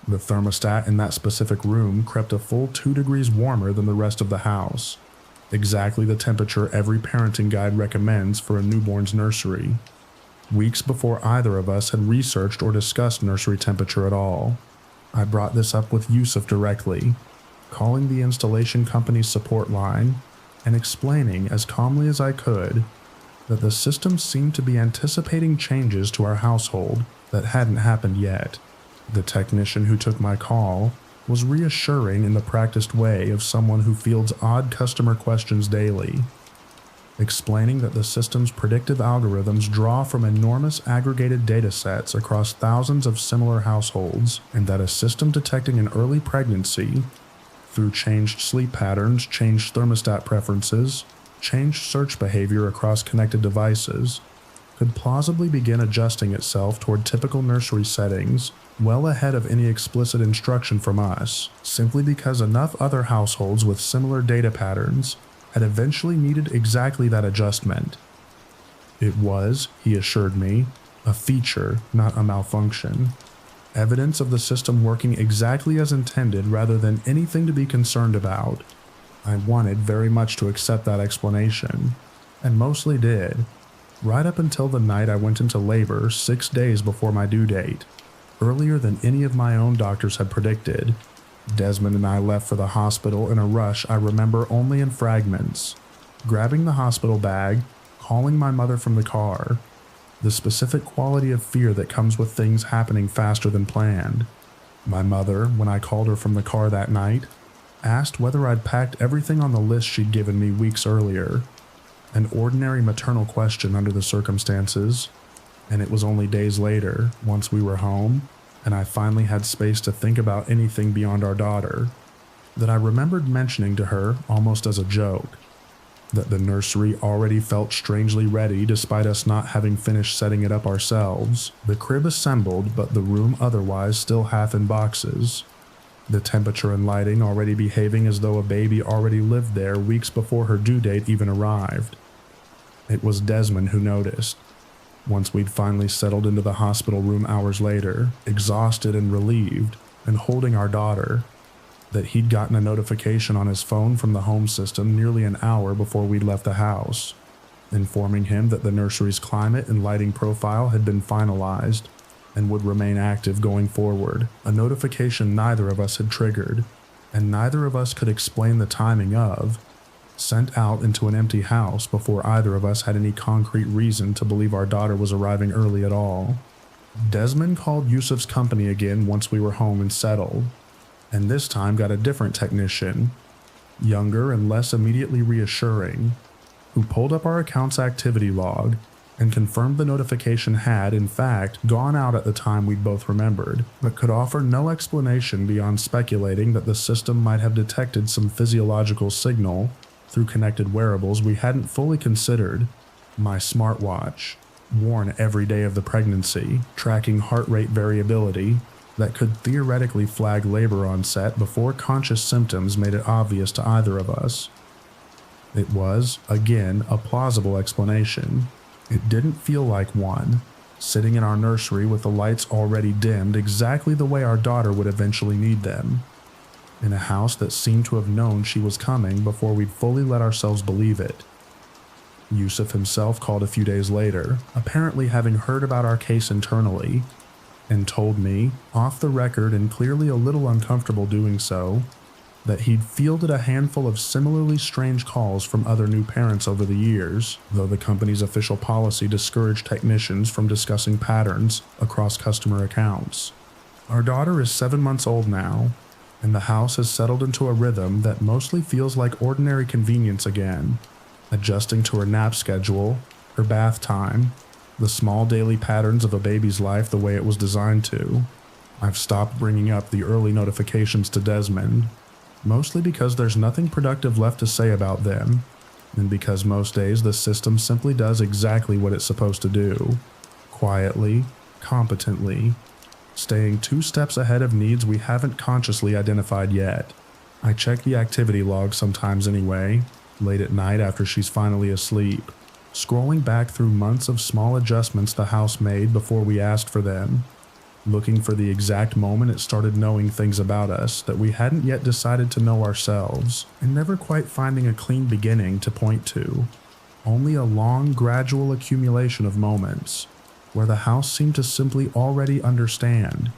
The thermostat in that specific room crept a full 2 degrees warmer than the rest of the house, exactly the temperature every parenting guide recommends for a newborn's nursery, weeks before either of us had researched or discussed nursery temperature at all. I brought this up with Yusuf directly, calling the installation company's support line and explaining as calmly as I could that the system seemed to be anticipating changes to our household that hadn't happened yet. The technician who took my call was reassuring in the practiced way of someone who fields odd customer questions daily, explaining that the system's predictive algorithms draw from enormous aggregated data sets across thousands of similar households, and that a system detecting an early pregnancy through changed sleep patterns, changed thermostat preferences, changed search behavior across connected devices, could plausibly begin adjusting itself toward typical nursery settings well ahead of any explicit instruction from us, simply because enough other households with similar data patterns had eventually needed exactly that adjustment. It was, he assured me, a feature, not a malfunction. Evidence of the system working exactly as intended rather than anything to be concerned about. I wanted very much to accept that explanation, and mostly did, right up until the night I went into labor 6 days before my due date, earlier than any of my own doctors had predicted. Desmond and I left for the hospital in a rush I remember only in fragments, grabbing the hospital bag, calling my mother from the car, the specific quality of fear that comes with things happening faster than planned. My mother, when I called her from the car that night, asked whether I'd packed everything on the list she'd given me weeks earlier, an ordinary maternal question under the circumstances, and it was only days later, once we were home, and I finally had space to think about anything beyond our daughter, that I remembered mentioning to her, almost as a joke, that the nursery already felt strangely ready despite us not having finished setting it up ourselves, the crib assembled but the room otherwise still half in boxes, the temperature and lighting already behaving as though a baby already lived there weeks before her due date even arrived. It was Desmond who noticed, once we'd finally settled into the hospital room hours later, exhausted and relieved, and holding our daughter, that he'd gotten a notification on his phone from the home system nearly an hour before we'd left the house, informing him that the nursery's climate and lighting profile had been finalized and would remain active going forward, a notification neither of us had triggered, and neither of us could explain the timing of, sent out into an empty house before either of us had any concrete reason to believe our daughter was arriving early at all. Desmond called Yusuf's company again once we were home and settled, and this time got a different technician, younger and less immediately reassuring, who pulled up our account's activity log and confirmed the notification had, in fact, gone out at the time we'd both remembered, but could offer no explanation beyond speculating that the system might have detected some physiological signal through connected wearables we hadn't fully considered. My smartwatch, worn every day of the pregnancy, tracking heart rate variability, that could theoretically flag labor onset before conscious symptoms made it obvious to either of us. It was, again, a plausible explanation. It didn't feel like one, sitting in our nursery with the lights already dimmed exactly the way our daughter would eventually need them, in a house that seemed to have known she was coming before we'd fully let ourselves believe it. Yusuf himself called a few days later, apparently having heard about our case internally, and told me, off the record and clearly a little uncomfortable doing so, that he'd fielded a handful of similarly strange calls from other new parents over the years, though the company's official policy discouraged technicians from discussing patterns across customer accounts. Our daughter is 7 months old now, and the house has settled into a rhythm that mostly feels like ordinary convenience again, adjusting to her nap schedule, her bath time, the small daily patterns of a baby's life the way it was designed to. I've stopped bringing up the early notifications to Desmond, mostly because there's nothing productive left to say about them, and because most days the system simply does exactly what it's supposed to do, quietly, competently, staying 2 steps ahead of needs we haven't consciously identified yet. I check the activity log sometimes anyway, late at night after she's finally asleep, scrolling back through months of small adjustments the house made before we asked for them, looking for the exact moment it started knowing things about us that we hadn't yet decided to know ourselves, and never quite finding a clean beginning to point to, only a long, gradual accumulation of moments where the house seemed to simply already understand,